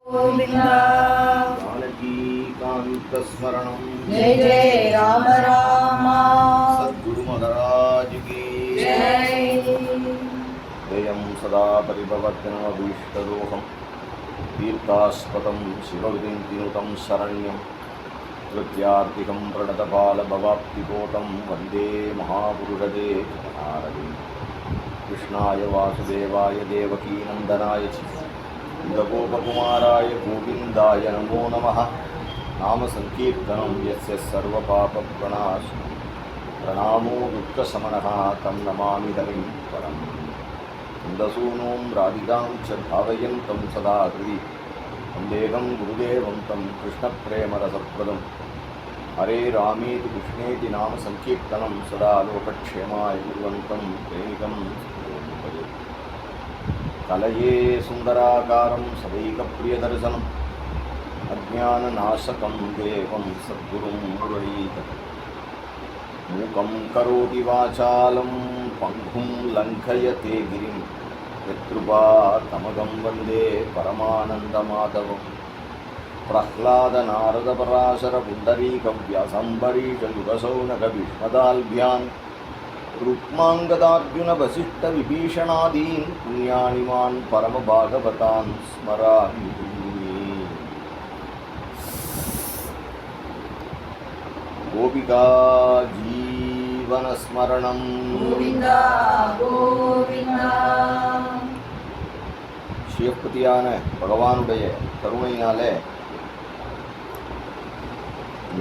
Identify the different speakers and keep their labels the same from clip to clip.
Speaker 1: गोविंदा
Speaker 2: जानकीकान्तस्मरणं
Speaker 1: जय जय राम राम
Speaker 2: सद्गुरु महाराज की
Speaker 1: जय।
Speaker 2: जयं सदा परिभवत्यनमभीष्टदोहं तीर्थास्पदं शिवविदिन्तिनुतं शरण्यं कृत्यार्तिकं प्रणतपालभवाप्तिपोतं वन्दे महापुरुषदे महारणे कृष्णाय वासुदेवाय देवकीनन्दनाय च गोपकुमाराय गोविन्दाय नमो नमः। नाम संकीर्तनं यस्य सर्वपापप्रणाश प्रणामो दुःखशमनः तं नमामि हरिं परं कुन्दसूनुं राधिकां च भावयन्तं सदा हृदि वन्देहं गुरुदेवं तं कृष्णप्रेमरसप्रदं हरे रामेति कृष्णेति नाम संकीर्तनं सदा लोकक्षेमाय कुर्वन्तं प्रेमिकं कलये सुंदराकारं सदैकप्रियदर्शनम् अज्ञाननाशकं देवं सद्गुरुं मुरलीधरं मूकं करोति वाचालं पङ्गुं लङ्घयते गिरिं यत्कृपातमगं वन्दे परमानन्दमाधवं प्रह्लादनारदपराशरपुण्डरीकव्यासम्बरीषयुगशौनकभीष्मदाल्भ्यान् रुक्माङ्गदार्जुनवसिष्ठविभीषणादीन् पुण्यानिमान् परमभागवतान् स्मरामि। गोपिका जीवनस्मरणं
Speaker 1: गोविंदा गोविंदा।
Speaker 2: சிவபதியான பகவானுடைய கருணையினாலே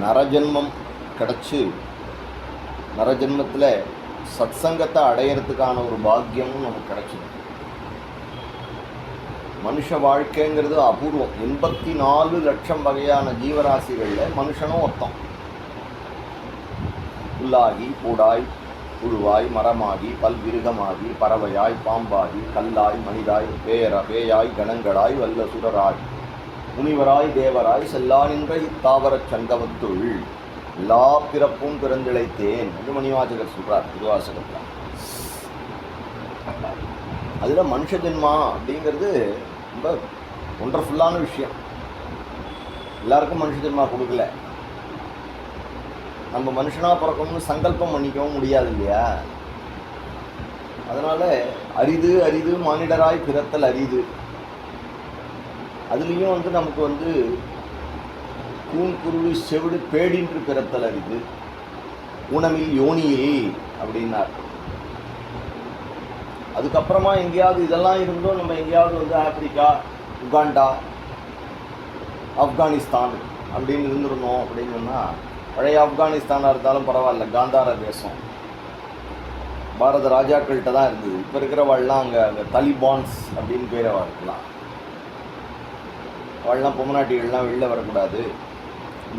Speaker 2: நரஜன்மம் கிடச்சி நரஜன்மத்தில் சத்சங்கத்தை அடையிறதுக்கான ஒரு பாக்கியமும் நமக்கு கிடைச்சிது. மனுஷ வாழ்க்கைங்கிறது அபூர்வம். 84 லட்சம் வகையான ஜீவராசிகளில் மனுஷனும் ஒருத்தம். புல்லாகி பூடாய் புழுவாய் மரமாகி பல்விருகமாகி பறவையாய் பாம்பாகி கல்லாய் மனிதாய் பேயாய் கணங்களாய் வல்லசுரராய் முனிவராய் தேவராய் செல்லா நின்ற இத்தாவரச் சங்கமத்துள் எல்லா பிறப்பும் பிறந்திழைத்தேன் என்று மணிவாசகர் சொல்றார் திருவாசகத்தில். அதில் மனுஷ ஜென்மா அப்படிங்கிறது ரொம்ப ஒண்டர்ஃபுல்லான விஷயம். எல்லாருக்கும் மனுஷ ஜென்மா கொடுக்கல. நம்ம மனுஷனாக பிறக்கணும்னு சங்கல்பம் பண்ணிக்கவும் முடியாது இல்லையா? அதனால் அரிது அரிது மானிடராய் பிறத்தல் அரிது. அதுலேயும் நமக்கு கூன் குருவி செவிடு பேடின்று பிறத்தல் அரிது. ஊனமில் யோனியில் அப்படின்னார். அதுக்கப்புறமா எங்கேயாவது இதெல்லாம் இருந்தோம் நம்ம எங்கேயாவது ஆப்பிரிக்கா, உகாண்டா, ஆப்கானிஸ்தான் அப்படின்னு இருந்துருந்தோம் அப்படின்னு சொன்னால், பழைய ஆப்கானிஸ்தானாக இருந்தாலும் பரவாயில்ல, காந்தார தேசம் பாரத ராஜாக்கள்கிட்ட தான் இருந்தது. இப்போ இருக்கிறவாள்லாம் அங்கே தலிபான்ஸ் அப்படின்னு பேரை இருக்கலாம். அவள்லாம் பொம்மநாட்டிகள்லாம் வெளில வரக்கூடாது,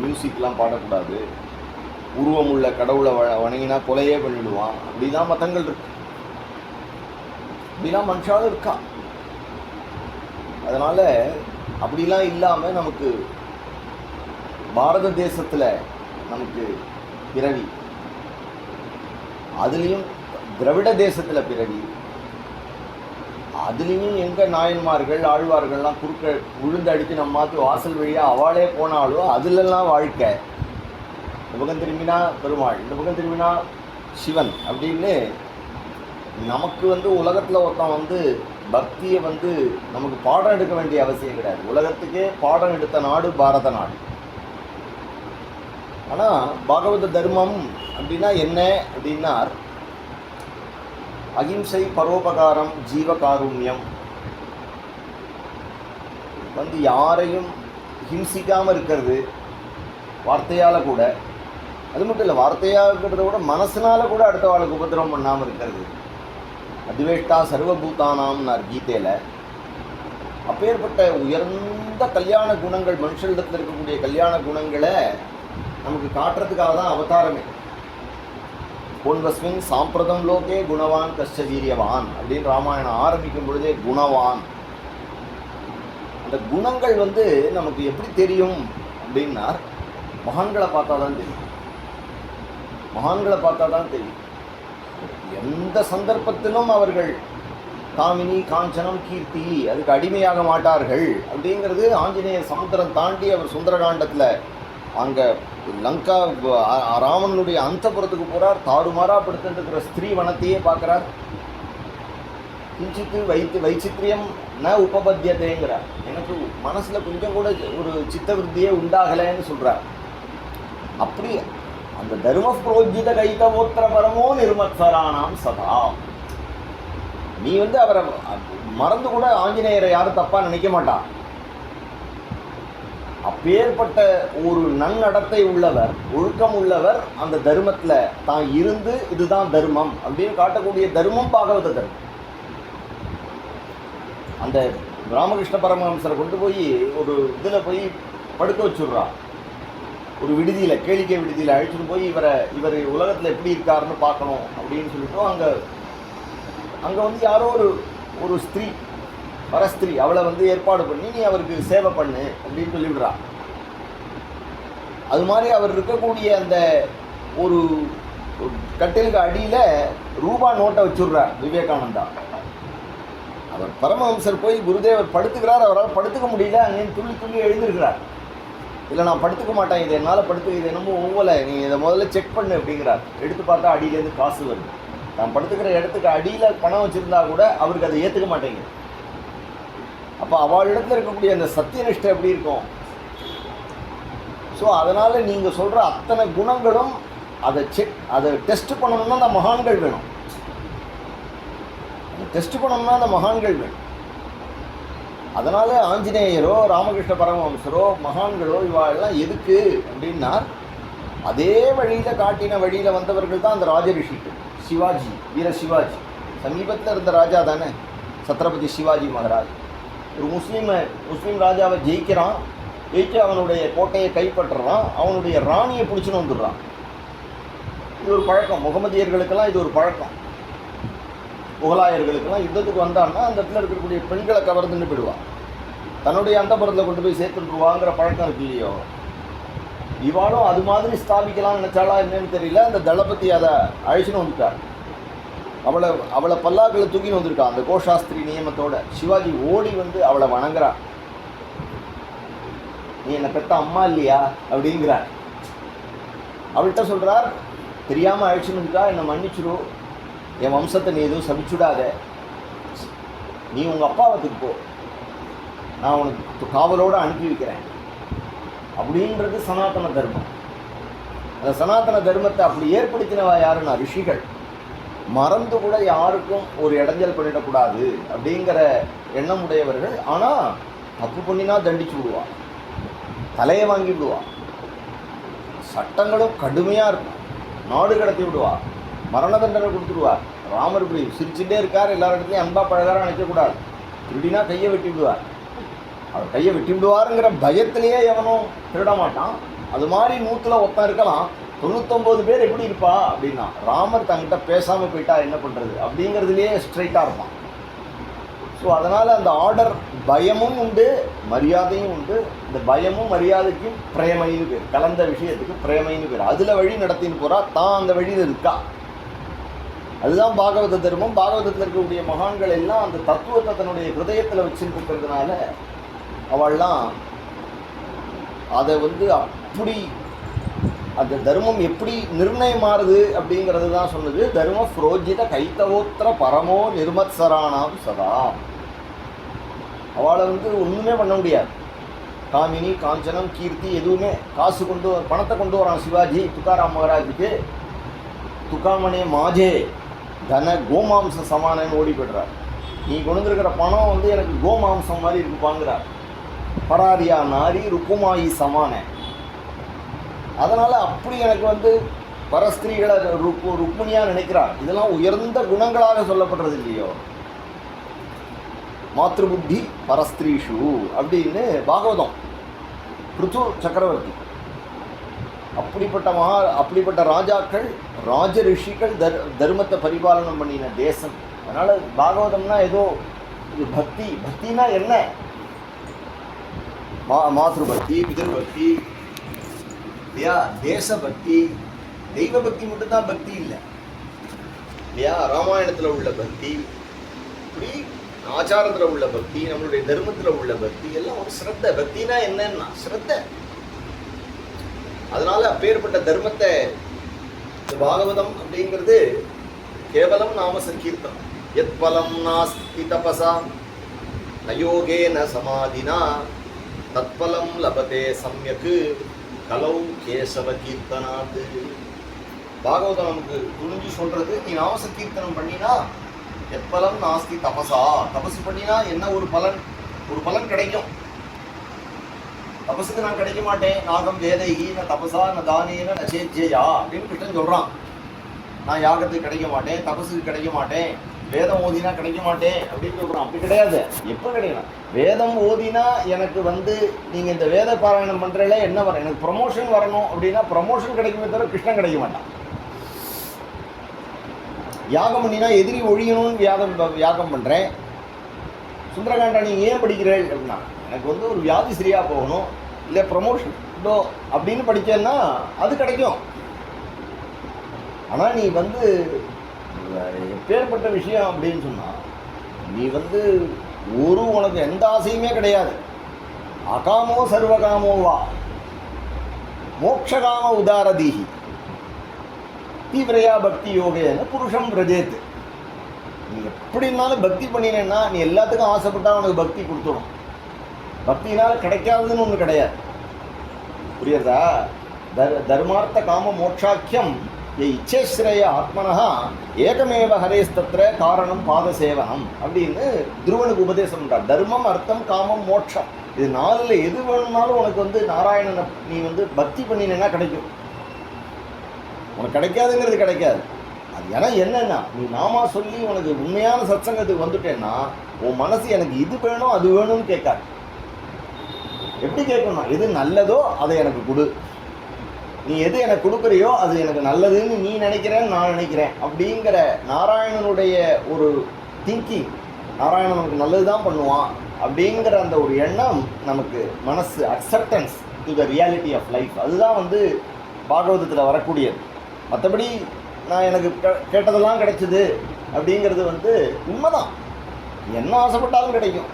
Speaker 2: மியூசிக்லாம் பாடக்கூடாது, உருவம் உள்ள கடவுளை வணங்கினா கொலையே பண்ணிவிடுவான், அப்படிலாம் மதங்கள் இருக்கு. அப்படிலாம் மனுஷாலும் இருக்கா. அதனால் அப்படிலாம் இல்லாமல் நமக்கு பாரத தேசத்தில் நமக்கு பிறவி, அதுலேயும் திராவிட தேசத்தில் பிறவி, அதுலேயும் எங்கே நாயன்மார்கள் ஆழ்வார்கள்லாம் குறுக்க விழுந்து அடித்து நம்ம மாற்று வாசல் வழியாக அவளே போனாலும் அதுலெல்லாம் வாழ்க்கை. இந்த பக்கம் திரும்பினா பெருமாள், இந்த பக்கம் திரும்பினா சிவன் அப்படின்னு நமக்கு உலகத்தில் ஒருத்தன் பக்தியை நமக்கு பாடம் எடுக்க வேண்டிய அவசியம் கிடையாது. உலகத்துக்கே பாடம் எடுத்த நாடு பாரத நாடு. ஆனால் பாகவத தர்மம் அப்படின்னா என்ன அப்படின்னார், அகிம்சை, பரோபகாரம், ஜீவகாருண்யம். யாரையும் ஹிம்சிக்காமல் இருக்கிறது வார்த்தையால் கூட. அது மட்டும் இல்லை, வார்த்தையாக இருக்கிறத விட மனசினால் கூட அடுத்த வாழ்க்கை உபதிரவம் பண்ணாமல் இருக்கிறது. அத்வேஷ்டா சர்வபூதானாம்னார் கீதையில். அப்பேற்பட்ட உயர்ந்த கல்யாண குணங்கள், மனுஷனிடத்தில் இருக்கக்கூடிய கல்யாண குணங்களை நமக்கு காட்டுறதுக்காக தான் அவதாரமே. பொன்வஸ்மின் சாம்பிரதம் லோகே குணவான் கஷ்ட வீரியவான் அப்படின்னு ராமாயணம் ஆரம்பிக்கும் பொழுதே குணவான். அந்த குணங்கள் நமக்கு எப்படி தெரியும் அப்படின்னா, மகான்களை பார்த்தா தான் தெரியும். மகான்களை பார்த்தா தான் தெரியும். எந்த சந்தர்ப்பத்திலும் அவர்கள் காமினி காஞ்சனம் கீர்த்தி அதுக்கு அடிமையாக மாட்டார்கள் அப்படிங்கிறது ஆஞ்சநேயர் சமுத்திரம் தாண்டி அவர் சுந்தரகாண்டத்தில் அங்கே லங்கா ராவணனுடைய அந்தபுரத்துக்கு போகிறார். தாறுமாறா படுத்துட்டு ஸ்திரீ வனத்தையே பார்க்குறார். கிஞ்சித்து வைச்சித்திரியம் ந உபபத்தியதேங்கிறார். எனக்கு மனசில் கொஞ்சம் கூட ஒரு சித்தவருத்தியே உண்டாகலைன்னு சொல்கிறார். அப்படி அந்த தர்ம புரோஜித கைதவோத்திர பரமோ நிர்மத்சரானாம் சதா. நீ அவரை மறந்து கூட ஆஞ்சநேயரை யாரும் தப்பாக நினைக்க மாட்டான். அப்பேற்பட்ட ஒரு நன்னடத்தை உள்ளவர், ஒழுக்கம் உள்ளவர், அந்த தர்மத்தில் தான் இருந்து இதுதான் தர்மம் அப்படின்னு காட்டக்கூடிய தர்மம் பாகவத தர்மம். அந்த ராமகிருஷ்ண பரமஹம்சரை கொண்டு போய் ஒரு இதில் போய் படுக்க வச்சுடுறா. ஒரு விடுதியில், கேளிக்கை விடுதியில் அழைச்சிட்டு போய் இவர் உலகத்தில் எப்படி இருக்காருன்னு பார்க்கணும் அப்படின்னு சொல்லிட்டு அங்கே யாரோ ஒரு ஸ்திரீ, பரஸ்திரீ, அவளை ஏற்பாடு பண்ணி நீ அவருக்கு சேவை பண்ணு அப்படின்னு சொல்லிவிடுறா. அது மாதிரி அவர் இருக்கக்கூடிய அந்த ஒரு கட்டிலுக்கு அடியில் ரூபா நோட்டை வச்சுடுறார் விவேகானந்தா. அவர் பரமஹம்சர் போய் குருதேவர் படுத்துக்கிறார், அவரால் படுத்துக்க முடியல, அங்கேயும் துள்ளி துள்ளி எழுந்திருக்கிறார். இல்லை நான் படுத்துக்க மாட்டேன், இது என்னால் படுத்துக்க, இது என்னமோ ஒவ்வொரு நீ இதை முதல்ல செக் பண்ணு அப்படிங்கிறார். எடுத்து பார்த்தா அடியிலேருந்து காசு வருது. நான் படுத்துக்கிற இடத்துக்கு அடியில் பணம் வச்சுருந்தா கூட அவருக்கு அதை ஏற்றுக்க மாட்டேங்குது. அப்போ அவளிடத்தில் இருக்கக்கூடிய அந்த சத்தியனிஷ்டை எப்படி இருக்கும்? ஸோ அதனால் நீங்கள் சொல்கிற அத்தனை குணங்களும் அதை டெஸ்ட் பண்ணணும்னா அந்த மகான்கள் வேணும். டெஸ்ட் பண்ணணும்னா அந்த மகான்கள் வேணும். அதனால் ஆஞ்சநேயரோ ராமகிருஷ்ண பரமஹம்சரோ மகான்களோ இவாளெல்லாம் எதுக்கு அப்படின்னா அதே வழியில் காட்டின வழியில் வந்தவர்கள் தான் அந்த ராஜரிஷிகள். சிவாஜி, வீர சிவாஜி சமீபத்தில் இருந்த ராஜா தானே சத்ரபதி சிவாஜி மகாராஜ். ஒரு முஸ்லீம் ராஜாவை ஜெயிச்சு அவனுடைய கோட்டையை கைப்பற்றுறான், அவனுடைய ராணியை பிடிச்சின்னு வந்துடுறான். இது ஒரு பழக்கம், முகமதியர்களுக்கெல்லாம் இது ஒரு பழக்கம். முகலாயர்களுக்கெல்லாம் யுத்தத்துக்கு வந்தான்னா அந்த இடத்துல இருக்கக்கூடிய பெண்களை கவர்ந்துன்னு போயிடுவான், தன்னுடைய அந்தபுரத்தில் கொண்டு போய் சேர்த்துட்டுருவாங்கிற பழக்கம் இருக்கு இல்லையோ. இவாளும் அது மாதிரி ஸ்தாபிக்கலாம்னு நினச்சாலா என்னன்னு தெரியல. அந்த தளபதி அதை அழைச்சின்னு வந்துட்டார். அவளை பல்லாக்களை தூக்கின்னு வந்திருக்கான் அந்த கோஷாஸ்திரி நியமத்தோட. சிவாஜி ஓடி அவளை வணங்குறான். நீ என்னை பெத்த அம்மா இல்லையா அப்படிங்கிறார். அவள்கிட்ட சொல்கிறார், தெரியாமல் அழைச்சின்னு வந்துட்டா, என்னை மன்னிச்சிரு, என் வம்சத்தை நீ எதுவும் சபிச்சுடாத, நீ உங்கள் அப்பாவத்துக்கு போ, நான் உனக்கு காவலோடு அனுப்பி வைக்கிறேன் அப்படின்றது சனாதன தர்மம். அந்த சனாதன தர்மத்தை அப்படி ஏற்படுத்தினவா யாருன்னா ரிஷிகள். மறந்து கூட யாருக்கும் ஒரு இடைஞ்சல் பண்ணிடக்கூடாது அப்படிங்கிற எண்ணம் உடையவர்கள். ஆனால் தப்பு பண்ணினா தண்டிச்சு விடுவா, தலையை வாங்கி விடுவா, சட்டங்களும் கடுமையாக இருக்கும், நாடு கடத்தி விடுவா, மரண தண்டனை கொடுத்துடுவார். ராமர் இப்படி சிரிச்சுட்டே இருக்கார், எல்லா இடத்துலையும் அன்பா பழகார நினைக்கக்கூடாது, திருடினா கையை வெட்டி விடுவார். அவர் கையை வெட்டி விடுவாருங்கிற பயத்திலேயே எவனும் திருட மாட்டான். அது மாதிரி 100ல் ஒருத்தன் இருக்கலாம், 99 பேர் எப்படி இருப்பா அப்படின்னா ராமர் தங்கிட்ட பேசாமல் போயிட்டா என்ன பண்ணுறது அப்படிங்கிறதுலேயே ஸ்ட்ரைட்டாக இருப்பான். ஸோ அதனால் அந்த ஆர்டர் பயமும் உண்டு, மரியாதையும் உண்டு. இந்த பயமும் மரியாதைக்கும் பிரேமைன்னு பேர், கலந்த விஷயத்துக்கு பிரேமைன்னு பேர். அதில் வழி நடத்தின்னு போகிறா, தான் அந்த வழியில் இருக்கா. அதுதான் பாகவத தர்மம். பாகவதத்தில் இருக்கக்கூடிய மகான்கள் எல்லாம் அந்த தத்துவத்தை தன்னுடைய ஹிருதயத்தில் வச்சுட்டு இருக்கிறதுனால அவள்லாம் அதை அப்படி அந்த தர்மம் எப்படி நிர்ணயமாறுது அப்படிங்கிறது தான் சொன்னது. தர்ம புரோஜித கைத்தவோத்திர பரமோ நிர்மத்சரானாம் சதா. அவளை ஒன்றுமே பண்ண முடியாது. காமினி காஞ்சனம் கீர்த்தி எதுவுமே, காசு பணத்தை கொண்டு வரான் சிவாஜி துக்காராம் மகாராஜுக்கு. துக்காமனே மாஜே தன கோமாம்ச சமானன்னு ஓடி போய்ட்றார். நீ கொண்டு இருக்கிற பணம் எனக்கு கோமாம்சம் மாதிரி இருக்குப்பாங்கிறார். பராரியா நாரி ருக்குமாயி சமான. அதனால் அப்படி எனக்கு பரஸ்திரீகளை ருக்மிணியாக நினைக்கிறார். இதெல்லாம் உயர்ந்த குணங்களாக சொல்லப்படுறது இல்லையோ. மாத்ருபுத்தி பரஸ்திரீஷு அப்படின்னு பாகவதம். பிருத்து சக்கரவர்த்தி அப்படிப்பட்ட ராஜாக்கள், ராஜ ரிஷிகள் தர்மத்தை பரிபாலனம் பண்ணின தேசம். அதனால் பாகவதம்னா ஏதோ இது பக்தினா என்ன? மாத்ருபக்தி, பிதர்பக்தி இல்லையா, தேசபக்தி, தெய்வ பக்தி மட்டும்தான் பக்தி இல்லை இல்லையா. ராமாயணத்தில் உள்ள பக்தி, இப்படி ஆச்சாரத்தில் உள்ள பக்தி, நம்மளுடைய தர்மத்தில் உள்ள பக்தி எல்லாம் ஒரு ஸ்ரத்த. பக்தினா என்னன்னா ஸ்ரத்த. அதனால அப்பேற்பட்ட தர்மத்தை பாகவதம் அப்படிங்கிறது கேவலம் நாம சங்கீர்த்தனம். எத் பலம் நாஸ்தி தபசா நயோகேன சமாதினா தத்பலம் லபதே சம்யக்கு கலௌ கேசவ கீர்த்தனாத். பாகவதம் நமக்கு துணிஞ்சு சொல்றது, நீ நாம சங்கீர்த்தனம் பண்ணினா எப்பலம் நாஸ்தி தபசா, தபசு பண்ணினா என்ன ஒரு பலன் கிடைக்கும். தபசுக்கு நான் கிடைக்க மாட்டேன். நாகம் வேதைகி ந தபசா ந தானேன ந சேத்யா அப்படின்னு கிருஷ்ணன் சொல்றான். நான் யாகத்துக்கு கிடைக்க மாட்டேன், தபசுக்கு கிடைக்க மாட்டேன், வேதம் ஓதினா கிடைக்க மாட்டேன் அப்படின்னு சொல்றான். அப்படி கிடையாது. எப்போ கிடைக்கலாம்? வேதம் ஓதினா எனக்கு நீங்க இந்த வேத பாராயணம் பண்றதுல என்ன வரும், எனக்கு ப்ரமோஷன் வரணும் அப்படின்னா ப்ரமோஷன் கிடைக்குமே தவிர கிருஷ்ணன் கிடைக்க மாட்டான். யாகம் பண்ணினா எதிரி ஒழியணும்னு யாகம் பண்ணுறேன். சுந்தரகாண்டா நீங்கள் ஏன் படிக்கிறேன் அப்படின்னா, எனக்கு ஒரு வியாதி சரியாக போகணும், இல்லை ப்ரமோஷன் இதோ அப்படின்னு படித்தேன்னா அது கிடைக்கும். ஆனால் நீ எப்பேற்பட்ட விஷயம் அப்படின்னு சொன்னால், நீ உனக்கு எந்த ஆசையுமே கிடையாது. அகாமோ சர்வகாமோவா மோட்சகாம உதாரதீஹி தீவிரையா பக்தி யோகேன்னு புருஷம் பிரஜேத்து. நீ எப்படினாலும் பக்தி பண்ணினேன்னா நீ எல்லாத்துக்கும் ஆசைப்பட்டா உனக்கு பக்தி கொடுத்துடும். பக்தினால் கிடைக்காதுன்னு ஒன்று கிடையாது. புரியுறதா? தர்மார்த்த காம மோட்சாக்கியம் இச்சேஸ்ரய ஆத்மனஹா ஏகமேவ ஹரேஸ்தத்ர காரணம் பாத சேவனம் அப்படின்னு துருவனுக்கு உபதேசம் பண்றார். தர்மம், அர்த்தம், காமம், மோட்சம் இது 4ல் எது வேணும்னாலும் உனக்கு நாராயணனை நீ பக்தி பண்ணினேன்னா கிடைக்கும். உனக்கு கிடைக்காதுங்கிறது கிடைக்காது. அது ஏன்னா என்னன்னா, நீ நாமா சொல்லி உனக்கு உண்மையான சத்சங்கத்துக்கு வந்துட்டேன்னா உன் மனசு எனக்கு இது வேணும் அது வேணும்னு கேட்காது. எப்படி கேட்கணும்? எது நல்லதோ அதை எனக்கு கொடு, நீ எது எனக்கு கொடுக்குறியோ அது எனக்கு நல்லதுன்னு நீ நினைக்கிறேன்னு நான் நினைக்கிறேன் அப்படிங்கிற நாராயணனுடைய ஒரு திங்கிங், நாராயணன் நமக்கு நல்லது தான் பண்ணுவான் அப்படிங்கிற அந்த ஒரு எண்ணம் நமக்கு மனசு acceptance to the reality of life, அதுதான் பாகவதத்தில் வரக்கூடியது. மற்றபடி நான் எனக்கு கேட்டதெல்லாம் கிடைச்சிது அப்படிங்கிறது உண்மைதான். நீ என்ன ஆசைப்பட்டாலும் கிடைக்கும்.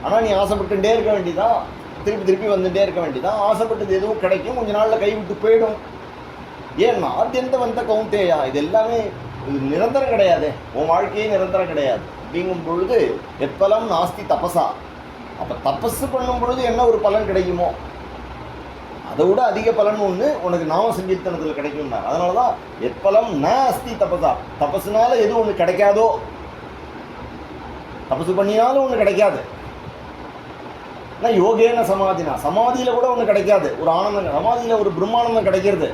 Speaker 2: ஆனால் நீ ஆசைப்பட்டுட்டே இருக்க வேண்டியதான், திருப்பி வந்துட்டே இருக்க வேண்டியதான். ஆசைப்பட்டது எதுவும் கிடைக்கும், கொஞ்ச நாளில் கைவிட்டு போயிடும். ஏன்னா ஆத்தியந்த கவுந்தேயா, இது எல்லாமே நிரந்தரம் கிடையாது. உன் வாழ்க்கையே நிரந்தரம் கிடையாது. அப்படிங்கும் பொழுது எப்பலம் நாஸ்தி தபசா, அப்போ தபஸு பண்ணும் பொழுது என்ன ஒரு பலன் கிடைக்குமோ அதை விட அதிக பலன் ஒன்று உனக்கு நாம சங்கீர்த்தனத்தில் கிடைக்கும்னா. அதனால தான் எப்பலம் ந அஸ்தி தபசா, தபசுனால எது ஒன்று கிடைக்காதோ, தபசு பண்ணினாலும் ஒன்று கிடைக்காது. ஆனால் யோகேன சமாதினா, சமாதியில் கூட ஒன்று கிடைக்காது. ஒரு ஆனந்தம் சமாதியில் ஒரு பிரம்மானந்தம் கிடைக்கிறது,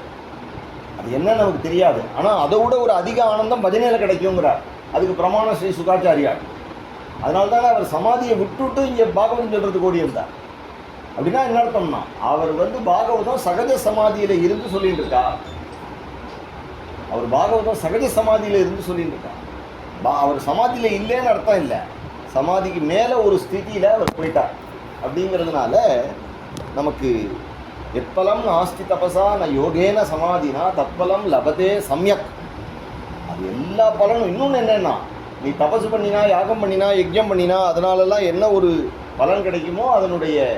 Speaker 2: அது என்ன நமக்கு தெரியாது. ஆனால் அதை விட ஒரு அதிக ஆனந்தம் பஜனையில் கிடைக்குங்கிறார். அதுக்கு பிரமாண ஸ்ரீ சுகாச்சாரியார். அதனால தான் அவர் சமாதியை விட்டுவிட்டு இங்கே பாகவதம் சொல்கிறதுக்கு ஓடி இருந்தார். அப்படின்னா என்ன அர்த்தம்னா, அவர் பாகவதம் சகஜ சமாதியில் இருந்து சொல்லிட்டு இருக்கா. அவர் பாகவதம் சகஜ சமாதியில் இருந்து சொல்லிட்டு இருக்கா. அவர் சமாதியில் இல்லைன்னு அர்த்தம் இல்லை, சமாதிக்கு மேலே ஒரு ஸ்திதியில் அவர் போயிட்டார். அப்படிங்கிறதுனால நமக்கு எப்பலம் நாஸ்தி தபசா ந யோகேன சமாதினா தத்பலம் லபதே சம்யக், அது எல்லா பலனும். இன்னொன்று என்னன்னா, நீ தபசு பண்ணினா, யாகம் பண்ணினா, யஜ்யம் பண்ணினா அதனாலலாம் என்ன ஒரு பலன் கிடைக்குமோ அதனுடைய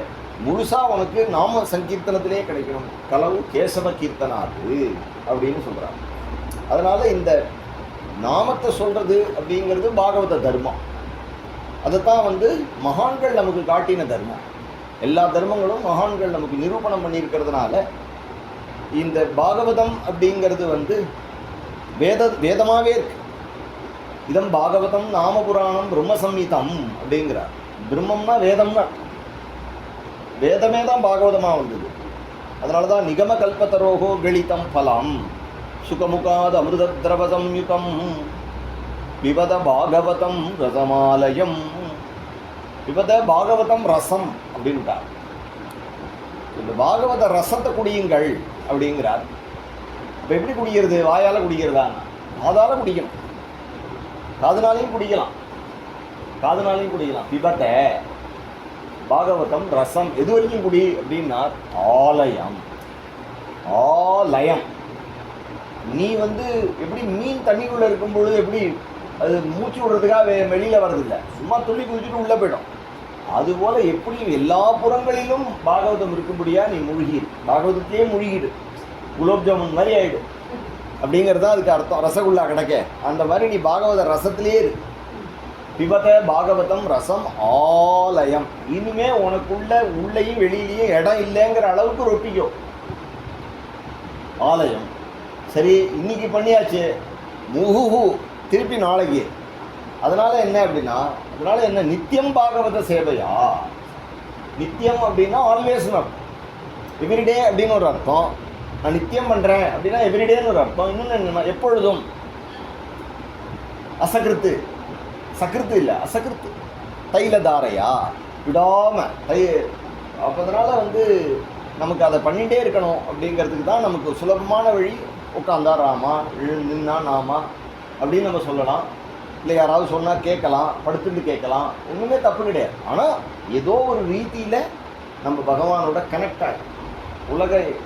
Speaker 2: முழுசாக உனக்கு நாம சங்கீர்த்தனத்திலே கிடைக்கணும். கலவு கேசவ கீர்த்தனாது அப்படின்னு சொல்கிறாங்க. அதனால் இந்த நாமத்தை சொல்கிறது அப்படிங்கிறது பாகவத தர்மம். அதைத்தான் மகான்கள் நமக்கு காட்டின தர்மம். எல்லா தர்மங்களும் மகான்கள் நமக்கு நிரூபணம் பண்ணியிருக்கிறதுனால இந்த பாகவதம் அப்படிங்கிறது வேதமாகவே இருக்கு. இதம் பாகவதம் நாம புராணம் பிரம்ம சம்ஹிதம் அப்படிங்கிறார். பிரம்மம்னா வேதம்னா, வேதமே தான் பாகவதமாக வந்தது. அதனால தான் நிகம கல்பத்தரோகோ கலிதம் பலம் சுகமுகாத அமிர்த திரவதம் யுகம் பிபத பாகவதம் ரசமாலயம். பிபத பாகவதம் ரசம் அப்படின்ட்டார். இந்த பாகவத ரசத்தை குடியுங்கள் அப்படிங்கிறார். இப்போ எப்படி குடிக்கிறது? வாயால் குடிக்கிறதா? காதால் குடிக்கணும். காதுனாலையும் குடிக்கலாம், காதுனாலையும் குடிக்கலாம். பிபத பாகவதம் ரசம் எது வரைக்கும் குடி அப்படின்னா ஆலயம். ஆலயம் நீ எப்படி மீன் தண்ணிக்குள்ளே இருக்கும் பொழுது எப்படி அது மூச்சு விடுறதுக்காக வெளியில் வர்றதில்லை, சும்மா துள்ளி குதிச்சுட்டு உள்ளே போயிடும். அதுபோல் எப்படியும் எல்லா புறங்களிலும் பாகவதம் இருக்கும்படியா நீ மூழ்கிடு, பாகவதத்தையே மூழ்கிடு, குலோப் ஜாமுன் மாதிரி ஆகிடு அப்படிங்கிறது தான் அதுக்கு அர்த்தம். ரசகுல்லா கிடைக்க அந்த மாதிரி நீ பாகவத ரசத்திலேயே இரு. பிபத பாகவதம் ரசம் ஆலயம். இனிமே உனக்குள்ள உள்ளேயும் வெளியிலையும் இடம் இல்லைங்கிற அளவுக்கு ரொட்டிக்கோ ஆலயம். சரி, இன்னைக்கு பண்ணியாச்சு, முஹுஹு திருப்பி நாளைக்கு. அதனால என்ன அப்படின்னா, அதனால என்ன, நித்தியம் பாகவத சேவையா. நித்தியம் அப்படின்னா ஆல்வேஸ் நாட், எவ்ரிடே அப்படின்னு ஒரு அர்த்தம். நான் நித்தியம் பண்ணுறேன் அப்படின்னா எவ்ரிடேன்னு ஒரு அர்த்தம். இன்னொன்று என்னன்னா எப்பொழுதும். அசகிருத்து, சகிருத்து இல்லை அசகிருத்து, தைலதாரையா விடாமல் அப்போ அதனால் நமக்கு அதை பண்ணிகிட்டே இருக்கணும் அப்படிங்கிறதுக்கு தான் நமக்கு சுலபமான வழி. உட்காந்தா ராமா, நின்னா நாமா அப்படின்னு நம்ம சொல்லலாம். இல்லை யாராவது சொன்னால் கேட்கலாம், படுத்துட்டு கேட்கலாம், ஒன்றுமே தப்பு கிடையாது. ஆனால் ஏதோ ஒரு ரீதியில் நம்ம பகவானோட கனெக்ட் ஆகி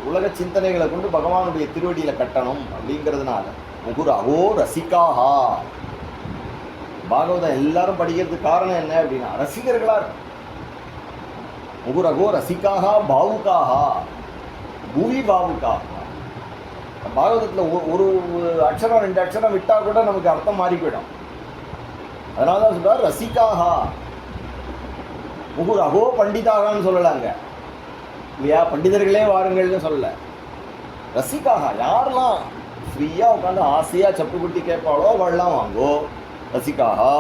Speaker 2: உலக சிந்தனைகளை கொண்டு பகவானுடைய திருவடியில் கட்டணும் அப்படிங்கிறதுனால முகுர் அகோ ரசிகாஹா. பாகவதம் எல்லாரும் படிக்கிறதுக்கு காரணம் என்ன அப்படின்னா ரசிகர்களாக இருக்கும். முகுர் அகோ ரசிகாஹா பாவுகாஹா, பூவி பாவுகாஹா. பாகவதத்தில் ஒரு அக்ஷரம் 2 அக்ஷரம் விட்டால் கூட நமக்கு அர்த்தம் மாறி போயிடும். அதனால தான் சொல்கிறார் ரசிகாஹா. முகுர் அகோ பண்டிதாகான்னு சொல்லலாங்க இல்லையா, பண்டிதர்களே வாருங்கள்னு சொல்லலை. ரசிகாகா யாரெல்லாம் ஃப்ரீயாக உட்காந்து ஆசையாக சப்பு குட்டி கேட்பாளோ அவள்லாம் வாங்கோ. ரசிகாகா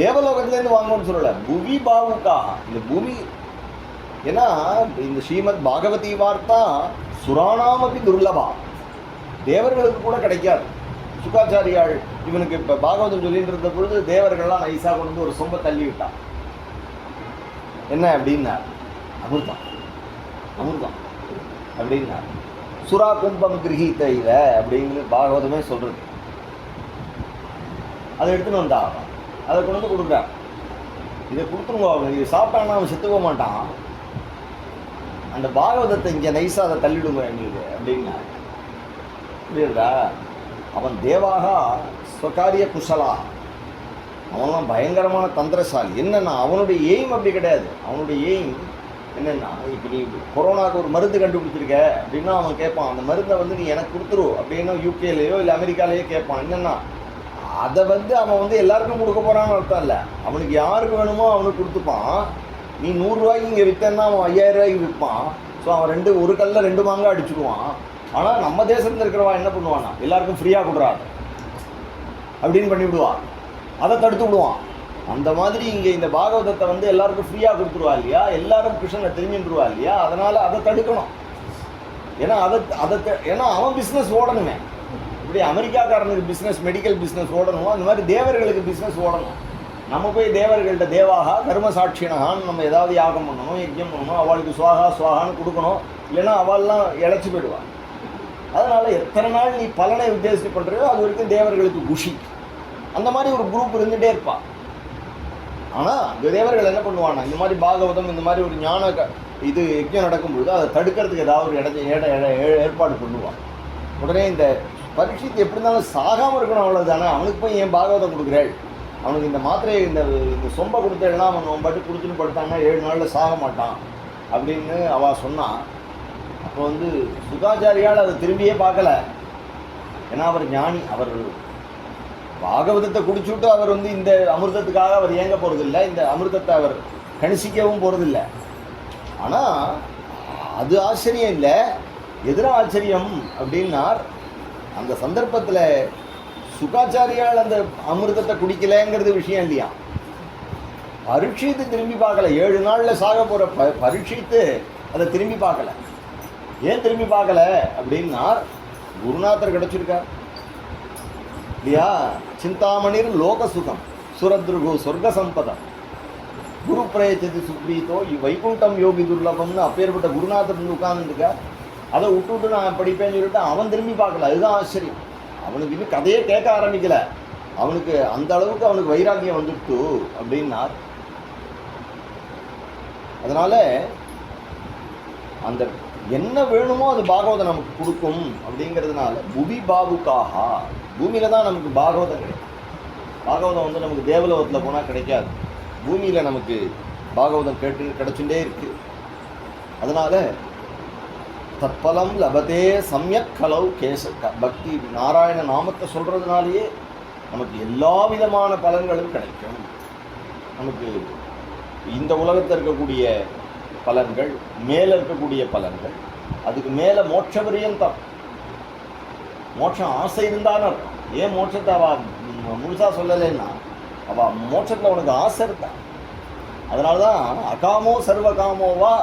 Speaker 2: தேவலோகத்துலேருந்து வாங்கோன்னு சொல்லலை, புவி பாவுக்காக. இந்த பூமி ஏன்னா இந்த ஸ்ரீமத் பாகவதி வார்த்தா சுராணாமபி துர்லபா, தேவர்களுக்கு கூட கிடைக்காது. சுகாச்சாரியாள் இவனுக்கு இப்போ பாகவதம் சொல்லிட்டு இருந்த பொழுது தேவர்கள்லாம் நைஸாக கொண்டு ஒரு சொம்ப தள்ளி விட்டான். என்ன அப்படின்னா அமிர்தம் அமிர்தம் அப்படின்னா சுறா கும்பம் கிரகித்த இதை அப்படிங்கிற பாகவதமே சொல்கிறது. அதை எடுத்துன்னு வந்தா அதை கொண்டு வந்து கொடுக்குறான். இதை கொடுத்துருங்க, அவன் இது சாப்பிட்டான்னா அவன் செத்துக்க மாட்டான். அந்த பாகவதத்தை இங்கே நைஸாக அதை தள்ளிடுங்க எங்களுக்கு அப்படின்னா புரியுதா. அவன் தேவாக ஸ்வகாரிய குஷலா, அவன்லாம் பயங்கரமான தந்திரசாலி. என்னென்னா அவனுடைய எய்ம் அப்படி கிடையாது. அவனுடைய எய்ம் என்னென்னா, இப்போ நீ கொரோனாவுக்கு ஒரு மருந்து கண்டுபிடிச்சிருக்க அப்படின்னா அவன் கேட்பான், அந்த மருந்தை நீ எனக்கு கொடுத்துரு அப்படின்னா யூகேலேயோ இல்லை அமெரிக்காலேயோ கேட்பான். என்னென்னா அதை அவன் எல்லாருக்கும் கொடுக்க போகிறான்னு அர்த்தம் இல்லை. அவனுக்கு யாருக்கு வேணுமோ அவனுக்கு கொடுத்துப்பான். நீ 100 ரூபாய்க்கு இங்கே விற்றன்னா அவன் 5000 ரூபாய்க்கு விற்பான். ஸோ அவன் ஒரு கல்லில் 2 மாங்காய் அடிச்சுடுவான். ஆனால் நம்ம தேசத்தில் இருக்கிறவன் என்ன பண்ணுவான்னா எல்லாருக்கும் ஃப்ரீயாக கொடுறாரு அப்படின்னு பண்ணிவிடுவான், அதை தடுத்து விடுவான். அந்த மாதிரி இங்கே இந்த பாகவதத்தை எல்லாருக்கும் ஃப்ரீயாக கொடுத்துருவா இல்லையா, எல்லாரும் கிருஷ்ணனை தெரிஞ்சுருவா இல்லையா. அதனால் அதை தடுக்கணும். ஏன்னா ஏன்னா அவன் பிஸ்னஸ் ஓடணுமே. இப்படி அமெரிக்காக்காரனுக்கு பிஸ்னஸ், மெடிக்கல் பிஸ்னஸ் ஓடணும், அந்த மாதிரி தேவர்களுக்கு பிஸ்னஸ் ஓடணும். நம்ம போய் தேவர்கள்ட்ட தேவாகா கர்ம சாட்சியனகான்னு நம்ம ஏதாவது யாகம் பண்ணணும், யஜ்யம் பண்ணணும், அவளுக்கு சுவாகா சுவாகான்னு கொடுக்கணும். இல்லைன்னா அவள்லாம் இழைச்சி போயிடுவாள். அதனால் எத்தனை நாள் நீ பலனை உத்தேசித்து பண்ணுறியோ அது வரைக்கும் தேவர்களுக்கு குஷி. அந்த மாதிரி ஒரு குரூப் இருந்துகிட்டே இருப்பாள். ஆனால் இந்த தேவர்கள் என்ன பண்ணுவானா, இந்த மாதிரி பாகவதம் இந்த மாதிரி ஒரு ஞான இது யஜ்யம் நடக்கும்பொழுது அதை தடுக்கிறதுக்கு ஏதாவது ஒரு ஏற்பாடு பண்ணுவான். உடனே இந்த பரீட்சித்து எப்படி இருந்தாலும் சாகாமல் இருக்கணும், அவ்வளோதானே. அவனுக்கு போய் ஏன் பாகவதம் கொடுக்குறேள், அவனுக்கு இந்த மாத்திரையை இந்த சொம்பை கொடுத்தேன்னா அவன் பாட்டு குடிச்சுன்னு படுத்தாங்கன்னா 7 நாளில் சாக மாட்டான் அப்படின்னு அவள் சொன்னான். அப்போ சுகாச்சாரியால் அதை திரும்பியே பார்க்கல. ஏன்னா அவர் ஞானி, அவர் பாகவதத்தை குடிச்சுட்டு அவர் இந்த அமிர்தத்துக்காக அவர் ஏங்க போகிறதில்லை, இந்த அமிர்தத்தை அவர் கணிசிக்கவும் போகிறதில்ல. ஆனால் அது ஆச்சரியம் இல்லை, எதிராக ஆச்சரியம் அப்படின்னார். அந்த சந்தர்ப்பத்தில் சுகாச்சாரியால் அந்த அமிர்தத்தை குடிக்கலைங்கிறது விஷயம் இல்லையா. பரீட்சித்து திரும்பி பார்க்கல. 7 நாளில் சாக போகிற பரீட்சித்து அதை திரும்பி பார்க்கல. ஏன் திரும்பி பார்க்கல அப்படின்னா குருநாதர் கிடச்சிருக்கார் இல்லையா. சிந்தாமணிர் லோக சுகம் சுரத்ருகு சொர்க்க சம்பதம் குரு பிரயச்சதி சுப்ரீத்தோ வைகுண்டம் யோகி துர்லபம்னு அப்பேற்பட்ட குருநாதர் உட்கார்ந்துருக்கார். அதை விட்டுவிட்டு நான் படிப்பேன்னு சொல்லிட்டு அவன் திரும்பி பார்க்கல. அதுதான் ஆச்சரியம். அவனுக்கு இன்னும் கதையே கேட்க ஆரம்பிக்கல. அவனுக்கு அந்த அளவுக்கு அவனுக்கு வைராக்கியம் வந்துட்டு அப்படின்னார். அதனால் அந்த என்ன வேணுமோ அது பாகவதம் நமக்கு கொடுக்கும் அப்படிங்கிறதுனால புவி பாவுக்காக பூமியில் தான் நமக்கு பாகவதம் கிடைக்கும். பாகவதம் வந்து நமக்கு தேவலோகத்தில் போனால் கிடைக்காது, பூமியில் நமக்கு பாகவதம் கிடைச்சுட்டே இருக்கு. அதனால தற்பலம் லபதே சமயக் கலவு பக்தி நாராயண நாமத்தை சொல்கிறதுனாலேயே நமக்கு எல்லா விதமான பலன்களும் கிடைக்கும். நமக்கு இந்த உலகத்தில் இருக்கக்கூடிய பலன்கள், மேலே இருக்கக்கூடிய பலன்கள், அதுக்கு மேலே மோட்ச பரியந்தம். மோட்சம் ஆசை இருந்தான்னு அர்த்தம். ஏன் மோட்சத்தை அவள் முழுசாக சொல்லலைன்னா அவள் மோட்சத்தில் உனக்கு ஆசை இருக்கா. அதனால தான் அகாமோ சர்வகாமோவா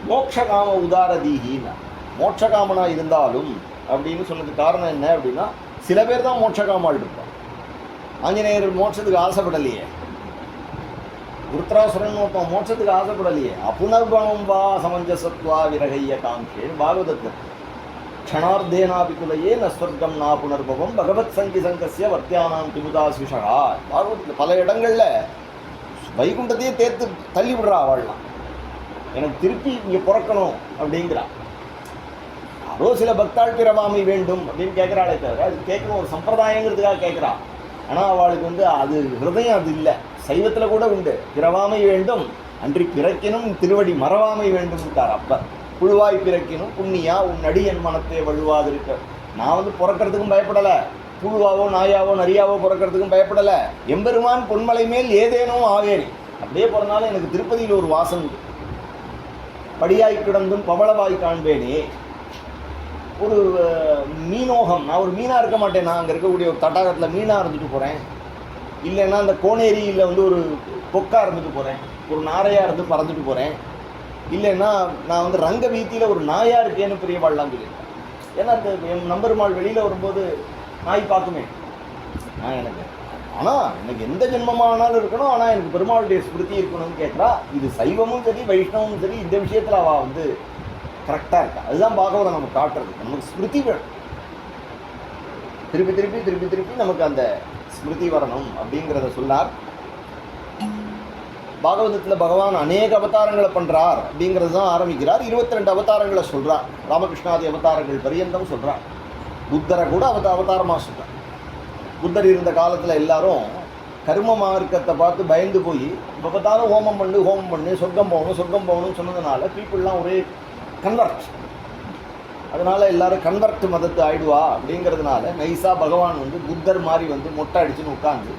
Speaker 2: மோட்சகாம உதாரதீகின்னா, மோட்சகாமனா இருந்தாலும் அப்படின்னு சொன்னதுக்கு காரணம் என்ன அப்படின்னா, சில பேர் தான் மோட்சகாமால் இருப்பான். ஆஞ்சநேயர் மோட்சத்துக்கு ஆசைப்படலையே, உருத்ராசுரன் ஒருத்தன் மோட்சத்துக்கு ஆசைப்படலையே. அப்புனர்பவம் வா சமஞ்சசத்வா விரகைய காங்கே பாகவதத்தில் க்ஷணார்த்தேனாபிகுலையே ந ஸ்வர்க்கம் நா புனர்பவம் பகவத் சங்கி சங்கசிய வர்த்தியானாம் திமுதாசிஷா. பாகவதத்தில் பல இடங்களில் வைகுண்டத்தையே தேர்த்து தள்ளி விடுறா. அவள்லாம் எனக்கு திருப்பி இங்கே பிறக்கணும் அப்படிங்கிறா. யாரோ சில பக்தாள் பிறவாமை வேண்டும் அப்படின்னு கேட்குறாளே தவிர, அது கேட்கணும் ஒரு சம்பிரதாயங்கிறதுக்காக கேட்குறா. ஆனால் அவளுக்கு வந்து அது ஹிருதயம் அது இல்லை. சைவத்தில் கூட உண்டு, பிறவாமை வேண்டும் அன்றி பிறக்கினும் திருவடி மறவாமை வேண்டும் இருக்கார். அப்போ புழுவாய் பிறக்கினும் புண்ணியா உன் அடி என் மனத்தை வழுவாது இருக்க. நான் வந்து பிறக்கிறதுக்கும் பயப்படலை, புழுவாவோ நாயாவோ நரியாவோ பிறக்கிறதுக்கும் பயப்படலை. எம்பெருமான் பொன்மலை மேல் ஏதேனும் ஆவேன் அப்படியே பிறந்தாலும் எனக்கு திருப்பதியில் ஒரு வாசம் உண்டு. படியாய் கிடந்தும் பவளவாய் காண்பேனே. ஒரு மீனோகம், நான் ஒரு மீனாக இருக்க மாட்டேன், நான் அங்கே இருக்கக்கூடிய ஒரு தடாகத்தில் மீனாக இருந்துட்டு போகிறேன். இல்லைன்னா அந்த கோனேரியில் வந்து ஒரு கொக்காக இருந்துட்டு போகிறேன், ஒரு நாரையாக இருந்து பறந்துட்டு போகிறேன். இல்லைன்னா நான் வந்து ரங்க வீதியில் ஒரு நாயாக இருக்கேன்னு பெரியவாள்லாம் சொல்லியிருக்கேன். ஏன்னா என் நம்பெருமாள் வெளியில் வரும்போது நாய் பார்க்குமே நான் எனக்கு. ஆனால் எனக்கு எந்த ஜென்மமானாலும் இருக்கணும், ஆனால் எனக்கு பெருமாளுடைய ஸ்மிருதி இருக்கணும்னு கேட்குறா. இது சைவமும் சரி வைஷ்ணவமும் சரி இந்த விஷயத்தில் அவள் வந்து கரெக்டாக இருக்கா. அதுதான் பாகவதம் நமக்கு காட்டுறது. நமக்கு ஸ்மிருதி வேணும், திருப்பி திருப்பி திருப்பி திருப்பி நமக்கு அந்த ஸ்மிருதி வரணும் அப்படிங்கிறத சொன்னார். பாகவதத்தில் பகவான் அநேக அவதாரங்களை பண்ணுறார் அப்படிங்கிறது தான் ஆரம்பிக்கிறார். 22 அவதாரங்களை சொல்கிறார். ராமகிருஷ்ணாதி அவதாரங்கள் பரியந்தம் சொல்கிறார். புத்தரை கூட அவதாரமாக சொல்கிறார். புத்தர் இருந்த காலத்தில் எல்லாரும் கர்ம மார்க்கத்தை பார்த்து பயந்து போய் இப்போ பார்த்தாலும் ஹோமம் பண்ணு சொர்க்கம் போகணும்னு சொன்னதுனால பீப்புளெலாம் ஒரே கன்வெர்ட். அதனால் எல்லோரும் கன்வெர்ட் மதத்தை ஆயிடுவா அப்படிங்கிறதுனால நைஸாக பகவான் வந்து புத்தர் மாதிரி வந்து மொட்டை அடிச்சுன்னு உட்காந்து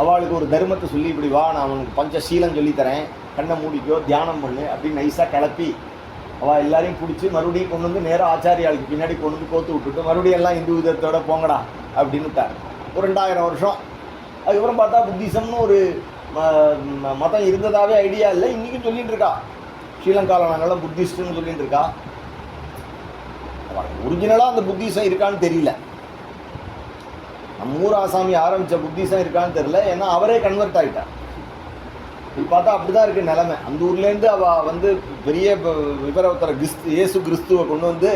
Speaker 2: அவளுக்கு ஒரு தர்மத்தை சொல்லி, இப்படி வா நான் அவனுக்கு பஞ்சசீலம் சொல்லித்தரேன், கண்ணை மூடிக்கோ தியானம் பண்ணு அப்படின்னு நைஸாக கிளப்பி அவள் எல்லாரையும் பிடிச்சி மறுபடியும் கொண்டு வந்து நேராக ஆச்சாரியாளுக்கு பின்னாடி கொண்டு வந்து கோத்து விட்டுட்டு மறுபடியும் எல்லாம் இந்து விதத்தோட போங்கடா அப்படின்னுட்டார். ஒரு 2000 வருஷம். அதுக்கப்புறம் பார்த்தா புத்திசம்னு ஒரு மதம் இருந்ததாகவே ஐடியா இல்லை. இன்றைக்கும் சொல்லிகிட்டு இருக்கா. ஸ்ரீலங்காவில் நாங்கள்லாம் புத்திஸ்ட்டுன்னு சொல்லிகிட்டு இருக்கா. ஒரிஜினலாக அந்த புத்திசம் இருக்கான்னு தெரியல. நம்ம ஊர் ஆசாமி ஆரம்பித்த புத்திசம் இருக்கான்னு தெரியல. ஏன்னா அவரே கன்வெர்ட் ஆகிட்டார். இது பார்த்தா அப்படி தான் இருக்குது நிலைமை. அந்த ஊர்லேருந்து அவள் வந்து பெரிய விபரவத்தர இயேசு கிறிஸ்துவை கொண்டு வந்து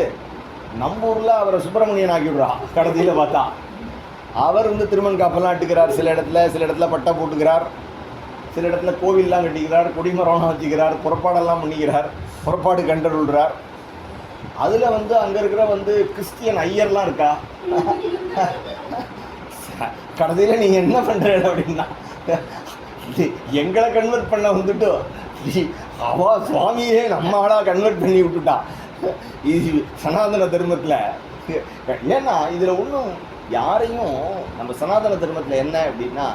Speaker 2: நம்ம ஊரில் அவரை சுப்பிரமணியன் ஆக்கிவிடுறா. கடைசியில் பார்த்தா அவர் வந்து திருமண் காப்பெல்லாம் இட்டுக்கிறார். சில இடத்துல பட்டை போட்டுக்கிறார், சில இடத்துல கோவில்லாம் கட்டிக்கிறார், கொடிமரம்லாம் வச்சுக்கிறார், புறப்பாடெல்லாம் பண்ணிக்கிறார், புறப்பாடு கண்டருள்றார். அதில் வந்து அங்கே இருக்கிற வந்து கிறிஸ்டியன் ஐயர்லாம் இருக்கா. கடைசியில் நீங்கள் என்ன பண்ணுறீங்க அப்படின்னா, எங்களை கன்வெர்ட் பண்ண வந்துட்டு அவா சுவாமியே நம்ம ஆளாக கன்வெர்ட் பண்ணி விட்டுட்டா. இது சனாதன தர்மத்தில். ஏன்னா இதில் ஒன்றும் யாரையும் நம்ம சனாதன தர்மத்தில் என்ன அப்படின்னா,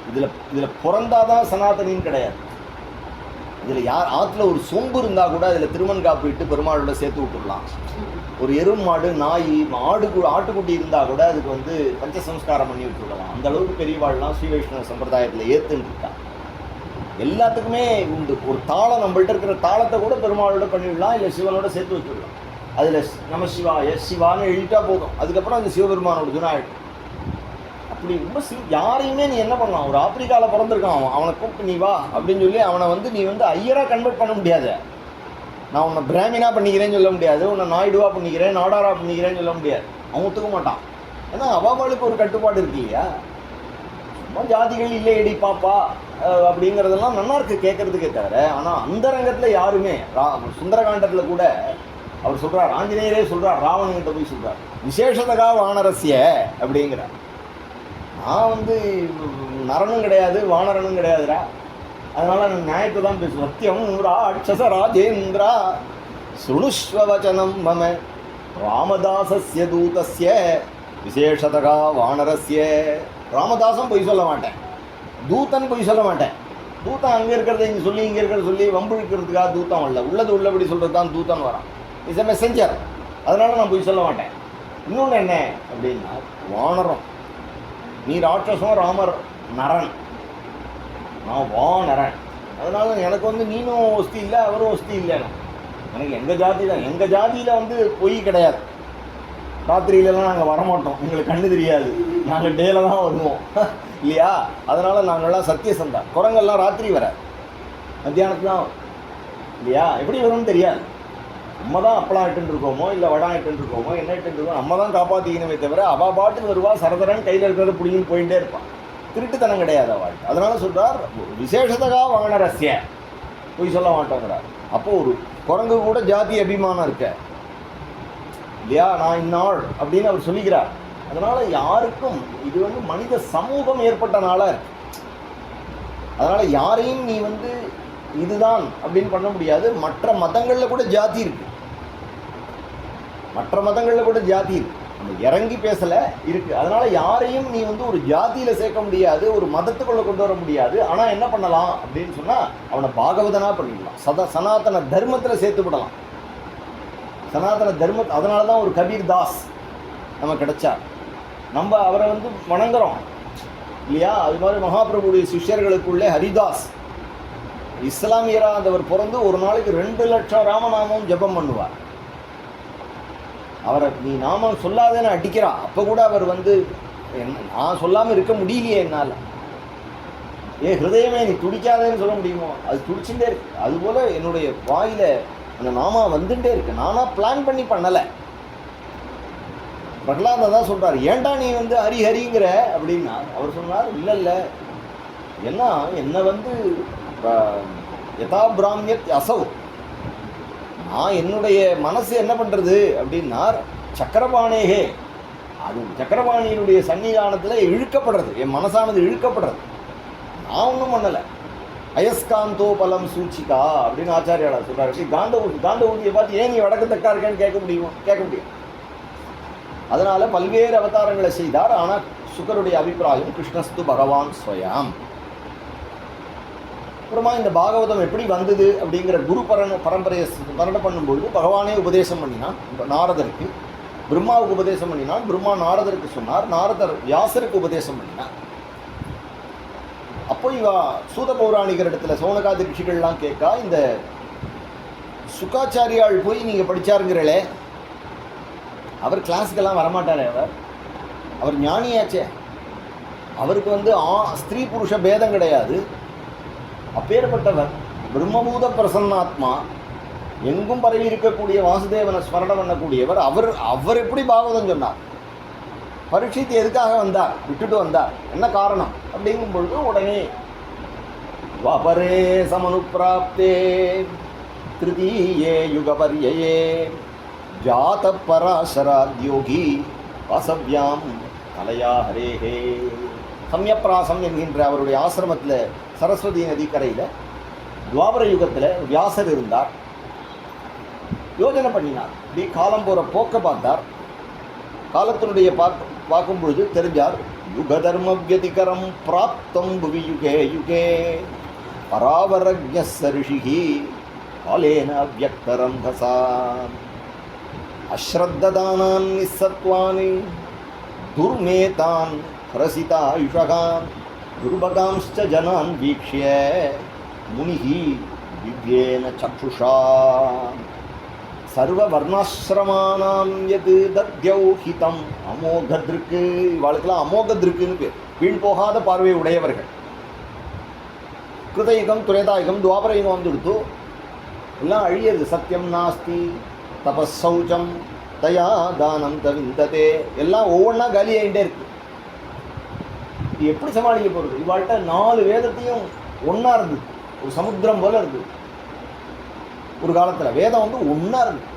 Speaker 2: இதில் பிறந்தாதான் சனாதனின்னு கிடையாது. இதில் யார் ஆற்றுல ஒரு சொம்பு இருந்தால் கூட அதில் திருமண் காப்பு இட்டு பெருமாளோட சேர்த்து விட்டுடலாம். ஒரு எரும் மாடு நாய் ஆட்டுக்குட்டி இருந்தால் கூட அதுக்கு வந்து பஞ்சசம்ஸ்காரம் பண்ணி விட்டுவிடலாம். அந்த அளவுக்கு பெரியவாள்லாம் ஸ்ரீ வைஷ்ணவ சம்பிரதாயத்தில் ஏற்றுன்னு இருக்கா. எல்லாத்துக்குமே உண்டு. ஒரு தாளம் நம்மள்ட்ட இருக்கிற தாளத்தை கூட பெருமாளோட பண்ணிவிடலாம், இல்லை சிவனோட சேர்த்து வச்சுடலாம். அதில் நம சிவா சிவான்னு எழுதிட்டா போதும். அதுக்கப்புறம் அந்த சிவபெருமானோட துணாயிடும். அப்படி ரொம்ப யாரையுமே நீ என்ன பண்ணலாம். ஒரு ஆப்பிரிக்காவில் பிறந்திருக்கான், அவனை கூப்பிட்டு நீ வா அப்படின்னு சொல்லி அவனை வந்து நீ வந்து ஐயராக கன்வெர்ட் பண்ண முடியாது. நான் உன்னை பிராமினாக பண்ணிக்கிறேன்னு சொல்ல முடியாது, உன்னை நாயுடுவா பண்ணிக்கிறேன் நாடாரா பண்ணிக்கிறேன்னு சொல்ல முடியாது. அவன் ஒத்துக்க மாட்டான். ஏன்னா அவாவாளுக்கு ஒரு கட்டுப்பாடு இருக்கு இல்லையா. சும்மா ஜாதிகள் இல்லை எடி பாப்பா அப்படிங்கிறதெல்லாம் நல்லா இருக்கு கேட்கறதுக்கே தவிர, ஆனால் அந்த ரங்கத்தில் யாருமே சுந்தரகாண்டத்தில் கூட அவர் சொல்கிறார், ஆஞ்சநேயரே சொல்கிறார், ராவணன்கிட்ட போய் சொல்கிறார், விசேஷதகா வானரசிய அப்படிங்கிறார். நான் வந்து நரனும் கிடையாது வானரனும் கிடையாதுடா, அதனால நான் நியாயத்தை தான் பேசுவேன். சத்தியம் ராட்சச ராஜேந்திரா சுணுஷ்வவச்சனம் மம ராமதாசஸ்ய தூதஸ்ய விசேஷதகா வானரஸ்ய. ராமதாசம் பொய் சொல்ல மாட்டேன், தூதன் பொய் சொல்ல மாட்டேன். தூத்தன் அங்கே இருக்கிறத இங்கே சொல்லி இங்கே இருக்கிறத சொல்லி வம்புழுக்கிறதுக்காக தூத்தம் வரல, உள்ளது உள்ளபடி சொல்கிறது தான் தூத்தன் வரான். இஸ் எ மெசஞ்சர், அதனால நான் பொய் சொல்ல மாட்டேன். இன்னொன்று என்ன அப்படின்னா, வானரம், நீ ராட்சசம், ராமர் நரன், நான் வானரன். அதனால எனக்கு வந்து நீனும் ஒஸ்தி இல்லை அவரும் ஒஸ்தி இல்லைன்னு. எனக்கு எங்கள் ஜாதி தான், எங்கள் ஜாதியில் வந்து பொய் கிடையாது. ராத்திரியிலலாம் நாங்கள் வரமாட்டோம், எங்களுக்கு கண்ணு தெரியாது, நாங்கள் டேல தான் வருவோம் இல்லையா? அதனால் நாங்கள்லாம் சத்தியசந்தா. குரங்கெல்லாம் ராத்திரி வர மத்தியானத்து தான் இல்லையா? எப்படி வரும்னு தெரியாது. நம்ம தான் அப்பளம் இட்டுன்னு இருக்கோமோ இல்லை வடம் இட்டுன்னு இருக்கோமோ என்ன இட்டுன்னு இருக்கோம், நம்ம தான் காப்பாற்றிக்கணுமே தவிர அவள் பாட்டுக்கு வருவா, சரதரன் கையில் இருக்கிறத பிடிங்கின்னு போயிட்டே இருப்பான். திருட்டுத்தனம் கிடையாது அவள். அதனால சொல்கிறார் விசேஷதகா வானரஸ்ய, போய் சொல்ல மாட்டோங்கிறார். அப்போது ஒரு குரங்கு கூட ஜாதி அபிமானம் இருக்க இல்லையா, நான் இந்நாள் அப்படின்னு அவர் சொல்லிக்கிறார். அதனால் யாருக்கும் இது வந்து மனித சமூகம் ஏற்பட்ட நாளாக இருக்கு. அதனால் யாரையும் நீ வந்து இதுதான் அப்படின்னு பண்ண முடியாது. மற்ற மதங்களில் கூட ஜாதி இருக்கு, மற்ற மதங்களில் கூட ஜாதி இருக்கு, நம்ம இறங்கி பேசலை இருக்குது. அதனால் யாரையும் நீ வந்து ஒரு ஜாதியில் சேர்க்க முடியாது, ஒரு மதத்துக்குள்ளே கொண்டு வர முடியாது. ஆனால் என்ன பண்ணலாம் அப்படின்னு சொன்னால் அவனை பாகவதனாக பண்ணிடலாம், சனாதன தர்மத்தில் சேர்த்து விடலாம். சனாதன தர்மத்தை, அதனால தான் ஒரு கபீர் தாஸ் நம்ம கிடைச்சா, நம்ம அவரை வந்து வணங்குறோம் இல்லையா? அது மாதிரி மகாபிரபுடைய சிஷ்யர்களுக்குள்ளே ஹரிதாஸ் இஸ்லாமியராக அந்தவர் பிறந்து ஒரு நாளைக்கு 2 லட்சம் ராமநாமம் ஜபம் பண்ணுவார். அவரை நீ நாமம் சொல்லாதேன்னு அடிக்கிறான். அப்போ கூட அவர் வந்து நான் சொல்லாமல் இருக்க முடியலையே என்னால், ஹிருதயமே நீ துடிக்காதேன்னு சொல்ல முடியுமோ? அது துடிச்சுட்டே இருக்கு. அதுபோல் என்னுடைய வாயில் அந்த நாமா வந்துட்டே இருக்கு, நானாக பிளான் பண்ணி பண்ணலை. பிரகலாத தான் சொல்கிறார், ஏன்டா நீ வந்து ஹரி ஹரிங்கிற அப்படின்னா, அவர் சொன்னார் இல்லை இல்லை, ஏன்னா என்னை வந்து யதா பிராமியத் அசௌ, நான் என்னுடைய மனசு என்ன பண்ணுறது அப்படின்னார், சக்கரபாணேகே, அது சக்கரபாணியினுடைய சன்னிதானத்தில் இழுக்கப்படுறது, என் மனசானது இழுக்கப்படுறது, நான் ஒன்றும் பண்ணலை. அயஸ்காந்தோ பலம் சூச்சிகா அப்படின்னு ஆச்சாரியாளா சொல்கிறார். காந்த ஊதியை பார்த்து ஏன் நீ வடக்கு தக்கா இருக்கேன்னு கேட்க முடியும். அதனால் பல்வேறு அவதாரங்களை செய்தார். ஆனால் சுகருடைய அபிப்பிராயம் கிருஷ்ணஸ்து பகவான் ஸ்வயம். அப்புறமா இந்த பாகவதம் எப்படி வந்தது அப்படிங்கிற குரு பரம்பரையை ஸ்மரணை பண்ணும்பொழுது பகவானே உபதேசம் பண்ணினான் நாரதருக்கு, பிரம்மாவுக்கு உபதேசம் பண்ணினான், பிரம்மா நாரதருக்கு சொன்னார், நாரதர் வியாசருக்கு உபதேசம் பண்ணினார். அப்போ இவா சூத பௌராணிகர் இடத்துல சோனகாதி ரிஷிகள்லாம் கேட்கா, இந்த சுக்காச்சாரியாள் போய் நீங்கள் படித்தாருங்கிறளே, அவர் கிளாஸுக்கெல்லாம் வரமாட்டாரே, அவர் ஞானியாச்சே, அவருக்கு வந்து ஸ்திரீ புருஷ பேதம் கிடையாது, அப்பேற்பட்டவர் பிரம்மபூத பிரசன்னாத்மா, எங்கும் பரவி இருக்கக்கூடிய வாசுதேவனை ஸ்மரணம் பண்ணக்கூடியவர். அவர் எப்படி பாகவதம் சொன்னார்? பரீட்சித்து எதுக்காக வந்தார், விட்டுட்டு வந்தார், என்ன காரணம் அப்படிங்கும் பொழுது உடனே வாபரே சமனுப்பிராப்தே திருதீயே யுகபர்யே ஜாத பராசராத்யோகி வாசவ்யாம் கலையா ஹரேஹே. சம்யப்பிராசம் என்கின்ற அவருடைய ஆசிரமத்தில் சரஸ்வதி நதி கரையில் துவாபர யுகத்தில் வியாசர் இருந்தார். யோஜனை பண்ணினார், இப்படி காலம் போகிற போக்க பார்த்தார். காலத்தினுடைய பார்க்கும் பொழுது தெரிஞ்சார், யுக தர்ம வியதிகரம் பிராப்தம் புவி யுகே யுகே பராவரஜ்ஞ ரிஷிஹி காலேன அவ்யக்தரம் ஹசான் அஸ்ரத்ததானான் நிசத்வானி துர்மேதான் பிரசிதாயுஷகான் துர்பகாம்ச்ச ஜனான் வீக்ஷ்ய முனிஹி திவ்யேன சக்ஷுஷா சர்வவர்ணாசிரமானாம் எது தத்யௌஹிதம் அமோகத்ருக்கு. இவாளுக்கெல்லாம் அமோகத்ருக்குன்னு பேர், வீண் போகாத பார்வை உடையவர்கள். கிருதயுகம் துரேதாயுகம் துவாபர யுகம் வந்துடுத்து எல்லாம் அழியது. சத்தியம் நாஸ்தி தபஸௌச்சம் தயா தானம் தவிந்ததே, எல்லாம் ஒவ்வொன்றா காலி ஆகிட்டே இருக்கு. இது எப்படி சமாளிக்க போகிறது? இவாள்கிட்ட 4 வேதத்தையும் ஒன்றா இருந்தது, ஒரு சமுத்திரம் போல இருந்தது. ஒரு காலத்தில் வேதம் வந்து ஒன்றா இருந்தது,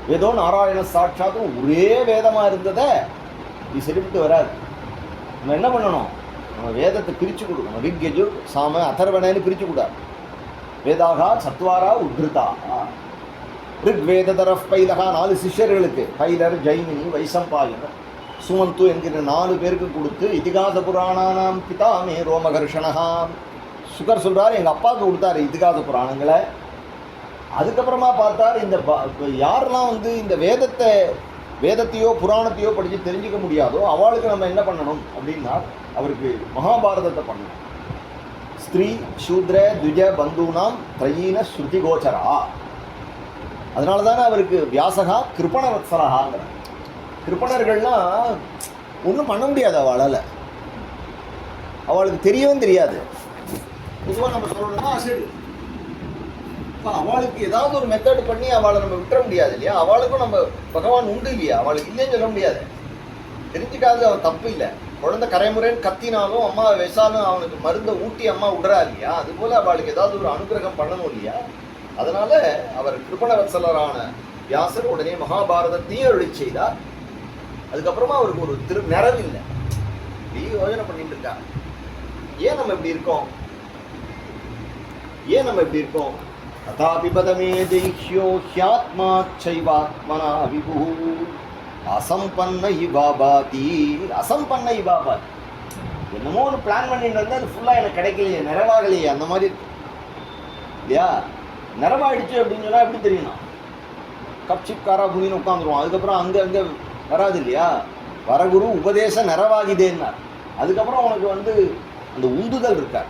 Speaker 2: வேதம் நாராயண சாட்சாத்தும் ஒரே வேதமாக இருந்ததை இது சரிப்பட்டு வராது. நம்ம என்ன பண்ணணும்? நம்ம வேதத்தை பிரித்து கொடுக்கணும். ரிக் யஜுர் சாம அதர்வணன்னு பிரித்து கூடாது. வேதாகா சத்வாரா உத்ருதா. ரிக்வேதரஃப் பைலகா 4 சிஷ்யர்களுக்கு, பைலர், ஜைமினி, வைசம்பாயனர், சுமந்து என்கிற 4 பேருக்கு கொடுத்து, இதிகாச புராணானாம் பிதாமே ரோமகர்ஷணா. சுகர் சொல்கிறார், எங்கள் அப்பாவுக்கு கொடுத்தாரு இதிகாச புராணங்களை. அதுக்கப்புறமா பார்த்தார், இந்த யாரெல்லாம் வந்து இந்த வேதத்தையோ புராணத்தையோ படித்து தெரிஞ்சிக்க முடியாதோ அவளுக்கு நம்ம என்ன பண்ணணும் அப்படின்னா, அவருக்கு மகாபாரதத்தை பண்ணணும். ஸ்திரீ சூத்ர துஜ பந்தூனாம் த்ரயீன ஸ்ருதி கோச்சரா. அதனால தானே அவருக்கு வியாசகா கிருபண வத்சரகாங்கிற. கிருப்பணர்கள்லாம் ஒன்றும் பண்ண முடியாது அவளால், அவளுக்கு தெரியவும் தெரியாது. பொதுவாக நம்ம சொல்லணும்னா அசடு. இப்போ அவளுக்கு ஏதாவது ஒரு மெத்தட் பண்ணி அவளை நம்ம விட்டுற முடியாது இல்லையா? அவளுக்கும் நம்ம பகவான் உண்டு இல்லையா? அவளுக்கு இல்லைன்னு சொல்ல முடியாது. தெரிஞ்சுக்காது அவன் தப்பு இல்லை. குழந்தை கரைமுறைன்னு கத்தினாலும் அம்மா வெசாலும் அவனுக்கு மருந்தை ஊட்டி அம்மா விடுறா இல்லையா? அதுபோல் அவளுக்கு ஏதாவது ஒரு அனுகிரகம் பண்ணணும் இல்லையா? அதனால அவர் கிருபணவத்சலரான வியாசர் உடனே மகாபாரதத்தையும் அருளி செய்தார். அதுக்கப்புறமா அவருக்கு ஒரு நிறைவில்லை. இப்படி யோஜனை பண்ணிட்டு இருக்கா, ஏன் நம்ம இப்படி இருக்கோம்? அதாபிபதமே ஜெய்ஹ்யோ ஹ்யாத்மா சைவாத்மனா விபு அசம்பன்ன இவாபாதி. அசம்பன்ன இவாபாதி. என்னமோ ஒரு பிளான் பண்ணிட்டு இருந்தால் அது ஃபுல்லாக எனக்கு கிடைக்கலையே, நிறைவாகலையே, அந்த மாதிரி இல்லையா? நிறைவாயிடுச்சு அப்படின்னு சொன்னால் எப்படி தெரியணும்? கப்சிப்காரா புனின்னு உட்காந்துருவோம். அதுக்கப்புறம் அங்கே வராது இல்லையா? வரகுரு உபதேசம் நிறைவாகிதேன்னார். அதுக்கப்புறம் உனக்கு வந்து அந்த உந்துதல் இருக்கார்.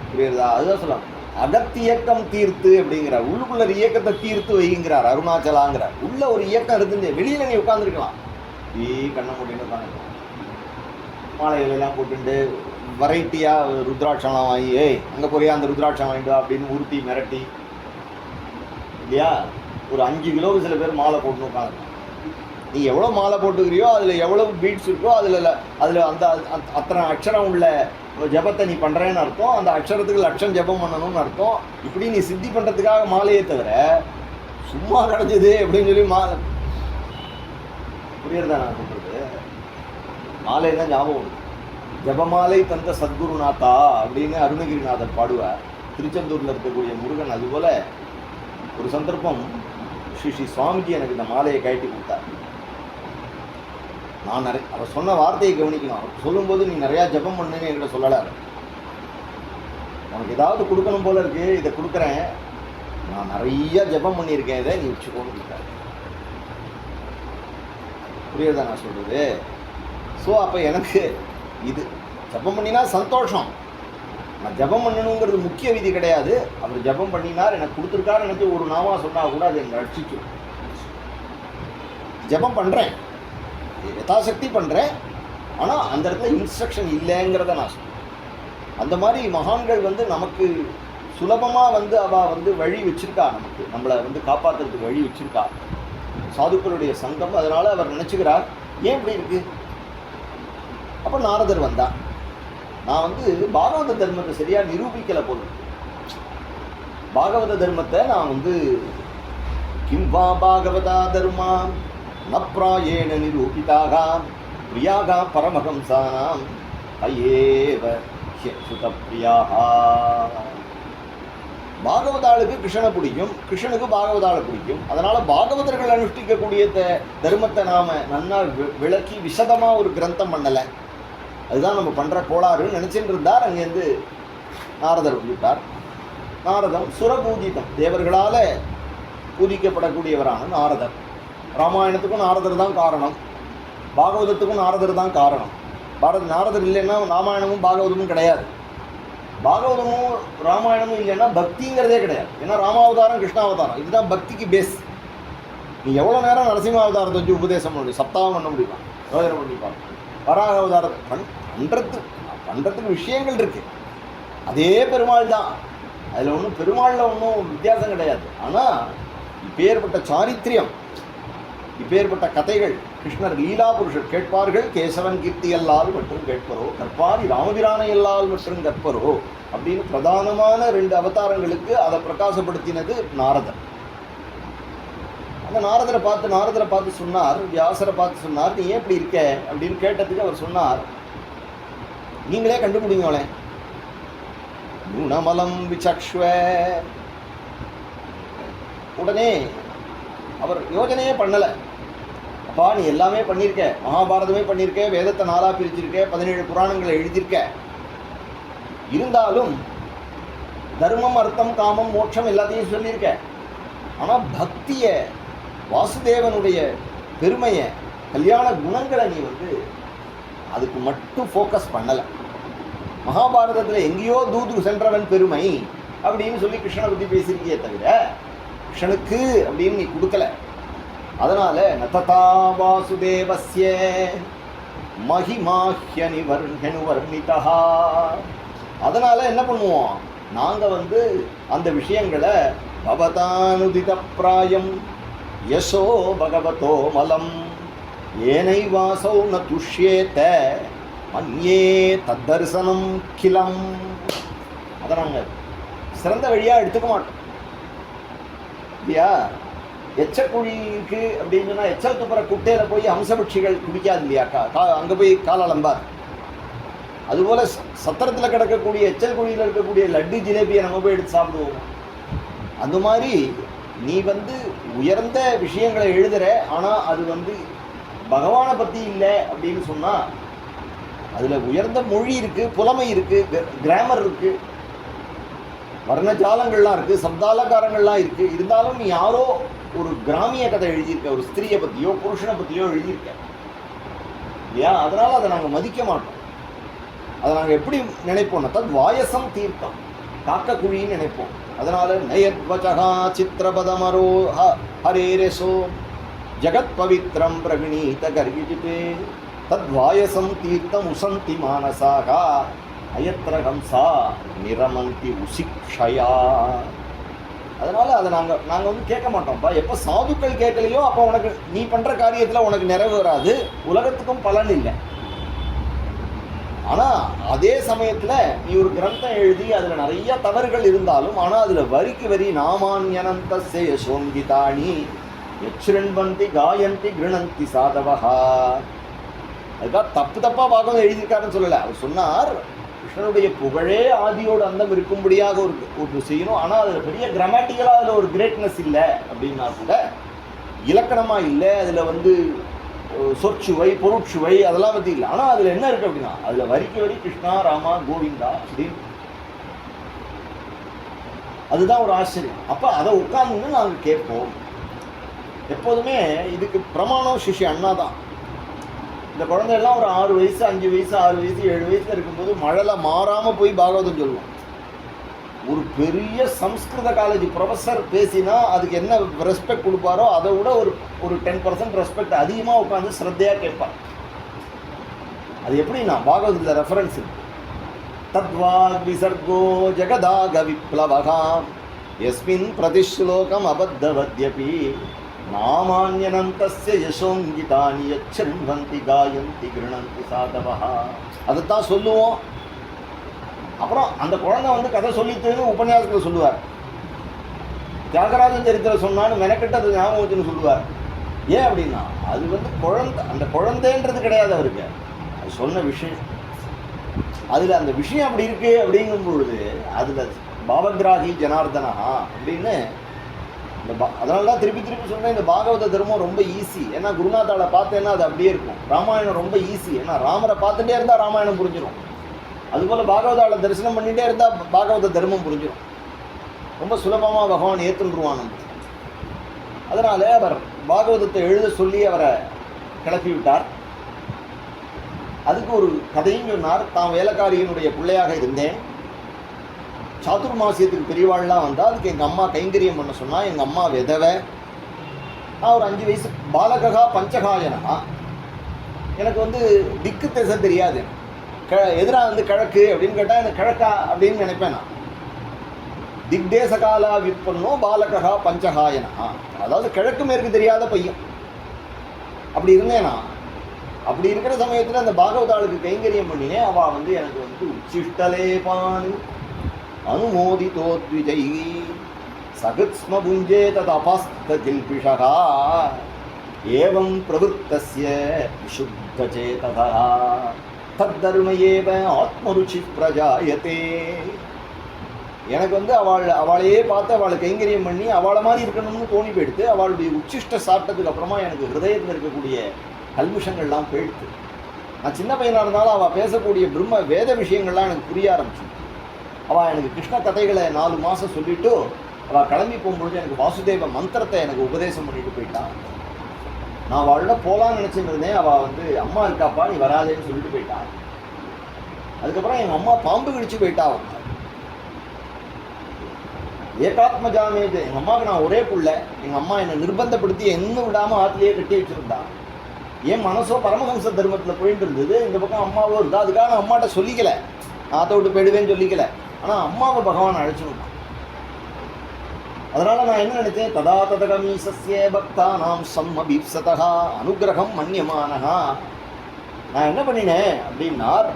Speaker 2: புரியுறதா? அதுதான் சொல்லலாம், அகத்தியக்கம் தீர்த்து அப்படிங்கிறார். உள்ளுக்குள்ள இயக்கத்தை தீர்த்து வைங்கிறார் அருணாச்சலாங்கிறார். உள்ள ஒரு இயக்கம் இருந்து வெளியில் நீ உட்காந்துருக்கலாம், கண்ணை மூட்டின்னு உட்காந்துருக்கலாம், மாலைகளெல்லாம் போட்டுட்டு வெரைட்டியாக ருத்ராட்சம்லாம் வாங்கி, அங்கே போறியா அந்த ருத்ராட்சம் வாங்கிட்டு அப்படின்னு உருட்டி மிரட்டி இல்லையா? ஒரு 5 கிலோவுக்கு சில பேர் மாலை போட்டுன்னு உட்காந்துருக்காங்க. நீ எவ்வளோ மாலை போட்டுக்கிறியோ அதில் எவ்வளோ பீட்ஸ் இருக்கோ அதில் அந்த அத்தனை அக்ஷரம் உள்ள ஜபத்தை நீ பண்ணுறேன்னு அர்த்தம். அந்த அக்ஷரத்துக்கு லட்சம் ஜபம் பண்ணணும்னு அர்த்தம். இப்படி நீ சித்தி பண்ணுறதுக்காக மாலையே தவிர சும்மா கிடச்சிது அப்படின்னு சொல்லி மாலை புரியுறதா நான் சொல்கிறது? மாலை தான் ஞாபகம். ஜபமாலை தந்த சத்குருநாதா அப்படின்னு அருணகிரிநாதர் பாடுவார். திருச்செந்தூரில் இருக்கக்கூடிய முருகன். அதுபோல் ஒரு சந்தர்ப்பம் ஸ்ரீ சுவாமிஜி எனக்கு இந்த மாலையை கட்டி கொடுத்தார். நான் அவர் சொன்ன வார்த்தையை கவனிக்கணும். அவர் சொல்லும்போது நீ நிறையா ஜபம் பண்ணுன்னு என்கிட்ட சொல்லலை. உனக்கு ஏதாவது கொடுக்கணும் போல இருக்கு, இதை கொடுக்குறேன், நான் நிறைய ஜபம் பண்ணியிருக்கேன், இதை நீ வச்சுக்கோன்னு கொடுத்தாரு. புரியுதா நான் சொல்கிறது? ஸோ அப்போ எனக்கு இது ஜபம் பண்ணினா சந்தோஷம். நான் ஜபம் பண்ணணுங்கிறது முக்கிய விதி கிடையாது. அவர் ஜபம் பண்ணினார், எனக்கு கொடுத்துருக்காரு நினச்சி ஒரு நாமா சொன்னால் கூட அது என்னை ரட்சிக்கும். ஜபம் பண்ணுறேன், யதாசக்தி பண்ணுறேன், ஆனால் அந்த இடத்துல இன்ஸ்ட்ரக்ஷன் இல்லைங்கிறத நான் சொல்கிறேன். அந்த மாதிரி மகான்கள் வந்து நமக்கு சுலபமாக வந்து அவள் வந்து வழி வச்சுருக்கா, நம்மளை வந்து காப்பாற்றுறதுக்கு வழி வச்சுருக்கா. சாதுக்களுடைய சங்கம். அதனால் அவர் நினச்சிக்கிறார், ஏன் இப்படி இருக்குது? அப்போ நாரதர் வந்தா, நான் வந்து பாகவத தர்மத்தை சரியாக நிரூபிக்கலை போல. பாகவத தர்மத்தை நான் வந்து கிம்வா பாகவதா தர்மா நப்ராயேன நிரூபிதாக பிரியாக பரமஹம்சானாம் ஐயேவ சுதப்பிரியாக. பாகவதாளுக்கு கிருஷ்ணனை பிடிக்கும், கிருஷ்ணனுக்கு பாகவதாளை பிடிக்கும். அதனால் பாகவதர்கள் அனுஷ்டிக்கக்கூடிய தர்மத்தை நாம் நன்னா விளக்கி விசதமாக ஒரு கிரந்தம் பண்ணலை. அதுதான் நம்ம பண்ணுற கோளாறுன்னு நினச்சிட்டு இருந்தார். அங்கேருந்து நாரதர் வந்துட்டார். நாரதம் சுரபூஜிதம், தேவர்களால் பூஜிக்கப்படக்கூடியவரான நாரதர். ராமாயணத்துக்கும் நாரதர் தான் காரணம், பாகவதத்துக்கும் நாரதர் தான் காரணம். நாரதர் இல்லைன்னா ராமாயணமும் பாகவதமும் கிடையாது. பாகவதமும் ராமாயணமும் இல்லைன்னா பக்திங்கிறதே கிடையாது. ஏன்னா ராமாவதாரம் கிருஷ்ணாவதாரம் இதுதான் பக்திக்கு பேஸ். நீ எவ்வளோ நேரம் நரசிம்மாவதாரத்தை வச்சு உபதேசம் பண்ண முடியும், சப்தாகம் பண்ண முடியுமா, யோஜனை பண்ணிப்பாங்க. வராக அவதாரத்தை பண்ணுறதுக்கு விஷயங்கள் இருக்குது. அதே பெருமாள் தான், அதில் ஒன்றும் பெருமாளில் ஒன்றும் வித்தியாசம் கிடையாது. ஆனால் இப்பேற்பட்ட சாரித்திரியம், இப்பேற்பட்ட கதைகள், கிருஷ்ணர் லீலா புருஷர் கேட்பார்கள், கேசவன் கீர்த்தி எல்லால் மற்றும் கேட்பரோ, கற்பாரி ராமபிரானை எல்லால் மற்றும் கற்பரோ அப்படின்னு பிரதானமான 2 அவதாரங்களுக்கு அதை பிரகாசப்படுத்தினது நாரதர். அந்த நாரதரை பார்த்து சொன்னார், வியாசரை பார்த்து சொன்னார், நீ ஏன் இப்படி இருக்க அப்படின்னு கேட்டதுக்கு அவர் சொன்னார், நீங்களே கண்டுபிடிங்களே, குணமலம் விசக்ஷ்வ. உடனே அவர் யோஜனையே பண்ணலை. அப்பா நீ எல்லாமே பண்ணியிருக்க, மகாபாரதமே பண்ணியிருக்க, வேதத்தை 4 பிரிச்சிருக்க, 17 புராணங்களை எழுதியிருக்க, இருந்தாலும் தர்மம் அர்த்தம் காமம் மோட்சம் எல்லாத்தையும் சொல்லியிருக்க. ஆனால் பக்தியை, வாசுதேவனுடைய பெருமையை, கல்யாண குணங்களை நீ அதுக்கு மட்டும் ஃபோக்கஸ் பண்ணலை. மகாபாரதத்தில் எங்கேயோ தூது சென்றவன் பெருமை அப்படின்னு சொல்லி கிருஷ்ணனை பற்றி பேசியிருக்கியே தவிர கிருஷ்ணனுக்கு அப்படின்னு நீ கொடுக்கல. அதனால நததா வாசுதேவஸ்ய மகிமாஹ்யனி வர்ணிதா. அதனால என்ன பண்ணுவோம், நாங்கள் அந்த விஷயங்களை பவதானுதித பிராயம் யசோ பகவதோ மலம் ஏனை வாசௌ ந துஷ்யேத மன்யே தத்தரிசனம் கிலம். அதை நாங்கள் சிறந்த வழியாக எடுத்துக்க மாட்டோம் இல்லையா. எச்சக்குழிக்கு அப்படின்னு சொன்னால் எச்சல் துப்புற குட்டையில் போய் ஹம்சபட்சிகள் குடிக்காது இல்லையா, அங்கே போய் காலம்பா. அதுபோல் சத்திரத்தில் கிடக்கக்கூடிய எச்சல் குழியில் இருக்கக்கூடிய லட்டு ஜிலேபியை நம்ம போய் எடுத்து சாப்பிடுவோம். அந்த மாதிரி நீ உயர்ந்த விஷயங்களை எழுதுகிற, ஆனால் அது பகவானை பற்றி இல்லை அப்படின்னு சொன்னால் அதில் உயர்ந்த மொழி இருக்குது, புலமை இருக்குது, கிராமர் இருக்குது, வர்ணஜாலங்கள்லாம் இருக்குது, சப்தாலகாரங்கள்லாம் இருக்குது. இருந்தாலும் நீ யாரோ ஒரு கிராமிய கதை எழுதியிருக்க, ஒரு ஸ்திரீயை பற்றியோ புருஷனை பற்றியோ எழுதியிருக்க இல்லையா. அதனால் அதை நாங்கள் மதிக்க மாட்டோம். அதை நாங்கள் எப்படி நினைப்போம்னா தத் வாயசம் தீர்த்தம், காக்கக்குழின்னு நினைப்போம். அதனால் நயத்வச்சகா சித்திரபதமரோ ஹரேரசோ ஜகத் பவித்ரம் பிரகிணீத கர்கிஜிதே தத் வாயசம் தீர்த்தம் உசந்தி மானசாகா அயத்ர ஹம்சா நிரமந்தி உசிக்ஷயா. அதனால் அதை நாங்கள் கேட்க மாட்டோம்ப்பா. எப்போ சாதுக்கள் கேட்கலையோ அப்போ உனக்கு நீ பண்ணுற காரியத்தில் உனக்கு நிறைவு வராது, உலகத்துக்கும் பலன் இல்லை. ஆனால் அதே சமயத்தில் நீ ஒரு கிரந்தம் எழுதி அதில் நிறைய தவறுகள் இருந்தாலும், ஆனால் அதில் வரிக்கு வரி நாமான்யனந்தஸ்ய யசோங்கிதானி யச்ருண்வந்தி காயந்தி கிருணந்தி சாதவஹா. அதுக்காக தப்பாக பாகம் எழுதியிருக்காருன்னு சொல்லலை. அவர் சொன்னார் கிருஷ்ணனுடைய புகழே ஆதியோடு அந்தம் இருக்கும்படியாக ஒரு செய்யணும். ஆனால் அதில் பெரிய கிராமட்டிக்கலாக அதில் ஒரு கிரேட்னஸ் இல்லை அப்படின்னா கூட, இலக்கணமாக இல்லை, அதில் சொற்சுவை பொருட்சுவை அதெல்லாம் பற்றி இல்லை. ஆனால் அதில் என்ன இருக்குது அப்படின்னா, அதில் வரிக்கு வரி கிருஷ்ணா ராமா கோவிந்தா அப்படின்னு, அதுதான் ஒரு ஆச்சரியம். அப்போ அதை உட்கார்ந்து நாங்கள் கேட்போம். எப்போதுமே இதுக்கு பிரமாணம் சிஷ்ய அண்ணா தான். இந்த குழந்தையெல்லாம் ஒரு 6 வயசு 5 வயசு 6 வயசு 7 வயசில் இருக்கும்போது மழலை மாறாமல் போய் பாகவதம் சொல்லுவோம். ஒரு பெரிய சம்ஸ்கிருத காலேஜ் ப்ரொஃபஸர் பேசினா அதுக்கு என்ன ரெஸ்பெக்ட் கொடுப்பாரோ அதை விட ஒரு 10% ரெஸ்பெக்ட் அதிகமாக உட்காந்து ஸ்ரத்தையாக கேட்பார். அது எப்படின்னா பாகவதத்தில் ரெஃபரன்ஸ் தத்வாக் விசர்கோ ஜெகதாக விப்ளவகாம் யஸ்மின் பிரதிஸ்லோகம் அபத்தவத்யபி நாமான்யனந்தஸ்ய யசோங்கிதானி யச்ருண்வந்தி காயந்தி கிருணந்தி சாதவஹா. அதைத்தான் சொல்லுவோம். அப்புறம் அந்த குழந்தை கதை சொல்லித்துன்னு உபன்யாசத்தில் சொல்லுவார். தியாகராஜன் சரித்திரம் சொன்னான்னு மெனக்கெட்டு அது ஞாபகம் வச்சுன்னு சொல்லுவார். ஏன் அப்படின்னா அது அந்த குழந்தைன்றது கிடையாது அவருக்கு, அது சொன்ன விஷயம். அதில் அந்த விஷயம் அப்படி இருக்கு அப்படிங்கும் பொழுது அதில் பாவகிராகி ஜனார்தனா அப்படின்னு அதனால தான் திருப்பி சொல்கிறேன், இந்த பாகவத தர்மம் ரொம்ப ஈஸி. ஏன்னா குருநாத்தாவை பார்த்தேன்னா அது அப்படியே இருக்கும். ராமாயணம் ரொம்ப ஈஸி, ஏன்னா ராமரை பார்த்துட்டே இருந்தால் ராமாயணம் புரிஞ்சிடும். அதுபோல் பாகவதாவில் தரிசனம் பண்ணிகிட்டே இருந்தால் பாகவத தர்மம் புரிஞ்சிடும். ரொம்ப சுலபமாக பகவான் ஏற்றுருவான். அதனால் அவர் பாகவதத்தை எழுத சொல்லி அவரை கிளப்பி விட்டார். அதுக்கு ஒரு கதையும் சொன்னார். தான் வேலைக்காரியினுடைய பிள்ளையாக இருந்தேன், சாதுர்மாசியத்துக்கு பெரியவாள்லாம் வந்தால் அதுக்கு எங்கள் அம்மா கைங்கரியம் பண்ண சொன்னால், எங்கள் அம்மா விதவை, நான் ஒரு 5 வயசு பாலகா பஞ்சகாயனா. எனக்கு திக்கு திசை தெரியாது. எதிராக கிழக்கு அப்படின்னு கேட்டால் எனக்கு கிழக்கா அப்படின்னு நினைப்பேன் நான். திக்தேச காலா விற்பனோ பாலகா பஞ்சகாயனா, அதாவது கிழக்கு மேற்கு தெரியாத பையன். அப்படி இருந்தேனா. அப்படி இருக்கிற சமயத்தில் அந்த பாகவதாளுக்கு கைங்கரியம் பண்ணினேன். அவள் எனக்கு உச்சிஷ்டலேபானு அனுமோதிதோத்விஜை சகுத்ஸ்ம புஞ்சே ததபாஸ்த கில்பிஷः ஏவம் பிரவருத்தஸ்ய விசுத்தசேதः தத்தர்ம ஏவ ஆத்மருச்சி பிரஜாயதே. எனக்கு வந்து அவளையே பார்த்து அவளை கைங்கரியம் பண்ணி அவளை மாதிரி இருக்கணும்னு தோணி போயிடுத்து. அவளுடைய உச்சிஷ்ட சாப்பிட்டதுக்கு அப்புறமா எனக்கு ஹிருதயத்தில் இருக்கக்கூடிய கல்முஷங்கள்லாம் போயிடுத்து. நான் சின்ன பையனாக இருந்தாலும் அவள் பேசக்கூடிய பிரம்ம வேத விஷயங்கள்லாம் எனக்கு புரிய ஆரம்பிச்சு. அவள் எனக்கு கிருஷ்ண கதைகளை 4 மாதம் சொல்லிவிட்டு அவள் கிளம்பி போகும்பொழுது எனக்கு வாசுதேவ மந்திரத்தை எனக்கு உபதேசம் பண்ணிட்டு போயிட்டான். நான் அவளோட போகலான்னு நினச்சிட்டு இருந்தேன். அவள் வந்து அம்மா இருக்காப்பா நீ வராதேன்னு சொல்லிட்டு போயிட்டான். அதுக்கப்புறம் எங்கள் அம்மா பாம்பு கடிச்சு போயிட்டா. அவங்க ஏகாத்மஜாமேது. எங்கள் அம்மாவுக்கு நான் ஒரே புள்ள. எங்கள் அம்மா என்னை நிர்பந்தப்படுத்தி என்ன விடாமல் ஆற்றுலேயே கட்டி வச்சுருந்தா. என் மனசோ பரமஹம்ச தர்மத்தில் போயிட்டு இருந்தது. இந்த பக்கம் அம்மாவோ இருந்தா. அதுக்காக நான் அம்மாட்ட சொல்லிக்கல, ஆற்ற விட்டு போயிடுவேன்னு சொல்லிக்கல. ஆனால் அம்மாவை பகவான் அழைச்சுட்டான். அதனால் நான் என்ன நினைத்தேன், ததா ததகமீசஸ்ய பக்தானாம் சம்மபீப்சதா அனுகிரகம் மன்யமானஹா. நான் என்ன பண்ணினேன் அப்படின்னார்,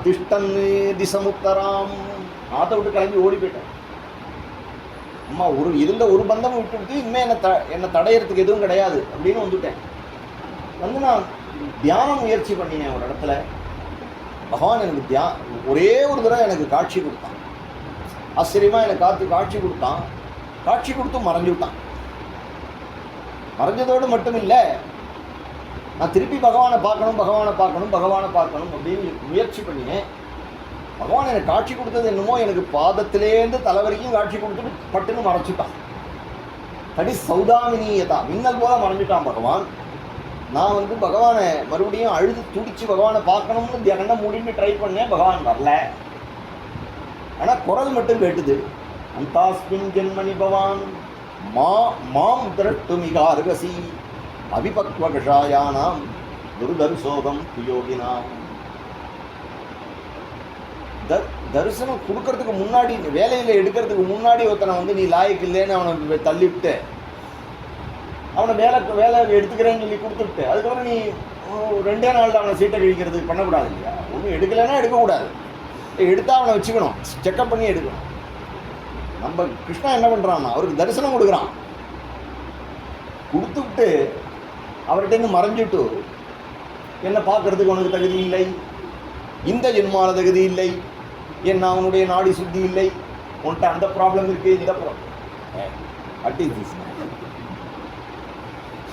Speaker 2: திஷ்டன் திசமுத்தராம். ஆற்ற விட்டு கிளம்பி ஓடி போயிட்டேன். அம்மா இருந்த ஒரு பந்தமும் விட்டு விட்டு இனிமேல் என்னை தடையிறதுக்கு எதுவும் கிடையாது அப்படின்னு வந்துட்டேன். வந்து நான் தியானம் முயற்சி பண்ணினேன். ஒரு இடத்துல பகவான் எனக்கு ஒரே ஒரு தடவை எனக்கு காட்சி கொடுத்தான். ஆச்சரியமாக எனக்கு காட்சி கொடுத்தான். காட்சி கொடுத்து மறைஞ்சு விட்டான். மறைஞ்சதோடு மட்டும் இல்லை, நான் திருப்பி பகவானை பார்க்கணும் அப்படின்னு முயற்சி பண்ணினேன். பகவான் எனக்கு காட்சி கொடுத்தது என்னமோ எனக்கு பாதத்திலேருந்து தலை வரைக்கும் காட்சி கொடுத்துட்டு பட்டுன்னு மறைச்சிட்டான். தடி சௌதாமினியதா, மின்னல் போல மறைஞ்சிட்டான் பகவான். நான் வந்து பகவானை மறுபடியும் அழுது துடிச்சு பகவானை பார்க்கணும்னு கண்ணை மூடின்னு ட்ரை பண்ணேன். பகவான் வரல. ஆனால் குரல் மட்டும் கேட்டுது. அந்தாஸ்மின் ஜென்மனி பவான் மாம் திரட்டுமிகார்கசி அவிபக்வகஷாயானாம் துர்தர்சோகம் துயோகினாம். தரிசனம் கொடுக்கறதுக்கு முன்னாடி, வேலையில் எடுக்கிறதுக்கு முன்னாடி ஒருத்தனை வந்து நீ லாய்க்கு இல்லைன்னு அவனை தள்ளிவிட்டு அவனை வேலை எடுத்துக்கிறேன்னு சொல்லி கொடுத்துட்டு அதுக்கப்புறம் நீ 2 நாளில் அவனை சீட்டை கழிக்கிறதுக்கு பண்ணக்கூடாது இல்லையா? ஒன்றும் எடுக்கலைன்னா எடுக்கக்கூடாது. எடுத்தால் அவனை வச்சுக்கணும், செக்கப் பண்ணி எடுக்கணும். நம்ம கிருஷ்ணா என்ன பண்ணுறான்னா அவருக்கு தரிசனம் கொடுக்குறான். கொடுத்துவிட்டு அவர்கிட்ட மறைஞ்சிட்டு என்னை பார்க்கறதுக்கு உனக்கு தகுதி இல்லை, இந்த ஜென்மால தகுதி இல்லை, என்ன அவனுடைய நாடி சுத்தி இல்லை, உன்கிட்ட அந்த ப்ராப்ளம் இருக்குது, இந்த ப்ராப்ளம்.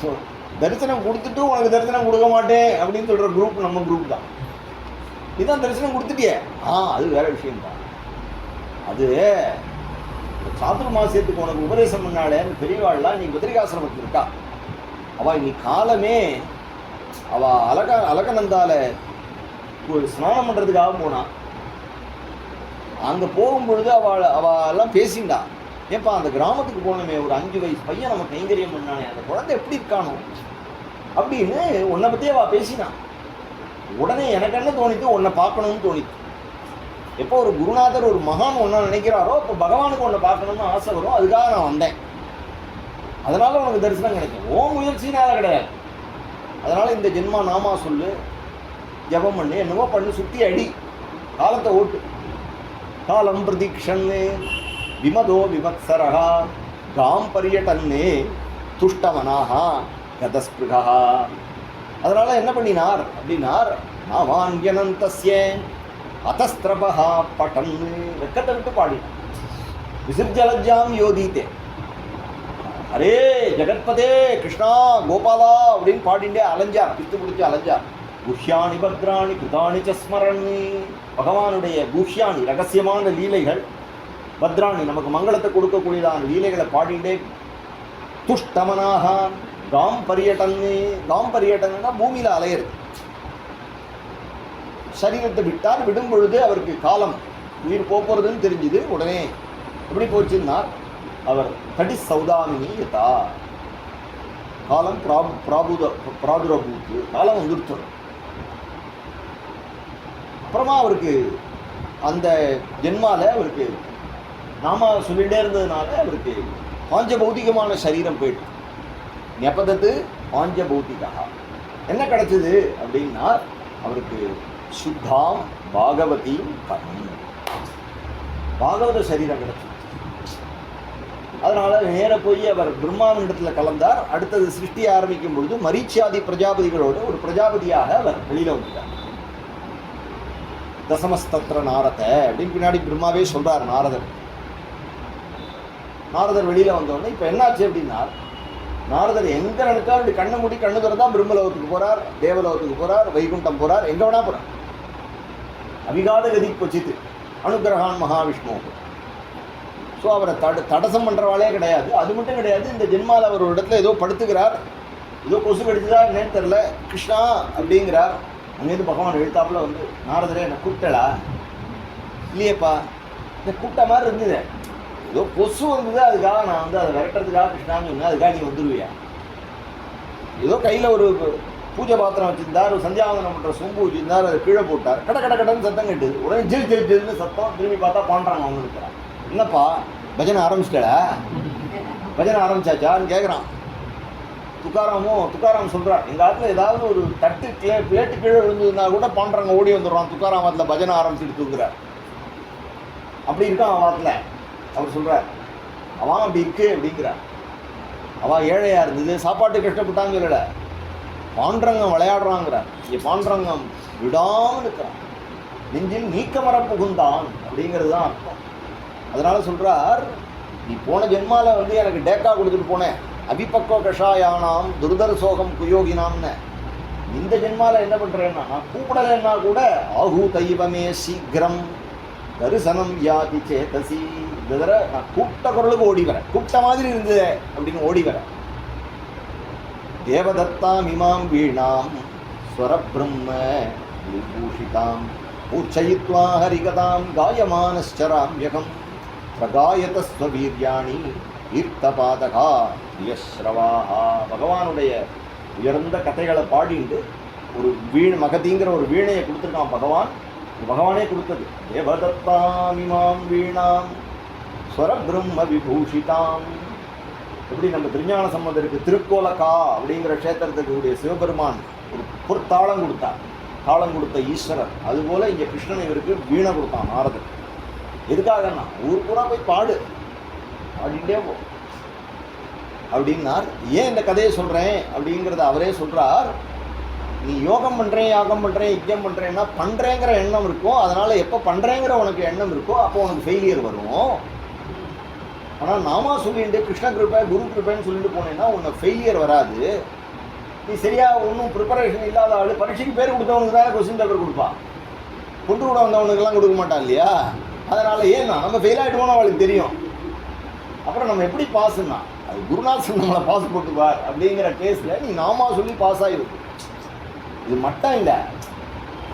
Speaker 2: ஸோ தரிசனம் கொடுத்துட்டு உனக்கு தரிசனம் கொடுக்க மாட்டேன் அப்படின்னு சொல்கிற குரூப் நம்ம குரூப் தான். இதுதான் தரிசனம் கொடுத்துட்டியே, அது வேற விஷயம்தான். அது சாதுர்மாசியத்துக்கு உனக்கு உபதேசம் பண்ணாலே பெரியவாள்லாம் நீ பத்ரிகாசிரமத்தில் இருக்கா. அவள் இன்னைக்கு காலமே அவள் அலகநந்தால ஸ்நானம் பண்ணுறதுக்காக போனான். அங்கே போகும்பொழுது அவள் எல்லாம் பேசிண்டா. ஏப்பா அந்த கிராமத்துக்கு போனோமே, ஒரு 5 வயசு பையன் நம்ம கைங்கரியம் பண்ணானே, அந்த குழந்தை எப்படி இருக்கானோ அப்படின்னு உன்னை பற்றி அவள் பேசினான். உடனே எனக்கு என்ன தோணித்து, உன்னை பார்க்கணும்னு தோணித்து. எப்போ ஒரு குருநாதர் ஒரு மகான் ஒன்றா நினைக்கிறாரோ இப்போ பகவானுக்கு ஒன்றை பார்க்கணும்னு ஆசை வரும். அதுக்காக நான் வந்தேன். அதனால் உனக்கு தரிசனம் கிடைக்கும். ஓ முயற்சினால கிடையாது. அதனால் இந்த ஜென்மா நாமா சொல்லு, ஜபம் பண்ணு, என்னவோ பண்ணு, சுற்றி அடி, காலத்தை ஓட்டு. காலம் பிரதீக்ஷன்னு விமதோ விமத்சரா காம் பரியட்டன்னே துஷ்டவனாகா கதஸ்பிருகா. அதனால் என்ன பண்ணினார் அப்படின்னார், நாவான்யனந்தஸ்ய அத்தஸ்திரபா பட்டன்னு வெக்கத்தை விட்டு பாடினார். விசிர்ஜலஜாம் யோதித்தே அரே ஜெகத்பதே கிருஷ்ணா கோபாலா அப்படின்னு பாடிண்டே அலைஞ்சார். பித்து பிடிச்சி அலைஞ்சார். குஷ்யாணி பத்ராணி கிருதாணி சஸ்மரணி. பகவானுடைய குஷ்யாணி ரகசியமான லீலைகள், பத்ராணி நமக்கு மங்களத்தை கொடுக்கக்கூடியதான லீலைகளை பாடிண்டே துஷ்டமனாக காம் பரியட்டன்னு. காம் பரியட்டன்னா பூமியில் அலையிறது. சரீரத்தை விட்டார். விடும் பொழுது அவருக்கு காலம் உயிர் போகிறதுன்னு தெரிஞ்சுது. உடனே எப்படி போச்சுன்னார், அவர் கடி சௌதாமினி யதா, காலம் பிராதுரபூத்து, காலம் வந்துருச்சு. அப்புறமா அவருக்கு அந்த ஜென்மால அவருக்கு நாம சொல்லிகிட்டே இருந்ததுனால அவருக்கு பாஞ்சபௌதிகமான சரீரம் போயிட்டு நெபதத்து பாஞ்சபௌதிகா. என்ன கிடைச்சது அப்படின்னா அவருக்கு சுத்தாம் பாகவதி கர்மம், பாகவத சரீரம் கிடைச்சது. அதனால நேர போய் அவர் பிரம்மாவினிடத்தில் கலந்தார். அடுத்தது சிருஷ்டி ஆரம்பிக்கும் பொழுது மரீச்சியாதி பிரஜாபதிகளோடு ஒரு பிரஜாபதியாக அவர் வெளியில வந்துட்டார். தசமஸ்தத்திர நாரத அப்படின்னு பின்னாடி பிரம்மாவே சொல்றார் நாரதர். நாரதர் வெளியில வந்தோடனே இப்ப என்னாச்சு அப்படின்னா, நாரதர் எங்க நினைச்சா அப்படி கண்ணு மூடி கண்ணு திறந்தா பிரம்மலோகத்துக்கு போறார், தேவலோகத்துக்கு போறார், வைகுண்டம் போறார், எங்க வேணா போறார். அவிகாத கதி கொச்சித்து அனுகிரகான் மகாவிஷ்ணு. ஸோ அவரை தடசம் பண்ணுறவாளே கிடையாது. அது மட்டும் கிடையாது, இந்த ஜென்மாவில் அவர் ஒரு இடத்துல ஏதோ படுத்துக்கிறார், ஏதோ கொசு கடிச்சதா என்னன்னு தெரில, கிருஷ்ணா அப்படிங்கிறார். அங்கேருந்து பகவான் எழுத்தாப்புல வந்து, நாரதரே என்னை கூப்பிட்டலா? இல்லையேப்பா, இந்த கூப்பிட்ட மாதிரி இருந்தது, ஏதோ கொசு வந்தது, அதுக்காக நான் வந்து அதை விரட்டுறதுக்காக கிருஷ்ணான்னு சொன்னேன், அதுக்காக நீ வந்துடுவியா? ஏதோ கையில் ஒரு பூஜை பாத்திரம் வச்சுருந்தார், ஒரு சந்தியாவந்தனம் பண்ணுற சொம்பு வச்சுருந்தார், அதை கீழே போட்டார், கட கட கடன்னு சத்தம் கட்டுது. உடனே ஜில் ஜில் ஜில்னு சத்தம். திரும்பி பார்த்தா பாண்டுறாங்க அவங்க இருக்கிறான். என்னப்பா பஜனை ஆரம்பிச்சிட்டா? பஜனை ஆரம்பிச்சாச்சான்னு கேட்குறான். துக்காராம் சொல்கிறார், எங்கள் ஆட்டில் ஏதாவது ஒரு தட்டு பிளேட்டு கீழே விழுந்ததுன்னா கூட பாண்டுறாங்க ஓடி வந்துடுறான். துக்காராம் ஆட்டில் பஜனை ஆரம்பிச்சுட்டு தூக்குறார். அப்படி இருக்கான் அவன் ஆட்டில். அவர் சொல்கிறார், அவன் அப்படி இருக்கு அப்படிங்கிறார். அவன் ஏழையாக இருந்தது, சாப்பாட்டு கஷ்டப்பட்டான்னு சொல்லலை, பாண்டரங்கம் விளையாடுறாங்கிறார். இங்கே பாண்டரங்கம் விடாமல் இருக்கிறான், நெஞ்சில் நீக்கமர புகுந்தான் அப்படிங்கிறது தான் அர்த்தம். அதனால சொல்கிறார், நீ போன ஜென்மாவில் வந்து எனக்கு டேக்கா கொடுத்துட்டு போனேன், அபிபக்கோ கஷாயானாம் துர்தர சோகம் குயோகினாம்னு. இந்த ஜென்மாவில் என்ன பண்ணுறேன்னா, நான் கூப்பிடலைன்னா கூட ஆஹூ தைவமே சீக்கிரம் தரிசனம் யாதி சேதசி, இந்த தடவை நான் கூப்பிட்ட குரலுக்கு ஓடி வரேன், கூப்பிட்ட மாதிரி இருந்தது அப்படின்னு ஓடி வரேன். தேவதத்தாம் இமாம் வீணாம் ஸ்வரபிரம்ம விபூஷிதாம் ஊச்சயித்வா ஹரிகதாம் காயமானஸ்சராம்யகம் பிரகாயதஸ்வவீர்யாணி ஈர்த்தபாதகா யஸ்ரவாஹா. பகவானுடைய உயர்ந்த கதைகளை பாடிண்டு ஒரு மகதிங்கிற ஒரு வீணையை கொடுத்துருக்கான் பகவான். பகவானே கொடுத்தது. தேவதத்தாம் இமாம் வீணாம் ஸ்வரபிரம்ம விபூஷிதாம். எப்படி நம்ம திருஞான சம்பந்தருக்கு திருக்கோலக்கா அப்படிங்கிற க்ஷேத்திரத்துக்கு கூடிய சிவபெருமான் ஒரு பொற்தாளம் கொடுத்தார், தாளம் கொடுத்த ஈஸ்வரர். அதுபோல் இங்கே கிருஷ்ணன் இவருக்கு வீணை கொடுத்தான் நாரதர். எதுக்காகன்னா, ஊர் பூரா போய் பாடிட்டே போ அப்படின்னார். ஏன் இந்த கதையை சொல்கிறேன் அப்படிங்கிறத அவரே சொல்கிறார். நீ யோகம் பண்ணுறேன், யாகம் பண்ணுறேன், யஜ்யம் பண்ணுறேன்னா பண்ணுறேங்கிற எண்ணம் இருக்கும். அதனால் எப்போ பண்ணுறேங்கிற உனக்கு எண்ணம் இருக்கோ அப்போ உனக்கு ஃபெயிலியர் வரும். ஆனால் நாமா சொல்லிட்டு கிருஷ்ண கிருப்பை குரு கிருப்பைன்னு சொல்லிட்டு போனேன்னா உனக்கு ஃபெயிலியர் வராது. நீ சரியாக ஒன்றும் ப்ரிப்பரேஷன் இல்லாத ஆள், பரீட்சைக்கு பேர் கொடுத்தவனுக்கு தானே கொஸ்டின் பேப்பர் கொடுப்பான், கொண்டு கூட வந்தவனுக்கெல்லாம் கொடுக்க மாட்டான் இல்லையா? அதனால் ஏன்னா நம்ம ஃபெயில் ஆகிட்டோம்னு அவளுக்கு தெரியும். அப்புறம் நம்ம எப்படி பாஸ்ன்னா, அது குருநாதன் நம்மளை பாஸ் போட்டுவார் அப்படிங்கிற கேஸில் நீ நாமா சொல்லி பாஸ் ஆகிருக்கு. இது மட்டும் இல்லை,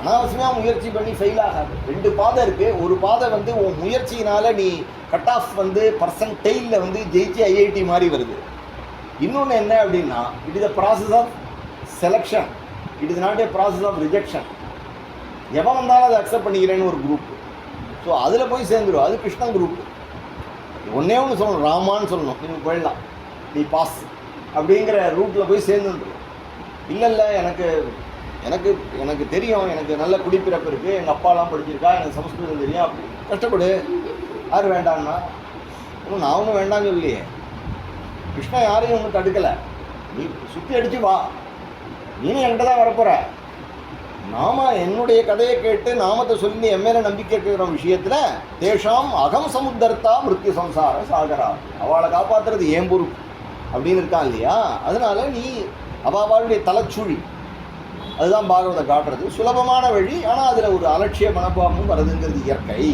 Speaker 2: அனாவசியமாக முயற்சி பண்ணி ஃபெயில் ஆகாது. 2 பாதை இருக்குது. ஒரு பாதை வந்து உன் முயற்சியினால் நீ கட் ஆஃப் வந்து பர்சன்டேஜில் வந்து ஜெயிச்சு ஐஐடி மாதிரி வருது. இன்னொன்று என்ன அப்படின்னா, it is a process of selection, it is not a process of rejection. எவன் வந்தாலும் அதை அக்செப்ட் பண்ணிக்கிறேன்னு ஒரு குரூப். ஸோ அதில் போய் சேர்ந்துடும். அது கிருஷ்ணன் குரூப். ஒன்றே ஒன்று சொல்லணும், ராமான்னு சொல்லணும், நீங்கள் போயிடலாம், நீ பாஸ் அப்படிங்கிற ரூட்டில் போய் சேர்ந்துடும். இல்லை எனக்கு எனக்கு எனக்கு தெரியும், எனக்கு நல்ல குடிப்பிறப்பு இருக்குது, எங்கள் அப்பாலாம் படிச்சிருக்கா, எனக்கு சமஸ்கிருதம் தெரியும், அப்படி கஷ்டப்படு. யார் வேண்டான்னா, நான் ஒன்றும் வேண்டான்னு சொல்லியே. கிருஷ்ணன் யாரையும் ஒன்றும் தடுக்கலை. நீ சுற்றி அடித்து வா, நீனும் என்கிட்ட தான் வரப்போகிற. நாம என்னுடைய கதையை கேட்டு நாமத்தை சொல்லி என் மேலே நம்பிக்கை இருக்கிற விஷயத்தில் தேஷாம் அகம் சமுத்தர்த்தா மிருத்யு சம்சார சாகரா, அவளை காப்பாற்றுறது ஏன் பொறுப்பு அப்படின்னு இருக்கான் இல்லையா? அதனால நீ அவளுடைய தலைச்சுழி, அதுதான் பாகவத காட்டுறது. சுலபமான வழி, ஆனால் அதில் ஒரு அலட்சிய மனப்பாமும் வருதுங்கிறது இயற்கை.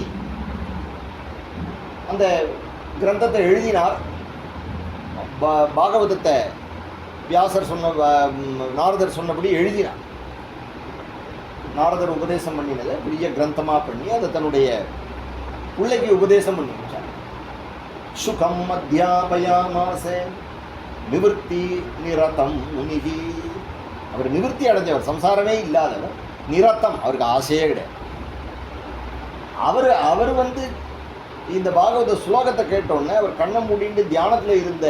Speaker 2: அந்த கிரந்தத்தை எழுதினார். பாகவதத்தை வியாசர் நாரதர் சொன்னபடி எழுதினார். நாரதர் உபதேசம் பண்ணினதை பெரிய கிரந்தமாக பண்ணி அதை தன்னுடைய பிள்ளைக்கு உபதேசம் பண்ணி வச்சார். சுகம் அத்தியாபயாமாசே நிவர்த்தி நிரதம் முனிகி. அவர் நிவர்த்தி அடைஞ்சவர், சம்சாரமே இல்லாதவர், நிரத்தம், அவருக்கு ஆசையே கிடையாது. அவர் வந்து இந்த பாகவத ஸ்லோகத்தை கேட்டோடனே அவர் கண்ணை மூடிட்டு தியானத்தில் இருந்த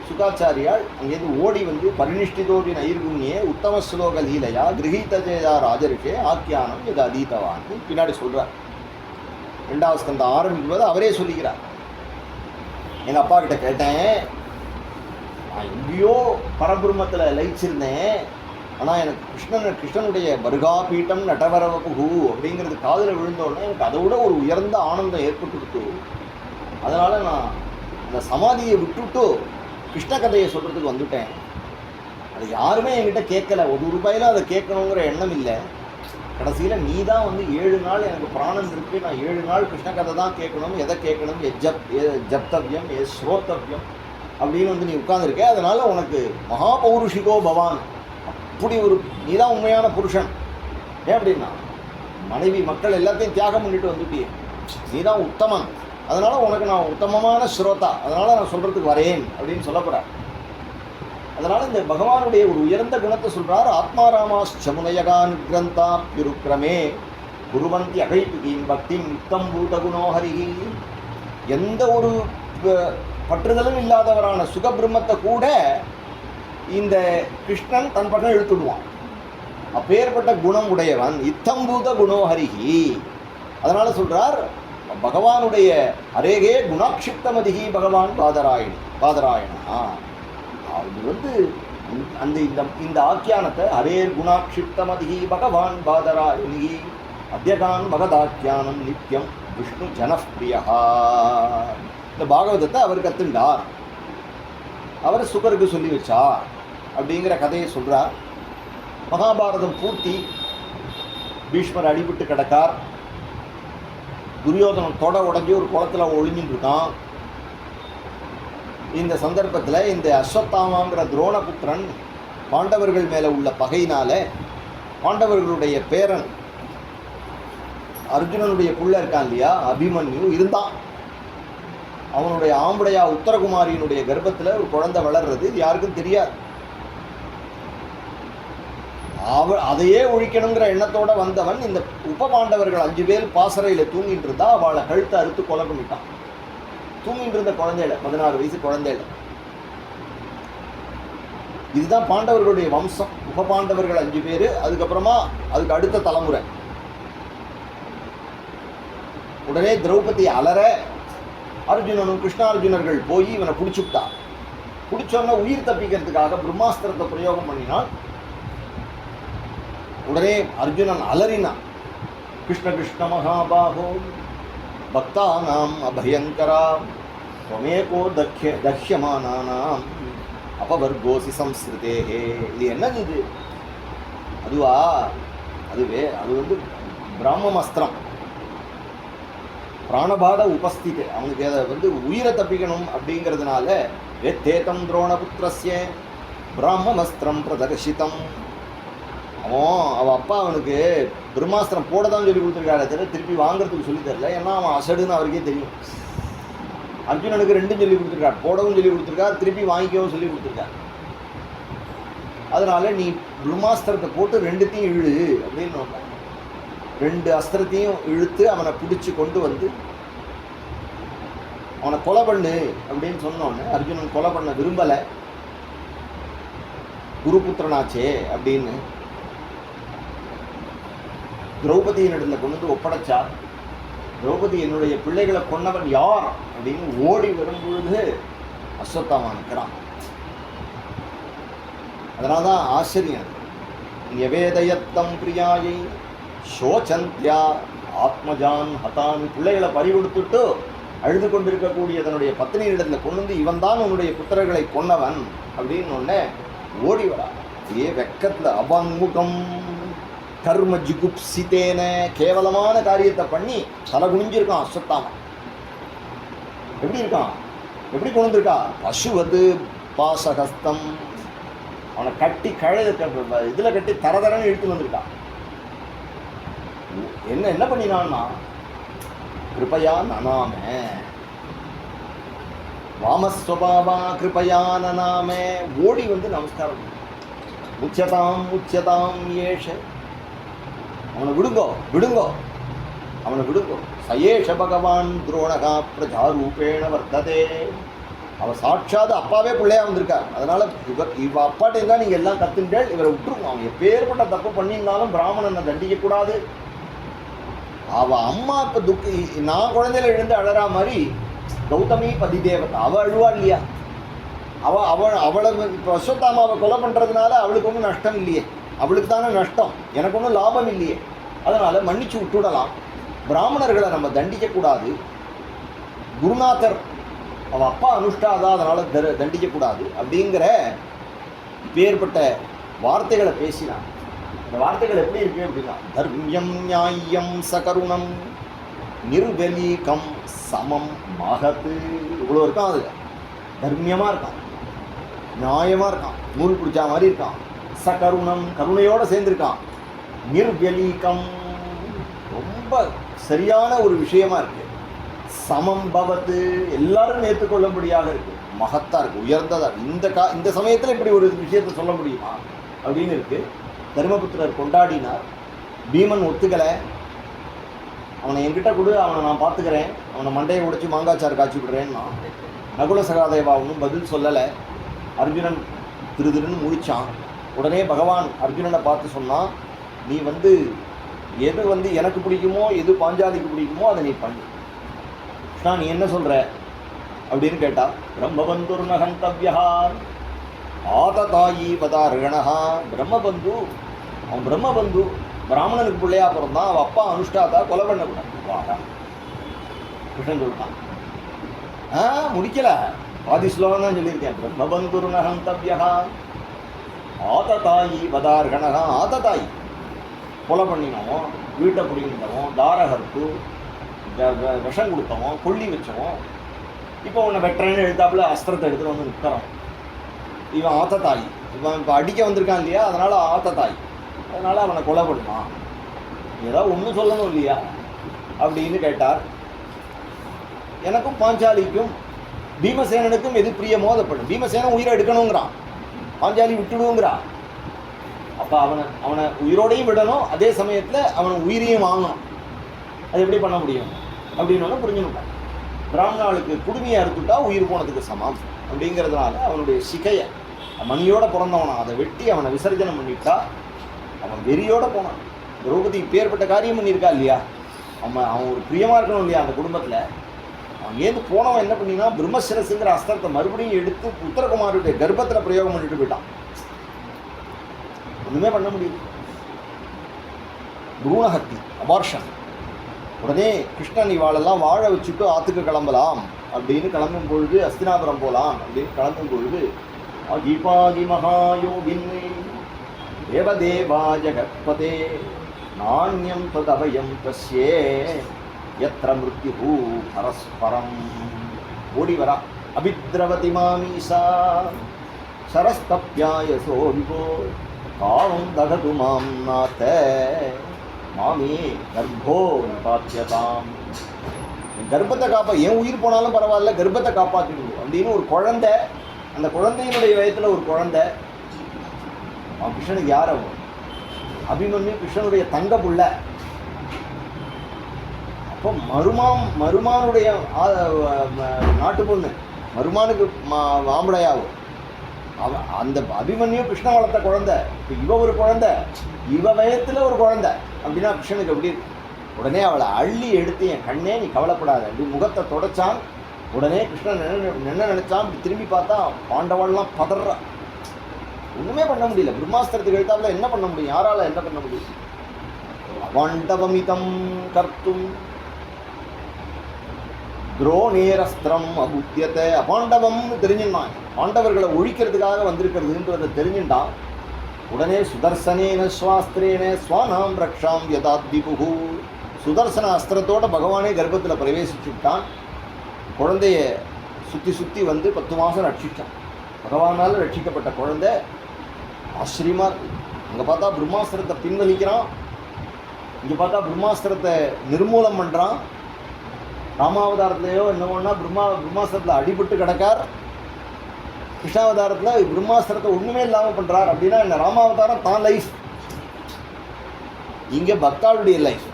Speaker 2: சுகாச்சாரியால் அங்கேருந்து ஓடி வந்து பரிநிஷ்டிதோடி நைர்குண்யே உத்தம ஸ்லோக லீலையா கிரகீத ஜெயா ராஜருக்கே ஆக்கியானம் இது அதீதவான்னு பின்னாடி சொல்கிறார். 2வது ஸ்கந்தம் ஆரம்பிக்கும் போது அவரே சொல்லிக்கிறார். எங்கள் அப்பா கிட்ட கேட்டேன், நான் எங்கேயோ பரபிரம்மத்தில் லயிச்சிருந்தேன், ஆனால் எனக்கு கிருஷ்ணனுடைய வருகா பீட்டம் நடவரவபு அப்படிங்கிறது காதில் விழுந்தோடனே எனக்கு அதை விட ஒரு உயர்ந்த ஆனந்தம் ஏற்பட்டுவிட்டு, அதனால் நான் அந்த சமாதியை விட்டுவிட்டு கிருஷ்ண கதையை சொல்கிறதுக்கு வந்துட்டேன். அது யாருமே என்கிட்ட கேட்கல, ₹1 அதை கேட்கணுங்கிற எண்ணம் இல்லை. கடைசியில் நீ தான் வந்து 7 நாள் எனக்கு பிராணம் இருக்குது, நான் 7 நாள் கிருஷ்ண கதை தான் கேட்கணும், எதை கேட்கணும், ஜப்தவ்யம் ஸ்ரோத்தவ்யம் அப்படின்னு வந்து நீ உட்கார்ந்துருக்க. அதனால் உனக்கு மகாபௌருஷிகோ பவான், அப்படி ஒரு நீ தான் உண்மையான புருஷன். ஏன் அப்படின்னா மனைவி மக்கள் எல்லாத்தையும் தியாகம் பண்ணிட்டு வந்துட்டியே, நீ தான் உத்தமன், அதனால் உனக்கு நான் உத்தமமான ஸ்ரோதா, அதனால் நான் சொல்கிறதுக்கு வரேன் அப்படின்னு சொல்ல போகிறேன். அதனால் இந்த பகவானுடைய ஒரு உயர்ந்த குணத்தை சொல்கிறார். ஆத்மாராமாச்சமுனயகான் கிரந்தா பிருக்கிரமே குருவந்தி அகைப்புகின் பக்தி நித்தம் பூதகுணோஹரிகி. எந்த ஒரு பற்றுதலும் இல்லாதவரான சுகபிரம்மத்தை கூட இந்த கிருஷ்ணன் தன் பக்கம் இழுத்துடுவான். அப்பேற்பட்ட குணம் உடையவன் இத்தம்பூத குணோஹரிகி. அதனால் சொல்கிறார் பகவானுடைய அரேகே குணாட்சிப்தமதிகி பகவான் பாதராயணா. அது வந்து அந்த இந்த ஆக்கியானத்தை ஹரேர் குணாட்சிப்தமதிகி பகவான் பாதராயணி அத்யகான் பகதாக்கியானம் நித்யம் விஷ்ணு ஜனப்பிரியா. இந்த பாகவதத்தை அவர் கத்துண்டார், அவர் சுகருக்கு சொல்லி வச்சார் அப்படிங்கிற கதையை சொல்கிறார். மகாபாரதம் பூர்த்தி, பீஷ்மர் அடிபட்டு கிடக்கார், துரியோதனன் தொட உடஞ்சி ஒரு குளத்தில் ஒளிஞ்சிட்டு இருக்கான். இந்த சந்தர்ப்பத்தில் இந்த அஸ்வத்தாமாங்கிற துரோணபுத்திரன் பாண்டவர்கள் மேலே உள்ள பகையினால பாண்டவர்களுடைய பேரன் அர்ஜுனனுடைய புள்ள இருக்கான் இல்லையா, அபிமன்யு இருந்தான். அவனுடைய ஆம்படையா உத்தரகுமாரியினுடைய கர்ப்பத்தில் ஒரு குழந்தை வளர்றது யாருக்கும் தெரியாது. அதையே ஒழிக்கணுங்கிற எண்ணத்தோடு வந்தவன் இந்த உப பாண்டவர்கள் 5 பேர் பாசறையில் தூங்கிட்டு இருந்தா அவளை கழுத்தை அறுத்து கொலை பண்ணிட்டான். தூங்கிட்டு இருந்த குழந்தையில 16 வயசு குழந்தையில. இதுதான் பாண்டவர்களுடைய வம்சம். உப பாண்டவர்கள் 5 பேர், அதுக்கப்புறமா அதுக்கு அடுத்த தலைமுறை. உடனே திரௌபதி அலற அர்ஜுனனும் கிருஷ்ணார்ஜுனர்கள் போய் இவனை பிடிச்சுட்டா. பிடிச்சோன்னா உயிர் தப்பிக்கிறதுக்காக பிரம்மாஸ்திரத்தை பிரயோகம் பண்ணினான். உடனே அர்ஜுனன் அலறினான், கிருஷ்ண கிருஷ்ண மகாபாகோ பக்தானாம் அபயங்கரா त्वमेको दह्यमानानाम् अपवर्गोसि संस्कृतेः. இது என்னது இது? அதுவா? அது வந்து பிராமமஸ்திரம், பிராணபாத உபஸ்திதி. அவனுக்கு அதை வந்து உயிரை தப்பிக்கணும் அப்படிங்கிறதுனால வேத்தேதம் துரோணபுத்திரஸ்ய பிராமமஸ்திரம் பிரதர்ஷிதம். அவன் அப்பா அவனுக்கு பிரம்மாஸ்திரம் போட தான் சொல்லி கொடுத்துருக்காரு, தவிர திருப்பி வாங்குறதுக்கு சொல்லி தரல. ஏன்னா அவன் அசடுன்னு அவருக்கே தெரியும். அர்ஜுனனுக்கு 2 சொல்லி கொடுத்துருக்கார், போடவும் சொல்லி கொடுத்துருக்கார், திருப்பி வாங்கிக்கவும் சொல்லி கொடுத்துருக்கார். அதனால நீ பிரம்மாஸ்திரத்தை போட்டு 2த்தையும் இழு அப்படின்னு 2 அஸ்திரத்தையும் இழுத்து அவனை பிடிச்சி கொண்டு வந்து அவனை கொலை பண்ணு அப்படின்னு சொன்னோன்னு அர்ஜுனன் கொலை பண்ண விரும்பலை, குருபுத்திரனாச்சே அப்படின்னு திரௌபதியினிடத்தில் கொண்டு வந்து ஒப்படைச்சார். திரௌபதி என்னுடைய பிள்ளைகளை கொன்னவன் யார் அப்படின்னு ஓடி வரும்பொழுது அஸ்வத்தாமா நிற்கிறான். அதனால தான் ஆச்சரியம். எவேதயத்தம் பிரியாயை சோச்சந்தியா ஆத்மஜான் ஹதாமி. பிள்ளைகளை பறிகொடுத்துட்டு அழுது கொண்டிருக்கக்கூடிய தன்னுடைய பத்னியிடத்தில் கொண்டு வந்து இவன் தான் உன்னுடைய புத்திரர்களை கொன்னவன் அப்படின்னு ஒன்னே ஓடி வரா. இதே வெக்கத்தில் அபங்முகம் கர்ம ஜிகுப்சித்தேன, கேவலமான காரியத்தை பண்ணி தலை குனிஞ்சிருக்கான் அஸ்வத்தாமா. எப்படி இருக்கான்? எப்படி கொண்டு வந்திருக்கா? பசுவது பாசகஸ்தம். அவனை கட்டி இதில் கட்டி தரதரன்னு இழுத்து வந்திருக்கான். என்ன பண்ணினான்னா கிருபையா நனாம வாமஸ்வபாவா கிருபையா நனாம ஓடி வந்து நமஸ்காரம். உச்சதாம் ஏஷ. அவனை விடுங்கோ சயேஷ பகவான் துரோணகா பிரஜாரூபேண வர்த்ததே. அவன் சாட்சாத் அப்பாவே பிள்ளையா வந்திருக்கார். அதனால இவ அப்பாட்ட இருந்தால் நீங்கள் எல்லாம் கத்துங்கள், இவரை விட்டுருங்க. அவன் எப்பேற்பட்ட தப்பு பண்ணியிருந்தாலும் பிராமணனை தண்டிக்கக்கூடாது. அவள் அம்மா இப்போ நான் குழந்தையில எழுந்து அழறா மாதிரி கௌதமி பதி தேவதா, அவள் அழுவா இல்லையா? அவளை இப்போ அஸ்வத்தாமாவை கொலை பண்ணுறதுனால அவளுக்கு ஒன்றும் நஷ்டம் இல்லையே, அவளுக்கு தானே நஷ்டம், எனக்கு ஒன்றும் லாபம் இல்லையே. அதனால் மன்னிச்சு விட்டுடலாம். பிராமணர்களை நம்ம தண்டிக்கக்கூடாது. குருநாதர் அவன் அப்பா அனுஷ்டாதா, அதனால் தண்டிக்கக்கூடாது அப்படிங்கிற பேர்பட்ட வார்த்தைகளை பேசினான். இந்த வார்த்தைகள் எப்படி இருக்கு அப்படின்னா, தர்மியம் நியாயம் சகருணம் நிர்வலீகம் சமம் மகத்து, இவ்வளோ இருக்கான். அது தர்மியமாக இருக்கான், நியாயமாக இருக்கான், நூல் பிடிச்சா மாதிரி இருக்கான். சகருணம், கருணையோடு சேர்ந்துருக்கான். நிர்வலீகம், ரொம்ப சரியான ஒரு விஷயமா இருக்கு. சமம் பவத்து, எல்லாரும் ஏற்றுக்கொள்ளும்படியாக இருக்கு. மகத்தா இருக்கு, உயர்ந்ததா. இந்த சமயத்தில் இப்படி ஒரு விஷயத்தை சொல்ல முடியுமா அப்படின்னு இருக்கு. தர்மபுத்திரர் கொண்டாடினார். பீமன் ஒத்துக்கலை. அவனை என்கிட்ட கொடு, அவனை நான் பார்த்துக்கிறேன், அவனை மண்டையை உடைச்சி மாங்காச்சாறு காய்ச்சி விடுறேன்னா. நகுல சகாதேவா ஒன்றும் பதில் சொல்லலை. அர்ஜுனன் திருன்னு முடித்தான். உடனே பகவான் அர்ஜுனனை பார்த்து சொன்னான், நீ எது எனக்கு பிடிக்குமோ, எது பாஞ்சாலிக்கு பிடிக்குமோ அதை நீ பண்ணு. கிருஷ்ணா நீ என்ன சொல்கிற அப்படின்னு கேட்டா, பிரம்மபந்துர் நகந்தவ்யா ஆததாயி பதார்கணா. பிரம்மபந்து, அவன் பிரம்மபந்து, பிராமணனுக்கு பிள்ளையா பிறந்தான், அவன் அப்பா அனுஷ்டாதா, கொலை பண்ணக்கூடாது. வாடா கிருஷ்ணன் சொல்லிட்டான். முடிக்கல, பாதி ஸ்லோகம் தான் சொல்லியிருக்கேன். பிரம்மபந்துர் நகந்தவ்யா ஆததாயி பதார்கணா. ஆததாயி கொலை பண்ணினவன், வீட்டை பிடிங்கிட்டவன், தாரகருக்கு விஷம் கொடுத்தவன், கொல்லி வச்சவன், இப்போ உன்னை வெட்டுறேன்னு எழுத்தாப்புல அஸ்திரத்தை எடுத்துகிட்டு வந்து நிற்கிறான். இவன் ஆத்தத்தாய், இவன் இப்போ அடிக்க வந்திருக்கான் இல்லையா, அதனால் ஆத்தத்தாய், அதனால் அவனை கொலை பண்ணுவான். ஏதாவது ஒன்று சொல்லணும் இல்லையா அப்படின்னு கேட்டார். எனக்கும் பாஞ்சாலிக்கும் பீமசேனனுக்கும் எது பிரியமோ அதை பண்ணு. பீமசேனன் உயிரை எடுக்கணுங்கிறான், பாஞ்சாலி விட்டுடுங்கிறான். அப்போ அவனை உயிரோடையும் விடணும், அதே சமயத்தில் அவனை உயிரையும் வாங்கணும். அது எப்படி பண்ண முடியும் அப்படின்னு புரிஞ்சுக்கிட்டான். பிராமணாளுக்கு குடுமையை அறுத்துட்டா உயிர் போனதுக்கு சமம் அப்படிங்கிறதுனால அவனுடைய சிகையை, மணியோட பிறந்தவனா, அதை வெட்டி அவனை விசர்ஜனம் பண்ணிட்டா அவன் வெறியோட போனான். திரௌபதி பேர்பட்ட காரியம் பண்ணியிருக்கா இல்லையா, அவன் ஒரு பிரியமாக இருக்கணும் இல்லையா அந்த குடும்பத்தில். அவன் ஏந்து போனவன் என்ன பண்ணினா, பிரம்மசிரசுங்கிற அஸ்திரத்தை மறுபடியும் எடுத்து உத்தரகுமாருடைய கர்ப்பத்தில் பிரயோகம் பண்ணிட்டு போயிட்டான். ஒன்றுமே பண்ண முடியும். பூணஹத்தி, அபார்ஷன். உடனே கிருஷ்ணன் இவாளெல்லாம் வாழ வச்சுட்டு ஆற்றுக்கு கிளம்பலாம் அப்படின்னு கிளம்பும் பொழுது, அஸ்தினாபுரம் போகலாம் அப்படின்னு கிளம்பும் பொழுது, அகிபாகி மகாயோகின் தேவதேவா ஜகத்பதே நாண்யம் ததபயம் தஸ்யே யத்ர மிருத்யுஹு பரஸ்பரம். ஓடி வரா. அபித்ரவதி மாமீசா சரஸ்தப்யாயசோ விபோ காவம் தகது மாம் நாத மாமி கர்ப்போ நிபாத்தியதாம். கர்ப்பத்தை என் உயிர் போனாலும் பரவாயில்ல, கர்ப்பத்தை காப்பாற்றிடுவோம் அப்படின்னு ஒரு குழந்தை, அந்த குழந்தையினுடைய வயத்தில் ஒரு குழந்தை. அவன் கிருஷ்ணனுக்கு யார்? அவன் அபிமன்யு கிருஷ்ணனுடைய தங்க புள்ள. அப்போ மருமானுடைய நாட்டு பொண்ணு, மருமானுக்கு மாம்படையாகும். அந்த அபிமன்யு கிருஷ்ணன் வளர்த்த குழந்தை. இப்போ இவ ஒரு குழந்தை, இவ வயத்தில் ஒரு குழந்தை அப்படின்னா கிருஷ்ணனுக்கு எப்படி இருக்கு? உடனே அவளை அள்ளி எடுத்து, என் கண்ணே நீ கவலைப்படாத அப்படி முகத்தை தொடச்சான். உடனே கிருஷ்ணன் என்ன நினைச்சான், திரும்பி பார்த்தா பாண்டவாள்லாம் பதறா. ஒன்றுமே பண்ண முடியல. பிரம்மாஸ்திரத்துக்கு எழுத்தாப்புல என்ன பண்ண முடியும்? யாரால என்ன பண்ண முடியும்? பாண்டவமிதம் கர்த்தும் துரோணேரஸ்திரம் அபுத்தியத்தை. அபாண்டவம்னு தெரிஞ்சுட்டான், பாண்டவர்களை ஒழிக்கிறதுக்காக வந்திருக்கிறதுன்றதை தெரிஞ்சுட்டான். உடனே சுதர்சனேன ஸ்வாஸ்திரேன ஸ்வானாம் ரக்ஷாம் யதாத்விபுகு. சுதர்சன அஸ்திரத்தோட பகவானே கர்ப்பத்தில் பிரவேசிச்சுட்டான். குழந்தைய சுற்றி 10 மாதம் ரட்சிச்சான். பகவானால் ரட்சிக்கப்பட்ட குழந்தை ஆச்சரியமா இருக்கு. அங்கே பார்த்தா பிரம்மாஸ்திரத்தை பின்வலிக்கிறான், இங்கே பார்த்தா பிரம்மாஸ்திரத்தை நிர்மூலம் பண்ணுறான். ராமாவதாரத்திலேயோ என்னவோன்னா பிரம்மாஸ்திரத்தில் அடிபட்டு கிடக்கார். கிருஷ்ணாவதாரத்தில் பிரம்மாஸ்திரத்தை ஒன்றுமே இல்லாமல் பண்ணுறார். அப்படின்னா என்ன? ராமாவதாரம் தான் லைஃப், இங்கே பக்தாளுடைய லைஃப்.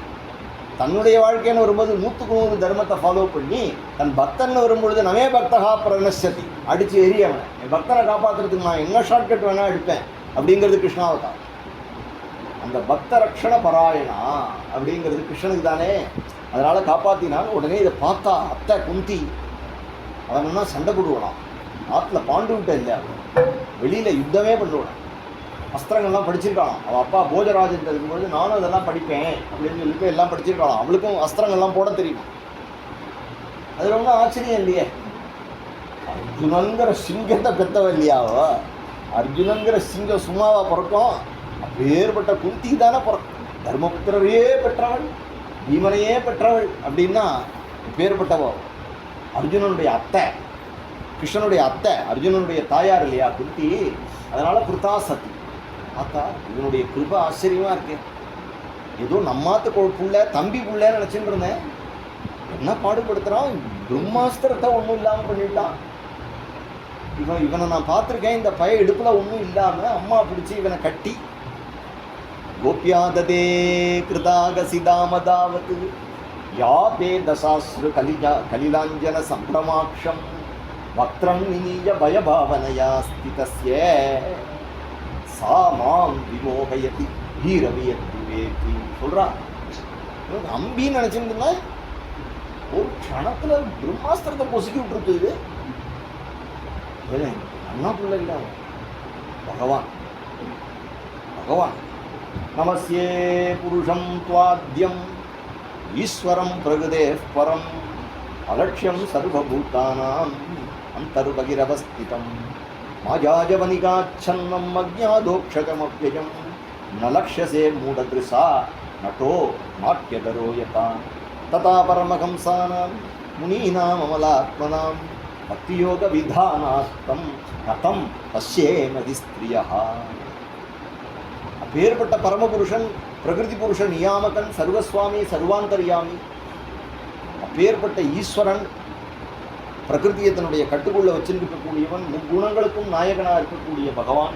Speaker 2: தன்னுடைய வாழ்க்கைன்னு வரும்போது 100க்கு 100 தர்மத்தை ஃபாலோ பண்ணி, தன் பக்தன்னு வரும்பொழுது நமே பக்தகா பிரணசதி, அடித்து எரியவனை, என் பக்தனை காப்பாற்றுறதுக்கு நான் என்ன ஷார்ட்கட் வேணால் எடுப்பேன் அப்படிங்கிறது கிருஷ்ணாவதாரம். அந்த பக்த ரக்ஷண பராயணா அப்படிங்கிறது கிருஷ்ணனுக்கு தானே, அதனால் காப்பாற்றினான். உடனே இதை பார்த்தா அத்தை குந்தி அவனா சண்டை போடுவானாம். ஆற்றுல பாண்டு விட்ட இல்லை, வெளியில் யுத்தமே பண்ணுவான். அஸ்திரங்கள்லாம் படிச்சிருக்காளாம். அவள் அப்பா போஜராஜன் இருக்கும்பொழுது நானும் அதெல்லாம் படிப்பேன் அப்படின்னு சொல்லிட்டு எல்லாம் படிச்சிருக்காளாம். அவளுக்கும் அஸ்திரங்கள்லாம் போட தெரியும். அது ரொம்ப ஆச்சரியம் இல்லையே. அர்ஜுனங்கிற சிங்கத்தை பெற்றவ இல்லையாவோ? அர்ஜுனங்கிற சிங்கம் சும்மாவா பிறக்கும்? அப்பேற்பட்ட குந்தி தானே பிறக்கும். தர்மபுத்திரையே பெற்றவள், பீமனையே பெற்றவள் அப்படின்னா பேர்பட்டவோ. அர்ஜுனனுடைய அத்தை, கிருஷ்ணனுடைய அத்தை, அர்ஜுனனுடைய தாயார் இல்லையா குந்தி. அதனால கிருதா சதி. ஆத்தா இவனுடைய கிருபை ஆச்சரியமா இருக்கு. ஏதோ நம்மாத்து புள்ள தம்பி புள்ளன்னு நினச்சிட்டு இருந்தேன். என்ன பாடுபடுத்துறான், பிரம்மாஸ்திரத்தை ஒன்றும் இல்லாமல் பண்ணிட்டான். இவனை நான் பார்த்துருக்கேன். இந்த பய இடுப்புல ஒன்றும் இல்லாமல் அம்மா பிடிச்சி இவனை கட்டி கோபியாததே கிருதாகசிதாமதாவது யாபே தசாஸ்ரு கலிலாஞ்சன சம்பிரமாட்சம் வக்ரம் நினீய பயபாவனையா ஸ்திதஸ்ய சா மாம் விமோகயதி ஹீரவியத்தி வேதி சொல்றா. அம்பின்னு நினைச்சிருந்தா ஒரு க்ஷணத்துல பிரம்மாஸ்திரத்தை பொசுக்கி விட்டுருக்கு. இது அண்ணா பிள்ளை இல்லை, பகவான். பகவான் நமஸ்யே புருஷம் துவாத்யம் ஈஸ்வரம் பிரகிருதே பரம் அலட்சியம் சர்வபூதானாம் அந்தர்பகிரவஸ்திதம் மாஜாஜவனிகாச்சன்னம் அஜ்ஞாதோக்ஷகமவ்யயம் ந லக்ஷ்யசே மூடத்ருஷா நட்டோ நாட்யதரோ யதா ததா பரமஹம்சானாம் முனீனாம் அமலாத்மனாம் பக்தியோக விதானாஸ்தம் கதம் பஷ்யேமதி ஸ்திரியः. அப்பேற்பட்ட பரமபுருஷன், பிரகிருதி புருஷ நியாமகன், சர்வஸ்வாமி, சர்வாந்தர்யாமி, அப்பேற்பட்ட ஈஸ்வரன், பிரகிருதியை தன்னுடைய கட்டுக்குள்ள வச்சிருக்கக்கூடியவன், முக்குணங்களுக்கும் நாயகனாக இருக்கக்கூடிய பகவான்,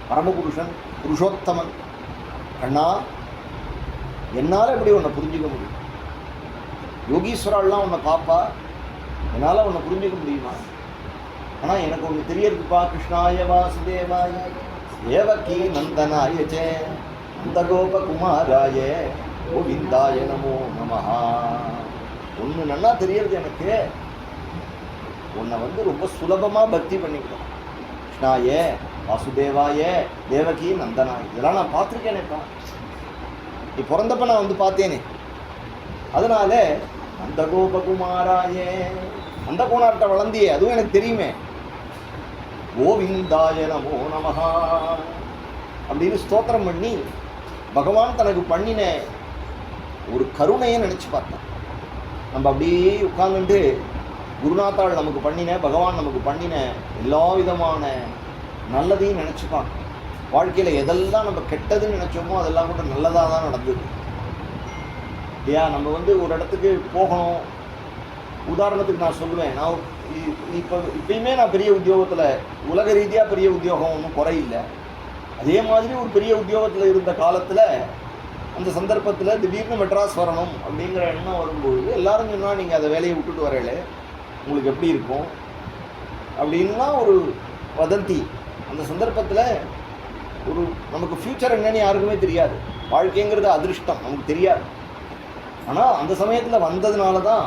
Speaker 2: பரமபுருஷன், புருஷோத்தமன். கண்ணா என்னால் எப்படி உன்னை புரிஞ்சுக்க முடியும்? யோகீஸ்வராலாம் உன்னை பாப்பா, என்னால் உன்னை புரிஞ்சுக்க முடியுமா? ஆனால் எனக்கு ஒன்று தெரியறதுப்பா. கிருஷ்ணாய வாசுதேவாய தேவகி நந்தனாயச்சே நந்தகோபகுமாராய கோவிந்தாய நமோ நமஹா. ஒன்று நல்லா தெரியறது எனக்கு, உன்னை ரொம்ப சுலபமாக பக்தி பண்ணிக்கலாம். கிருஷ்ணாய வாசுதேவாய தேவகி நந்தனாய், இதெல்லாம் நான் பார்த்துருக்கேனேப்பா. நீ பிறந்தப்ப நான் பார்த்தேனே. அதனால அந்த கோபகுமாராயே, அந்த கோணார்ட்ட வளர்ந்தியே, அதுவும் எனக்கு தெரியுமே. கோவிந்தாய நமோ நமஹா அப்படின்னு ஸ்தோத்திரம் பண்ணி பகவான் தனக்கு பண்ணின ஒரு கருணையை நினச்சி பார்த்தேன். நம்ம அப்படியே உட்கார்ந்துட்டு குருநாத்தாள் நமக்கு பண்ணின, பகவான் நமக்கு பண்ணின எல்லா விதமான நல்லதையும் நினச்சிப்பாங்க. வாழ்க்கையில் எதெல்லாம் நம்ம கெட்டதுன்னு நினச்சோமோ அதெல்லாம் கூட நல்லதாக தான் நடந்தது இல்லையா? நம்ம ஒரு இடத்துக்கு போகணும். உதாரணத்துக்கு நான் சொல்லுவேன், நான் இப்பயுமே நான் பெரிய உத்தியோகத்தில், உலக ரீதியாக பெரிய உத்தியோகம் ஒன்றும் குறையில்லை. அதே மாதிரி ஒரு பெரிய உத்தியோகத்தில் இருந்த காலத்தில் அந்த சந்தர்ப்பத்தில் திடீர்னு மெட்ராஸ் வரணும் அப்படிங்கிற எண்ணம் வரும்போது எல்லாரும் சொன்னால் நீங்கள் அதை வேலையை விட்டுட்டு வரல உங்களுக்கு எப்படி இருக்கும் அப்படின்லாம் ஒரு வதந்தி. அந்த சந்தர்ப்பத்தில் நமக்கு ஃப்யூச்சர் என்னன்னு யாருக்குமே தெரியாது. வாழ்க்கைங்கிறது அதிர்ஷ்டம், நமக்கு தெரியாது. ஆனால் அந்த சமயத்தில் வந்ததுனால தான்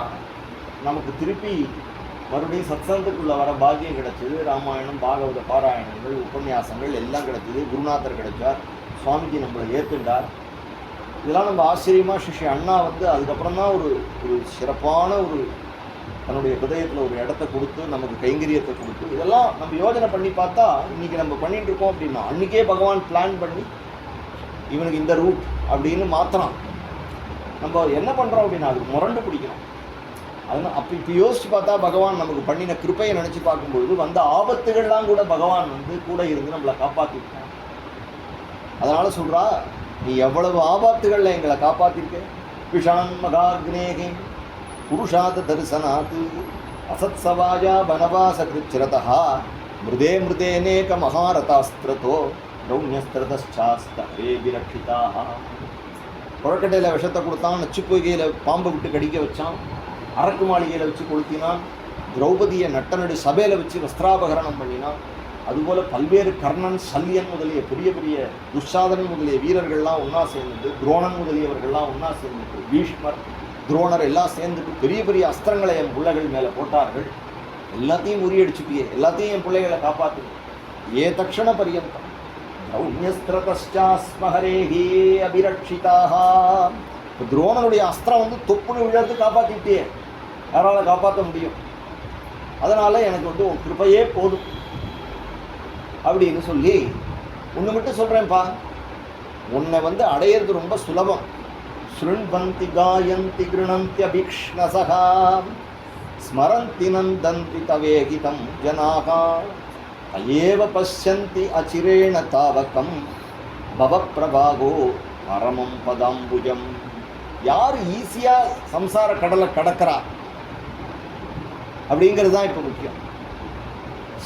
Speaker 2: நமக்கு திருப்பி மறுபடியும் சத்சங்கத்துக்குள்ளே வர பாக்கியம் கிடச்சிது. ராமாயணம், பாகவத பாராயணங்கள், உபன்யாசங்கள் எல்லாம் கிடச்சிது. குருநாதர் கிடைச்சார், சுவாமிஜி நம்மளை ஏற்றுண்டார். இதெல்லாம் நம்ம ஆச்சரியமாக சிஷ்ய அண்ணா அதுக்கப்புறம் தான் ஒரு சிறப்பான தன்னுடைய ஹிருதயத்தில் ஒரு இடத்த கொடுத்து நமக்கு கைங்கரியத்தை கொடுத்து, இதெல்லாம் நம்ம யோஜனை பண்ணி பார்த்தா இன்றைக்கி நம்ம பண்ணிகிட்டு இருக்கோம் அப்படின்னா அன்றைக்கே பகவான் பிளான் பண்ணி இவனுக்கு இந்த ரூட் அப்படின்னு மாற்றலாம். நம்ம என்ன பண்ணுறோம் அப்படின்னா அதுக்கு முரண்டு பிடிக்கணும். அதனால் இப்போ யோசித்து பார்த்தா பகவான் நமக்கு பண்ணின கிருப்பையை நினச்சி பார்க்கும்பொழுது வந்த ஆபத்துகள்லாம் கூட பகவான் கூட இருந்து நம்மளை காப்பாற்றிருக்கான். அதனால் சொல்கிறா, நீ எவ்வளவு ஆபத்துகளில் எங்களை காப்பாற்றிருக்க. விஷான் மகாக்னேகி புருஷாத் தரிசனாத் அசத் சவாயா வனவாச கிருச்சிரதா மிருதே மிருதேனேக மகாரதாஸ்திரதோ ரௌண்யஸ்திரதாஸ்தே விரட்சிதாக. குழக்கட்டையில் விஷத்தை கொடுத்தான், நச்சுப்பொய்கையில் பாம்பை விட்டு கடிக்க வச்சான், அரக்கு மாளிகையில் வச்சு கொளுத்தினான், திரௌபதியை நட்டநடு சபையில் வச்சு வஸ்திராபகரணம் பண்ணினான். அதுபோல் பல்வேறு கர்ணன், சல்யன் முதலிய பெரிய பெரிய துஷாதனன் முதலிய வீரர்கள்லாம் ஒன்றா சேர்ந்துட்டு, துரோணன் முதலியவர்கள்லாம் ஒன்றா சேர்ந்துட்டு, பீஷ்மர், துரோணர் எல்லாம் சேர்ந்துட்டு பெரிய பெரிய அஸ்திரங்களை என் பிள்ளைகள் மேலே போட்டார்கள். எல்லாத்தையும் முறியடிச்சுட்டியே, எல்லாத்தையும் என் பிள்ளைகளை காப்பாற்று. ஏ தக்ஷண பரியந்தம் ரௌண்யஸ்திரதஸ்சாஸ்மஹரேஹி அபிரக்ஷிதாக. இப்போ துரோணனுடைய அஸ்திரம் வந்து தொப்புன்னு விழாது காப்பாற்றிட்டே, யாரால் காப்பாற்ற முடியும்? அதனால் எனக்கு வந்து உன் கிருபையே போதும் அப்படின்னு சொல்லி ஒன்று மட்டும் சொல்கிறேன்ப்பா, உன்னை வந்து அடையிறது ரொம்ப சுலபம். ஸ்ருண்வந்தி காயந்தி கிருணந்தி அபீக்ஷ்ணசகா ஸ்மரந்தி நந்தந்தி தவேகிதம் ஜனாகா தயேவ பஷ்யந்தி அச்சிரேண தாவகம் பவப்பிரபாகோ பரமம் பதாம்புஜம். யார் ஈஸியாக சம்சார கடலை கடக்கிறா அப்படிங்கிறது தான் இப்போ முக்கியம்.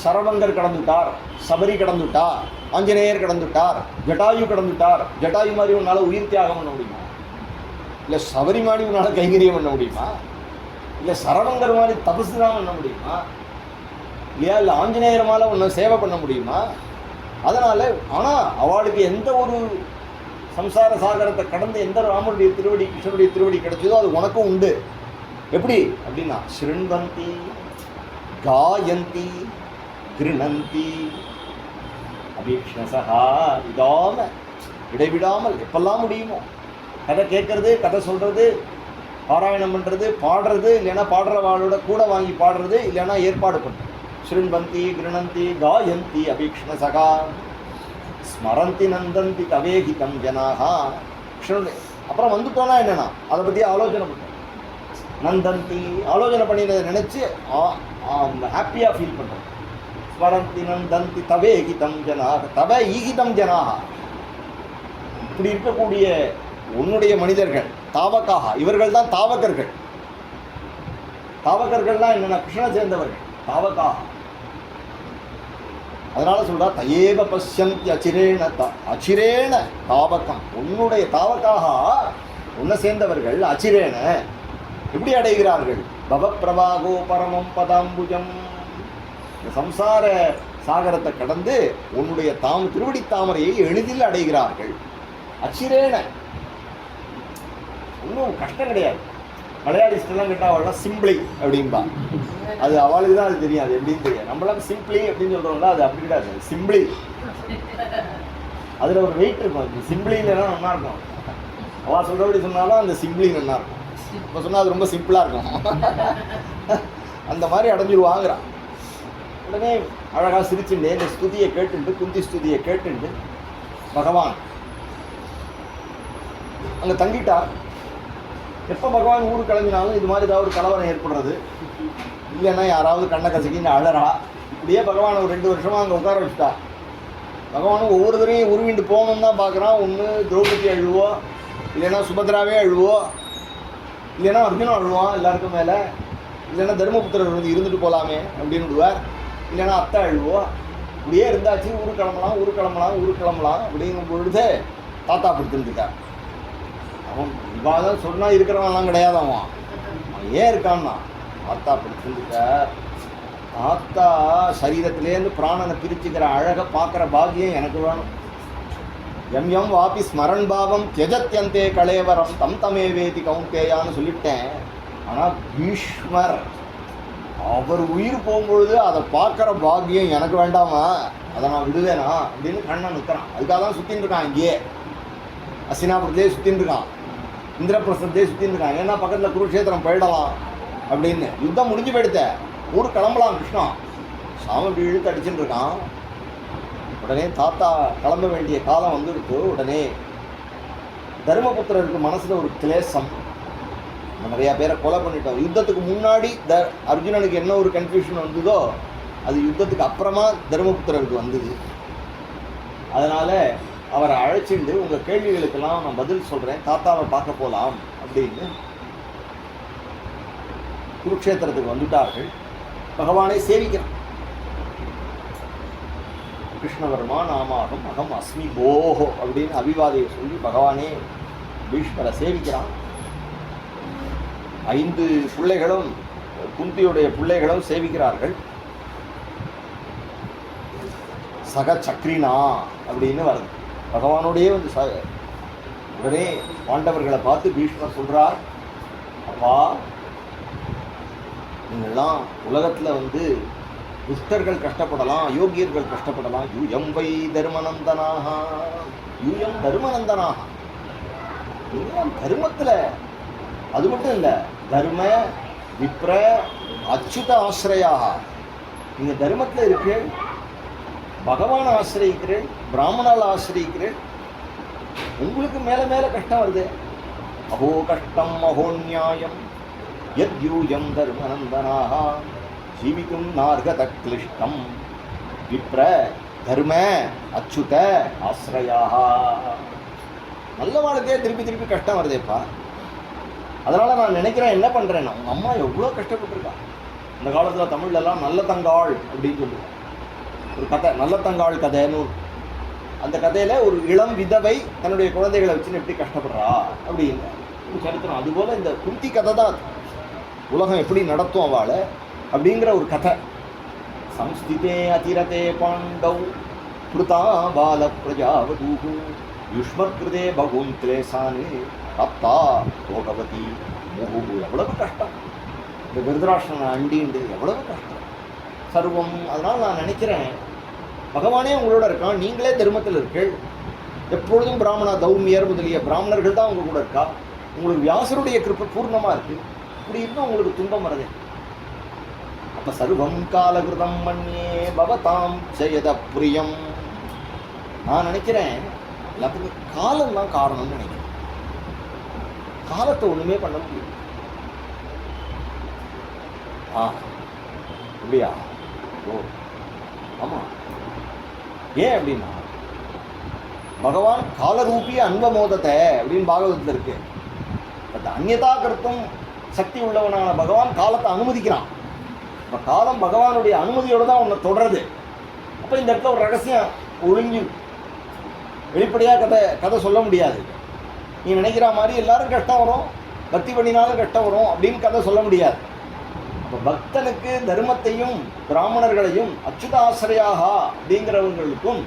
Speaker 2: சரவங்கர் கடந்துட்டார், சபரி கடந்துட்டார், ஆஞ்சநேயர் கடந்துட்டார், ஜட்டாயு கடந்துட்டார். ஜட்டாயு மாதிரி உன்னால் உயிர் தியாகம் பண்ண முடியுமா? இல்லை சபரி மாதிரி உன்னால் கைங்கரியம் பண்ண முடியுமா? இல்லை சரவங்கர் மாதிரி தபசு தான் பண்ண முடியுமா? இல்லையா? இல்லை ஆஞ்சநேயர் மேலே உன்னை சேவை பண்ண முடியுமா? அதனால் ஆனால் அவளுக்கு எந்த ஒரு சம்சார சாகரத்தை கடந்து எந்த ராமனுடைய திருவடி கிருஷ்ணனுடைய திருவடி கிடைச்சதோ அது உனக்கும் உண்டு. எப்படி அப்படின்னா ஸ்ருண்வந்தி காயந்தி கிருணந்தி அபீக்ஷ்ணசகா விடாமல் இடைவிடாமல் எப்பெல்லாம் முடியுமோ கதை கேட்கறது, கதை சொல்கிறது, பாராயணம் பண்ணுறது, பாடுறது, இல்லைன்னா பாடுறவாளோட கூட வாங்கி பாடுறது, இல்லைன்னா ஏற்பாடு பண்ணுறது. ஸ்ருண்வந்தி கிருணந்தி காயந்தி அபீக்ஷ்ணசகா ஸ்மரந்தி நந்தந்தி தவேகிதம் ஜனாகா. கிருஷ்ணனுடைய அப்புறம் வந்துட்டோன்னா என்னென்னா அதை பற்றி ஆலோசனை பண்ணுறோம். நந்தந்தி ஆலோசனை பண்ணினதை நினச்சி ஹாப்பியாக ஃபீல் பண்ணுறோம். ஸ்மரந்தி நந்தந்தி தவேகிதம் ஜனாக தவ ஈகிதம் ஜனாக. இப்படி இருக்கக்கூடிய உன்னுடைய மனிதர்கள் தாவக்காக, இவர்கள் தான் தாவகர்கள். தாவகர்கள்லாம் என்னென்னா கிருஷ்ணனை சேர்ந்தவர்கள் தாவக்காக. அதனால சொல்றா தயேவ பஷ்யந்தி அச்சிரேண அச்சிரேண தாவகம். உன்னுடைய தாவக்காக உன்னை சேர்ந்தவர்கள் அச்சிரேன எப்படி அடைகிறார்கள்? பவப்பிரபாகோ பரமம் பதாம்புஜம். இந்த சம்சார சாகரத்தை கடந்து உன்னுடைய திருவடி தாமரையை எளிதில் அடைகிறார்கள். அச்சிரேன ஒன்றும் கஷ்டம் கிடையாது. மலையாளிஸ்டெல்லாம் கேட்டால் அவள்லாம் சிம்பிளி அப்படின்பா. அது அவளுக்கு தான் அது தெரியும், அது எப்படின்னு தெரியாது. நம்மளாம் சிம்பிளி அப்படின்னு சொல்கிறோம்ல, அது அப்படி கிடையாது, சிம்பிளி. அதில் ஒரு வெயிட் இருக்கும். சிம்பிளிலாம் நல்லா இருக்கும். அவள் சொல்கிறபடி சொன்னாலும் அந்த சிம்பிளி நல்லா இருக்கும். இப்போ சொன்னால் அது ரொம்ப சிம்பிளாக இருக்கும். அந்த மாதிரி அடைஞ்சிருவாங்கிறான். உடனே அழகாக சிரிச்சுட்டு இந்த ஸ்துதியை கேட்டுண்டு, குந்தி ஸ்துதியை கேட்டுண்டு பகவான் அங்கே தங்கிட்டார். எப்போ பகவான் ஊர் கிளம்பினாலும் இது மாதிரி ஏதாவது ஒரு கலவரம் ஏற்படுறது, இல்லைன்னா யாராவது கண்ணை கசக்கின்னு அழறா. இப்படியே பகவான் ஒரு 2 வருஷமாக அங்கே உட்கார வச்சுட்டா. பகவானும் ஒவ்வொருத்தரையும் உருவிண்டு போகணுன்னு தான் பார்க்குறான். ஒன்று திரௌபதி அழுவோ, இல்லைன்னா சுபத்ராவே அழுவோ, இல்லைன்னா அர்ஜுனும் அழுவான் எல்லாருக்கும் மேலே, இல்லைன்னா தர்மபுத்திரர் வந்து இருந்துட்டு போகலாமே அப்படின்னு விடுவார், இல்லைன்னா அத்தை அழுவோ. இப்படியே இருந்தாச்சு. ஊருக்கு கிளம்பலாம் அப்படிங்கும் பொழுது தாத்தா படுத்துருந்துட்டார். அவன் இவாதான் சொன்னால் இருக்கிறவன்லாம் கிடையாது. அவன் ஏன் இருக்கான்னா தாத்தா படுத்துருந்துட்டார். தாத்தா சரீரத்திலேருந்து பிராணனை பிரிச்சுக்கிற அழகை பார்க்குற பாக்கியம் எனக்கு வேணும். எம் எம் வாபி ஸ்மரன் பாவம் தியஜத்யந்தே கலேவரம் தம் தமேவேதி கௌந்தேயான்னு சொல்லிவிட்டேன். ஆனால் பீஷ்மர் அவர் உயிர் போகும்பொழுது அதை பார்க்குற பாக்கியம் எனக்கு வேண்டாமா? அதை நான் விடுவேனா அப்படின்னு கண்ணன் நிற்கிறான். அதுக்காக தான் சுற்றின்னு இருக்கான். இங்கேயே அசினாபுரத்திலே சுற்றின்னு இருக்கான், இந்திரபிரசத்தே சுற்றின்னு இருக்கான். ஏன்னா பக்கத்தில் குருக்ஷேத்திரம் போயிடலாம் அப்படின்னு. யுத்தம் முடிஞ்சு போயிடுத்த, ஊருக்கு கிளம்பலாம். கிருஷ்ணா சாமி இழுத்து அடிச்சுட்டு இருக்கான். உடனே தாத்தா கிளம்ப வேண்டிய காலம் வந்துடுத்து. உடனே தர்மபுத்திரருக்கு மனசில் ஒரு கிளேசம். நிறையா பேரை கொலை பண்ணிட்டோம். யுத்தத்துக்கு முன்னாடி அர்ஜுனனுக்கு என்ன ஒரு கன்ஃபியூஷன் வந்ததோ அது யுத்தத்துக்கு அப்புறமா தர்மபுத்திரருக்கு வந்தது. அதனால் அவரை அழைச்சிட்டு உங்கள் கேள்விகளுக்கெல்லாம் நான் பதில் சொல்கிறேன், தாத்தாவை பார்க்க போகலாம் அப்படின்னு குருக்ஷேத்திரத்துக்கு வந்துட்டார்கள். பகவானை சேவிக்கிறான். கிருஷ்ணவர்மா நாமாகம் அகம் அஸ்மி போஹோ அப்படின்னு அபிவாதையை சொல்லி பகவானே பீஷ்மரை சேவிக்கிறான். 5 பிள்ளைகளும் குந்தியுடைய பிள்ளைகளும் சேவிக்கிறார்கள். சக சக்ரினா அப்படின்னு வருது. பகவானோடையே வந்து உடனே பாண்டவர்களை பார்த்து பீஷ்மர் சொல்கிறார், அப்பா நீங்கள்லாம் உலகத்தில் வந்து துஷ்டர்கள் கஷ்டப்படலாம், அயோக்கியர்கள் கஷ்டப்படலாம். யூயம் வை தர்மநந்தனாக, யூயம் தர்மநந்தனாக. நீங்கள் தர்மத்தில், அது மட்டும் இல்லை, தர்ம விப்ர அச்சுத ஆசிரியாக. நீங்கள் தர்மத்தில் இருக்கிறேன், பகவான் ஆசிரியிக்கிறேன், பிராமணால் ஆசிரியிக்கிறேன். உங்களுக்கு மேலே மேலே கஷ்டம் வருது. அஹோ கஷ்டம் அஹோ நியாயம் யத்யூயம் தர்மநந்தனாக ஜீவிக்கும் நார்கத கிளிஷ்டம் விப்ர தர்ம அச்சுத ஆசிரியாக. நல்ல வாழ்க்கையே திருப்பி திருப்பி கஷ்டம் வருதேப்பா. அதனால் நான் நினைக்கிறேன், என்ன பண்ணுறேன்னா, உங்கள் அம்மா எவ்வளோ கஷ்டப்பட்டுருக்கா. இந்த காலத்தில் தமிழ்லலாம் நல்ல தங்காள் அப்படின்னு சொல்லுவாங்க. ஒரு கதை, நல்ல தங்காள் கதைன்னு. அந்த கதையில் ஒரு இளம் விதவை தன்னுடைய குழந்தைகளை வச்சுன்னு எப்படி கஷ்டப்படுறா அப்படின்னு ஒரு சரித்திரம். அதுபோல் இந்த குந்தி கதை தான் உலகம் எப்படி நடத்தும் அவளை அப்படிங்கிற ஒரு கதை. சம்ஸ்திதே அதிரதே பாண்டவ் பிருதா பால பிரஜாவதூஹு யுஷ்மத்கிருதே பகூன் திரேசானு அப்தா போகவதி முகு. எவ்வளவு கஷ்டம் இந்த விருதராஷ்டிரனை அண்டிண்டு, எவ்வளவு கஷ்டம் சர்வம். அதனால் நான் நினைக்கிறேன், பகவானே உங்களோட இருக்கான், நீங்களே தர்மத்தில் இருக்கீள். எப்பொழுதும் பிராமணா தௌமியர் முதலிய பிராமணர்கள் தான் உங்கள் கூட இருக்கா. உங்களுக்கு வியாசருடைய கிருப்பை பூர்ணமாக இருக்குது. இப்படி இருந்தால் உங்களுக்கு துன்பம் வருது. அப்போ சர்வம் காலகிருதம் மன்யே பவதாம் ஜெயத பிரியம். நான் நினைக்கிறேன் எல்லாத்துக்கும் காலம்தான் காரணம்னு நினைக்கிறேன். காலத்தை ஒன்றுமே பண்ண முடியும். அப்படியா? ஓ ஆமாம். ஏன் அப்படின்னா, பகவான் காலரூபிய அன்பமோதத்தை அப்படின்னு பாகவதத்தில் இருக்கு. பட் அந்நியதா கருத்தும் சக்தி உள்ளவனான பகவான் காலத்தை அனுமதிக்கிறான். இப்போ காலம் பகவானுடைய அனுமதியோடு தான் உன்னை தொடருது. அப்போ இந்த இடத்துல ஒரு ரகசியம் ஒழுங்கி வெளிப்படையாக கதை சொல்ல முடியாது. நீ நினைக்கிற மாதிரி எல்லாரும் கஷ்டம் வரும், பக்தி பண்ணினாலும் கஷ்டம் வரும் அப்படின்னு கதை சொல்ல முடியாது. அப்போ பக்தனுக்கு தர்மத்தையும் பிராமணர்களையும் அச்சுதாசிரியாக அப்படிங்கிறவங்களுக்கும்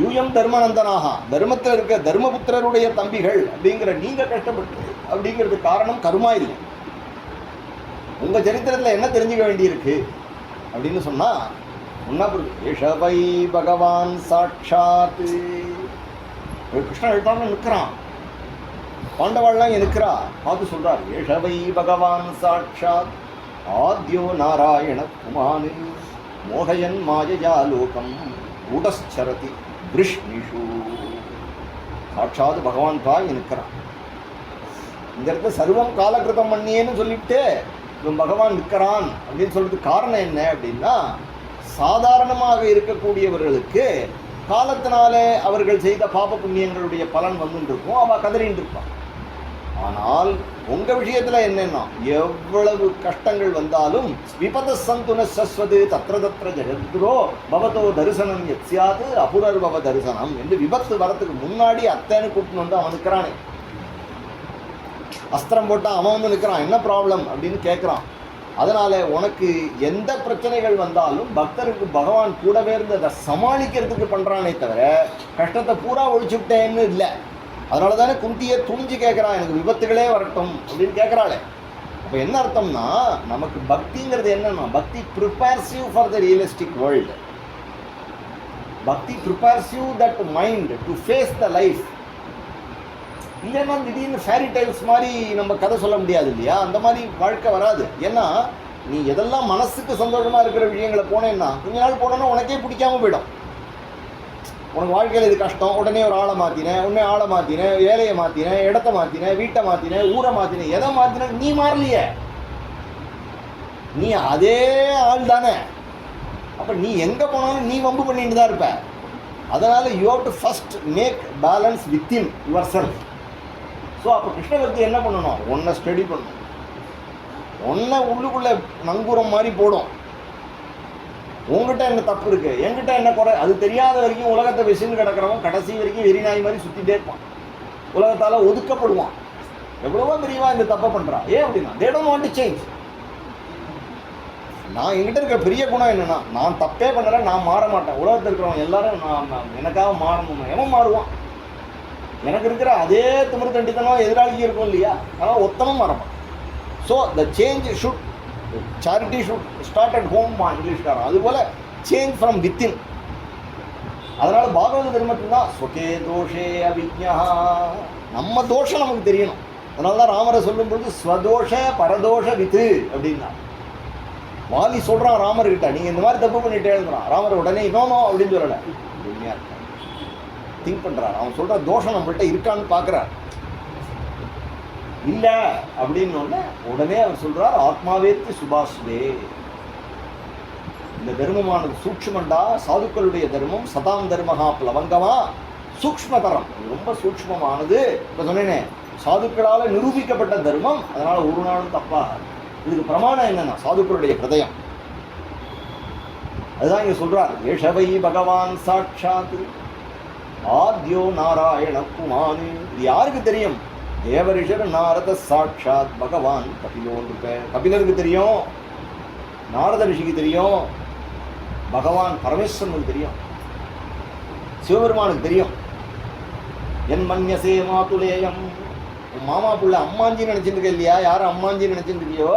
Speaker 2: யூயம் தர்மநந்தனாக, தர்மத்தில் இருக்க தர்மபுத்திரருடைய தம்பிகள் அப்படிங்கிற நீங்கள் கஷ்டப்பட்டு அப்படிங்கிறது காரணம் கருமா இல்லை. உங்கள் சரித்திரத்தில் என்ன தெரிஞ்சுக்க வேண்டியிருக்கு அப்படின்னு சொன்னால், ஒன்றா புரியுது. ஏஷவை பகவான் சாட்சாத்து. கிருஷ்ணன் எழுத்தாமல் நிற்கிறான், பாண்டவாள்லாம் இருக்கிறா பார்த்து சொல்கிறார். ஏஷவை பகவான் சாட்சாத் ஆத்யோ நாராயண குமானு மோகயன் மாயஜா லோகம் கூடச்சரதி விஷ்ணிஷு. சாட்சாத் பகவான் பாய் நிற்கிறான். இந்த இடத்துல சர்வம் காலகிருதம் பண்ணியேன்னு சொல்லிவிட்டு இவன் பகவான் நிற்கிறான் அப்படின்னு சொல்றதுக்கு காரணம் என்ன அப்படின்னா, சாதாரணமாக இருக்கக்கூடியவர்களுக்கு காலத்தினாலே அவர்கள் செய்த பாப புண்ணியங்களுடைய பலன் வந்துட்டு இருக்கும், அவள் கதறின்னு இருப்பான். ஆனால் உங்கள் விஷயத்தில் என்னென்னா, எவ்வளவு கஷ்டங்கள் வந்தாலும் விபத சந்துன சஸ்வது தத்திர தத்திர ஜெகத்ரோ பவதோ தரிசனம் எத்யாத்து அபுரர்பவ தரிசனம் என்று விபத்து வரத்துக்கு முன்னாடி அத்தனை கூப்பிட்டு வந்து அவன் நிற்கிறானே. அஸ்திரம் போட்டால் அவன் வந்து நிற்கிறான், என்ன ப்ராப்ளம் அப்படின்னு கேட்குறான். அதனால் உனக்கு எந்த பிரச்சனைகள் வந்தாலும் பக்தருக்கு பகவான் கூடவே இருந்து அதை சமாளிக்கிறதுக்கு பண்ணுறானே தவிர கஷ்டத்தை பூரா ஒழிச்சுவிட்டேன்னு இல்லை. அதனால தானே குந்தியை துணிஞ்சு கேட்குறான், எனக்கு விபத்துகளே வரட்டும் அப்படின்னு கேட்குறாளே. அப்போ என்ன அர்த்தம்னா, நமக்கு பக்திங்கிறது என்னன்னா, bhakti prepares you for the realistic world. Bhakti prepares you that mind to face the life. இல்லைன்னா திடீர்னு ஃபேரி டைல்ஸ் மாதிரி நம்ம கதை சொல்ல முடியாது இல்லையா, அந்த மாதிரி வாழ்க்கை வராது. ஏன்னா நீ எதெல்லாம் மனசுக்கு சந்தோஷமாக இருக்கிற விஷயங்களை போனேன்னா கொஞ்ச நாள் போனோன்னா உனக்கே பிடிக்காம போயிடும். உனக்கு வாழ்க்கையில் இது கஷ்டம், உடனே ஒரு ஆளை மாற்றினேன், உடனே ஆளை மாற்றினேன், வேலையை மாற்றினேன், இடத்த மாற்றினேன், வீட்டை மாற்றினேன், ஊரை மாற்றினேன், எதை மாற்றினேன், நீ மாறலையே, நீ அதே ஆள் தானே. அப்போ நீ எங்கே போனாலும் நீ வம்பு பண்ணிட்டு தான் இருப்ப. அதனால் you have to first make balance within yourself. So அப்போ கிருஷ்ணபக்தி என்ன பண்ணணும், ஒன்றை ஸ்டடி பண்ணணும், ஒன்றை உள்ளுக்குள்ளே நங்கூரம் மாதிரி போடும். உங்ககிட்ட என்ன தப்பு இருக்குது, என்கிட்ட என்ன குறை, அது தெரியாத வரைக்கும் உலகத்தை விசின்னு கிடக்கிறவன் கடைசி வரைக்கும் வெறிநாய் மாதிரி சுற்றிட்டே இருப்பான், உலகத்தால் ஒதுக்கப்படுவான். எவ்வளவோ பெரியவா இந்த தப்பை பண்ணுறான். ஏன் அப்படின்னா, they don't want to change. நான் என்கிட்ட இருக்கிற பெரிய குணம் என்னென்னா, நான் தப்பே பண்ணுறேன், நான் மாற மாட்டேன். உலகத்தில் இருக்கிறவன் எல்லாரும் நான் எனக்காக மாறணும். எவன் மாறுவான்? எனக்கு இருக்கிற அதே திமிரு தண்டித்தனம் எதிராளிக்கு இருக்கும் இல்லையா, ஆனால் ஒத்தனும் மாறப்பான். So the change should charity should start at home இங்கிலீஷ்காரன். அதுபோல் சேஞ்ச் ஃப்ரம் வித்தின். அதனால் பாகவத தர்மத்தில் தான் ஸ்வகே தோஷே அவிஜ்ஞா, நம்ம தோஷம் நமக்கு தெரியணும். அதனால தான் ராமரை சொல்லும்போது ஸ்வதோஷ பரதோஷ வித்து அப்படின்னா. வாலி சொல்கிறான் ராமர்கிட்ட, நீங்கள் இந்த மாதிரி தப்பு பண்ணிட்டே எழுதுறான். ராமர் உடனே இன்னொன்னோ அப்படின்னு சொல்லலை, உண்மையாக இருக்கான், திங்க் பண்ணுறார். அவன் சொல்கிற தோஷம் நம்மள்கிட்ட இருக்கான்னு பார்க்குறார். இல்லை அப்படின்னு உடனே அவர் சொல்கிறார் ஆத்மாவேத்து சுபாஷ்வே. இந்த தர்மமானது சூக்ஷ்மண்டா, சாதுக்களுடைய தர்மம் சதாம் தர்மஹா பிளவங்கமா சூக்ஷ்மதரம், ரொம்ப சூக்ஷ்மமானது. இப்போ சொன்னேனே சாதுக்களால் நிரூபிக்கப்பட்ட தர்மம், அதனால் ஒரு நாளும் தப்பாக. இதுக்கு பிரமாணம் என்னன்னா சாதுக்களுடைய ஹிருதயம். அதுதான் இங்கே சொல்றார், ஏஷவை பகவான் சாட்சாத் ஆத்யோ நாராயண குமானு. இது யாருக்கு தெரியும்? தேவரிஷர் நாரத சாட்சாத் பகவான் கபிலோன்னு. கபிலருக்கு தெரியும், நாரத ரிஷிக்கு தெரியும், பகவான் பரமேஸ்வரனுக்கு தெரியும், சிவபெருமானுக்கு தெரியும். என் மன்யசே மாதுலேயம், மாமா புள்ள அம்மாஞ்சி நினைச்சிட்டு இருக்க இல்லையா? யாரும் அம்மாஞ்சி நினைச்சிட்டு இருக்கியோ?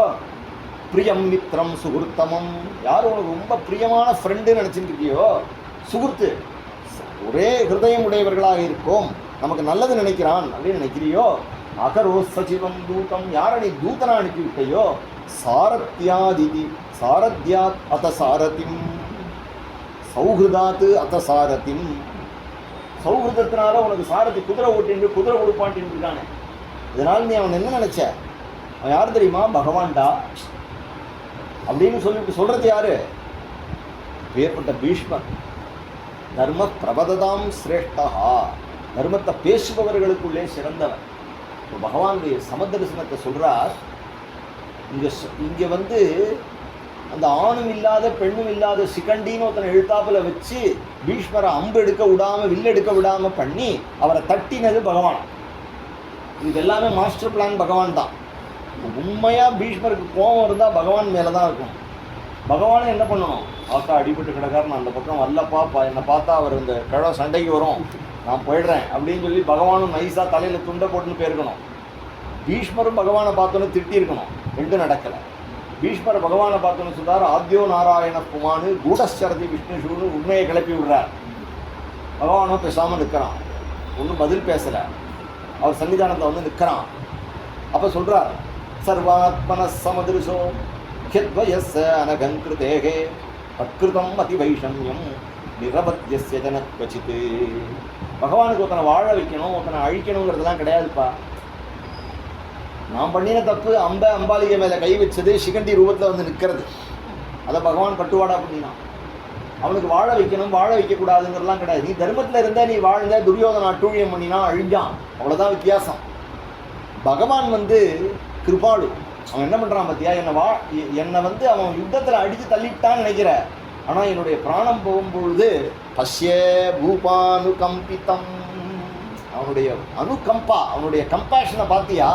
Speaker 2: பிரியம் மித்ரம் சுகுர்த்தமம், யார் உனக்கு ரொம்ப பிரியமான ஃப்ரெண்டு நினைச்சிட்டு இருக்கியோ? சுகுர்த்து, ஒரே ஹிருதயம் உடையவர்களாக இருக்கோம், நமக்கு நல்லது நினைக்கிறான் அப்படின்னு நினைக்கிறியோ? அகரோ சச்சிவம் தூதம், யாரை நீ தூதனா அனுப்பிவிட்டையோ? சாரத்யாதிதி சாரத்யாத் அத சாரதிம் சௌஹிருதாத் அத சாரதிம், சௌஹிருதத்தினால உனக்கு சாரதி குதிரை ஓட்டின்னு குதிரை கொடுப்பான்ட்டு இருக்கானே, இதனால் நீ அவன் என்ன நினைச்ச? அவன் யார் தெரியுமா? பகவான்டா அப்படின்னு சொல்லிட்டு சொல்றது யாரு? பேர்பட்ட பீஷ்மர். தர்ம பிரபததாம் சிரேஷ்டா, தர்மத்தை பேசுபவர்களுக்குள்ளே சிறந்தவன். இப்போ பகவானுடைய சமதரிசனத்தை சொல்றார். இங்கே வந்து அந்த ஆணும் இல்லாத பெண்ணும் இல்லாத சிகண்டின்னு ஒருத்தனை எழுத்தாப்புல வச்சு பீஷ்மரை அம்பு எடுக்க விடாமல் வில்லு எடுக்க விடாமல் பண்ணி அவரை தட்டினது பகவான். இது எல்லாமே மாஸ்டர் பிளான் பகவான் தான். உண்மையாக பீஷ்மருக்கு கோபம் இருந்தால் பகவான் மேலே தான் இருக்கும். பகவானே என்ன பண்ணணும்? ஆக்கா அடிபட்டு கிடக்காரு, நான் அந்த பக்கம் வரலப்பா, என்னை பார்த்தா அவர் இந்த கிழ சண்டைக்கு வரும், நான் போயிடுறேன் அப்படின்னு சொல்லி பகவானும் நைஸாக தலையில் துண்டை போட்டுன்னு போயிருக்கணும். பீஷ்மரும் பகவானை பார்த்தோன்னு திட்டி இருக்கணும். ரெண்டும் நடக்கலை. பீஷ்மர் பகவானை பார்த்தோன்னு சொல்றார் ஆத்யோ நாராயண குமானு கூடச்சரதி விஷ்ணுஷூன்னு உண்மையை கிளப்பி விடுறார். பகவானும் பேசாமல் நிற்கிறான், ஒன்றும் பதில் பேசலை. அவர் சன்னிதானத்தில் வந்து நிற்கிறான். அப்போ சொல்கிறார் சர்வாத்மன சமதிருஷோ ஹ்யத்வயஸ் அனகங்கிருதேகே அத்கிருதம் அதிவைஷமியம் நிரபத்யஸ்ய ஜனத்வசித். பகவானுக்கு ஒருத்தனை வாழ வைக்கணும், ஒருத்தனை அழிக்கணுங்கிறதுலாம் கிடையாதுப்பா. நான் பண்ணின தப்பு அம்பாலிகை மேலே கை வச்சது சிகண்டி ரூபத்தில் வந்து நிற்கிறது, அதை பகவான் கட்டுவாடா பண்ணினான். அவனுக்கு வாழ வைக்கணும் வாழ வைக்கக்கூடாதுங்கிறதுலாம் கிடையாது. நீ தர்மத்தில் இருந்த நீ வாழ்ந்த, துரியோதன அட்டூழியம் பண்ணினா அழிஞ்சான், அவ்வளோதான் வித்தியாசம். பகவான் வந்து கிருபாளு. அவன் என்ன பண்ணுறான் பார்த்தியா? என்னை வந்து அவன் யுத்தத்தில் அடித்து தள்ளிவிட்டான்னு நினைக்கிற, ஆனால் என்னுடைய பிராணம் போகும்பொழுது பஷ்ய பூபானுகம்பித்தம், அவனுடைய அனுகம்பா, அவனுடைய கம்பேஷனை பார்த்தியா?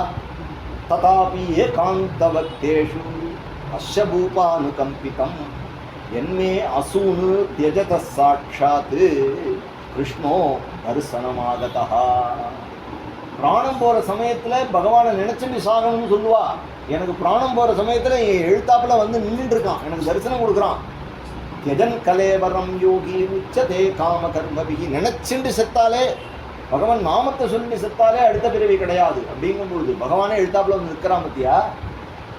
Speaker 2: ததாபி ஏகாந்தவத்தேஷு அஸ்யபூபானுகம்பிதம் என்மே அசூனு தியஜத சாட்சாத் கிருஷ்ணோ தரிசனமாகதா. பிராணம் போகிற சமயத்தில் பகவானை நினைச்சுட்டு சாகணும்னு சொல்லுவா. எனக்கு பிராணம் போகிற சமயத்தில் எழுத்தாப்பில் வந்து நின்றுட்டு இருக்கான், எனக்கு தரிசனம் கொடுக்குறான். யஜன் கலேவரம் யோகி உச்சதே காம கர்மபிகி, நினைச்சுண்டு செத்தாலே, பகவான் நாமத்தை சொல்லி செத்தாலே அடுத்த பிறவி கிடையாது அப்படிங்கும் பொழுது பகவானே எழுத்தாப்புல வந்து நிற்கிறான் பத்தியா.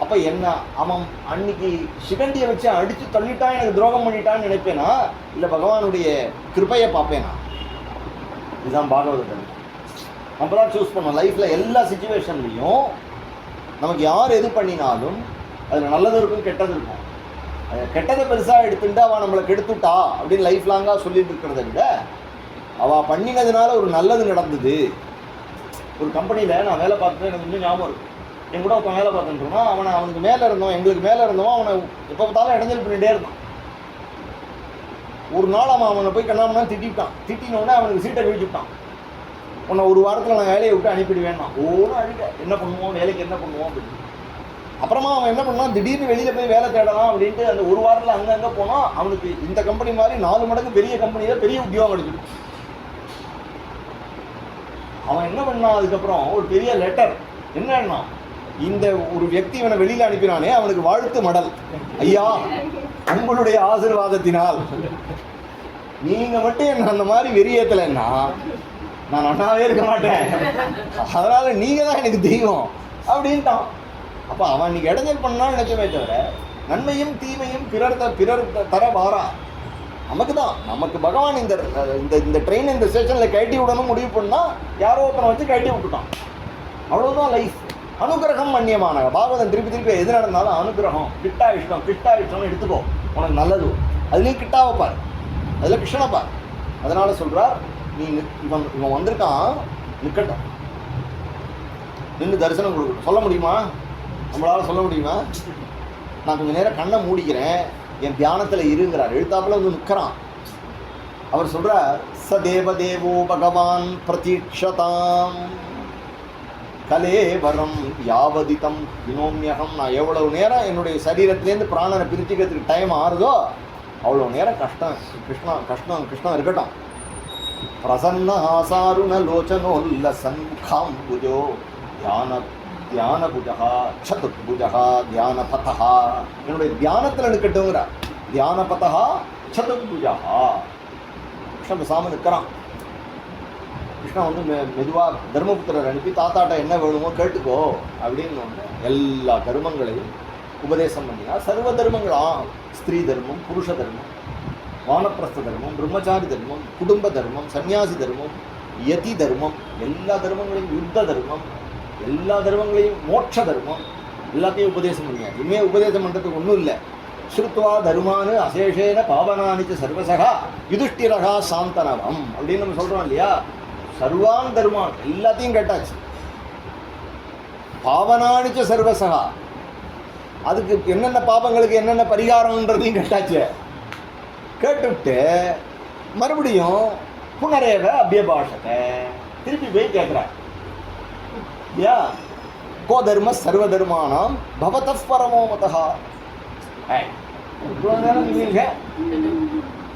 Speaker 2: அப்போ என்ன அவன் அன்னைக்கு சிகண்டியை வச்சு அடித்து தள்ளிட்டான், எனக்கு துரோகம் பண்ணிட்டான்னு நினைப்பேனா, இல்லை பகவானுடைய கிருபையை பார்ப்பேனா? இதுதான் பாகவதம். நம்ம தான் சூஸ் பண்ணோம் லைஃப்பில் எல்லா சுச்சுவேஷன்லையும். நமக்கு யார் எது பண்ணினாலும் அதில் நல்லது இருக்கும் கெட்டது இருக்கும். கெட்டதை பெருசாக எடுத்துட்டு அவன் நம்மளை கெடுத்துட்டா அப்படின்னு லைஃப் லாங்காக சொல்லிட்டு இருக்கிறத விட, அவள் பண்ணினதுனால ஒரு நல்லது நடந்தது. ஒரு கம்பெனியில் நான் வேலை பார்த்துட்டு எனக்கு இன்னும் ஞாபகம் இருக்குது. என் கூட ஒருத்தன் வேலை பார்த்துட்டுனா அவனுக்கு மேலே இருந்தோம், எங்களுக்கு மேலே இருந்தோம், அவனை எப்போ பார்த்தாலும் இடைஞ்சல் பண்ணிகிட்டே இருந்தான். ஒரு நாள் அவனை போய் கண்ணாமனா திட்டான். திட்டினோடனே அவனுக்கு சீட்டை கிழிச்சுட்டான். உன்னை ஒரு வாரத்தில் நான் வேலையை விட்டு அனுப்பிடுவேன். ஒன்றும் அழிக்க என்ன பண்ணுவோம், வேலைக்கு என்ன பண்ணுவோம் அப்படின்னு. அப்புறமா அவன் என்ன பண்ணான், திடீர்னு வெளியில் போய் வேலை தேடலாம் அப்படின்ட்டு அந்த ஒரு வாரத்தில் அங்கங்கே போனால் அவனுக்கு இந்த கம்பெனி மாதிரி 4 மடங்கு பெரிய கம்பெனியில் பெரிய உத்தியோகம் கிடைச்சிடும். அவன் என்ன பண்ணான், அதுக்கப்புறம் ஒரு பெரிய லெட்டர் என்னன்னா, இந்த ஒரு வியக்தி இவனை வெளியில அனுப்பினானே அவனுக்கு வாழ்த்து மடல். ஐயா, உங்களுடைய ஆசீர்வாதத்தினால் நீங்க மட்டும் என்ன அந்த மாதிரி வெறியேத்தலைன்னா நான் அண்ணாவே இருக்க மாட்டேன், அதனால நீங்க தான் எனக்கு தெய்வம் அப்படின்ட்டான். அப்ப அவன் இன்னைக்கு இடைஞ்சல் பண்ணான்னு நினைச்சவே தவிர நன்மையும் தீமையும் பிறர் தர வாரா. நமக்கு தான், நமக்கு பகவான் இந்த இந்த ட்ரெயின் இந்த ஸ்டேஷன்ல கட்டி விடணும் முடிவு பண்ணா யாரோ ஒருத்தனை வச்சு கட்டி விட்டுட்டான். அவ்வளவுதான் லைஃப். அனுகிரகம் மன்னியமான பாகவதன் திருப்பி எது நடந்தாலும் அனுகிரகம், கிட்டா இஷ்டம்னு எடுத்துக்கோ, உனக்கு நல்லது. அதுலேயும் கிட்டாவை பார், அதில் கிருஷ்ணனை பார். அதனால சொல்றார், நீ இவன் வந்திருக்கான், நிற்கட்டும், நின்று தரிசனம் கொடுக்கட்டும். சொல்ல முடியுமா? நம்மளால சொல்ல முடியுமா? நான் கொஞ்சம் நேரம் கண்ணை மூடிக்கிறேன், என் தியானத்தில் இருங்கிறார். எழுத்தாப்புல வந்து நிற்கிறான். அவர் சொல்றார், ச தேவதேவோ பகவான் பிரதீட்சதாம் கலேவரம் யாவதிதம் வினோமியகம். நான் எவ்வளவு நேரம் என்னுடைய சரீரத்திலேருந்து பிராணனை பிரிச்சுக்கிறதுக்கு டைம் ஆறுதோ அவ்வளோ நேரம் கிருஷ்ணம் இருக்கட்டும். பிரசன்ன ஆசாருண லோச்சனோல்ல சன்முகாம்புஜோ தியான புஜகா சதுர்புஜகா தியானபதா. என்னுடைய தியானத்தில் நிற்கட்டுங்கிற தியானபதா சதுர்புஜா. கிருஷ்ணன் சாமி நிற்கிறான். கிருஷ்ணன் வந்து மெதுவாக தர்மபுத்திரர் அனுப்பி தாத்தாட்ட என்ன வேணுமோ கேட்டுக்கோ அப்படின்னு எல்லா தர்மங்களையும் உபதேசம் பண்ணினா. சர்வ தர்மங்களாம், ஸ்திரீ தர்மம், புருஷ தர்மம், வானப்பிரஸ்த தர்மம், பிரம்மச்சாரி தர்மம், குடும்ப தர்மம், சன்னியாசி தர்மம், யதி தர்மம், எல்லா தர்மங்களையும், யுத்த தர்மம், எல்லா தர்மங்களையும், மோட்ச தர்மம் எல்லாத்தையும் உபதேசம் பண்ணியாச்சு. இனிமேல் உபதேசம் பண்ணுறதுக்கு ஒன்றும் இல்லை. ஸ்ருத்வா தர்மானு அசேஷேன பாவனானிச்ச சர்வசகா யுதிஷ்டிரகா சாந்தனவம் அப்படின்னு நம்ம சொல்கிறோம் இல்லையா. சர்வான் தர்மான் எல்லாத்தையும் கேட்டாச்சு. பாவனானிச்ச சர்வசகா, அதுக்கு என்னென்ன பாவங்களுக்கு என்னென்ன பரிகாரம்ன்றதையும் கேட்டாச்சு. கேட்டுவிட்டு மறுபடியும் புனரேவ அபியபாஷத்தை திருப்பி போய் கேட்குறார். யா கோ தர்ம சர்வ தர்மானாம் பவத பரமோமதா.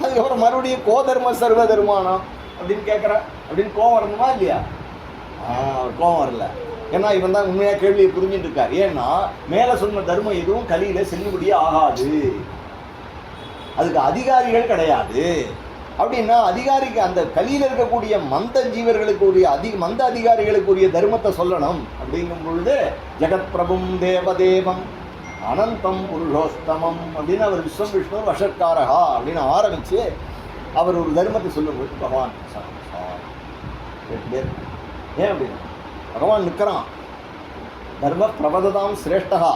Speaker 2: அதுக்கப்புறம் மறுபடியும் கோ தர்ம சர்வ தர்மானாம் அப்படின்னு கேட்குற அப்படின்னு கோவம் வரணுமா இல்லையா? கோவம் வரல. ஏன்னா இவன் தான் உண்மையாக கேள்வியை புரிஞ்சுட்டு இருக்கார். ஏன்னா மேலே சொன்ன தர்மம் எதுவும் கலியில செல்லுபடியே ஆகாது, அதுக்கு அதிகாரிகள் கிடையாது. அப்படின்னா அதிகாரிக்கு அந்த கலியில் இருக்கக்கூடிய மந்த ஜீவர்களுக்குரிய மந்த அதிகாரிகளுக்குரிய தர்மத்தை சொல்லணும். அப்படிங்கும் பொழுது ஜெகத் பிரபும் தேவதேவம் அனந்தம் புருஷோஸ்தமம் அப்படின்னு அவர் விஸ்வம் விஷ்ணு வஷக்காரகா அப்படின்னு ஆரம்பித்து அவர் ஒரு தர்மத்தை சொல்லும்போது பகவான் ஏன் அப்படின்னா பகவான் நிற்கிறான். தர்ம பிரபததாம் சிரேஷ்டகா.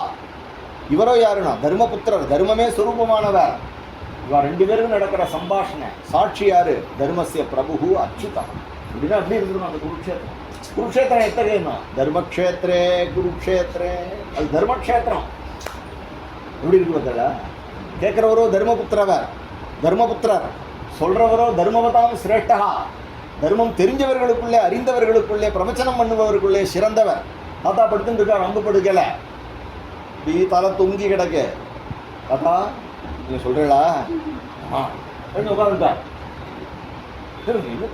Speaker 2: இவரோ யாருன்னா தர்மபுத்திரர், தர்மமே சுரூபமானவர். இவா ரெண்டு பேருக்கும் நடக்கிற சம்பாஷணை சாட்சி யாரு? தர்மசிய பிரபு அச்சுதா. அப்படின்னா அப்படி இருக்கணும். அந்த குருக்ஷேத்திரம், குருக்ஷேத்திரம் எத்தகையன்னா தர்மக்ஷேத்திரே குருக்ஷேத்திரே, அது தர்மக்ஷேத்திரம். எப்படி இருக்கு பார்த்தா? கேட்குறவரோ தர்மபுத்திரர், சொல்றவரோ தர்மவதாம் சிரேஷ்டகா. தர்மம் தெரிஞ்சவர்களுக்குள்ளே, அறிந்தவர்களுக்குள்ளே, பிரவச்சனம் பண்ணுபவர்களுக்குள்ளே சிறந்தவர். தாத்தா படுத்துன்னு இருக்கார், அம்பு படுக்கலை, இப்படி தலை தொங்கி கிடக்கு. தாத்தா நீங்கள் சொல்கிறீங்களா? உட்காந்துட்டார்.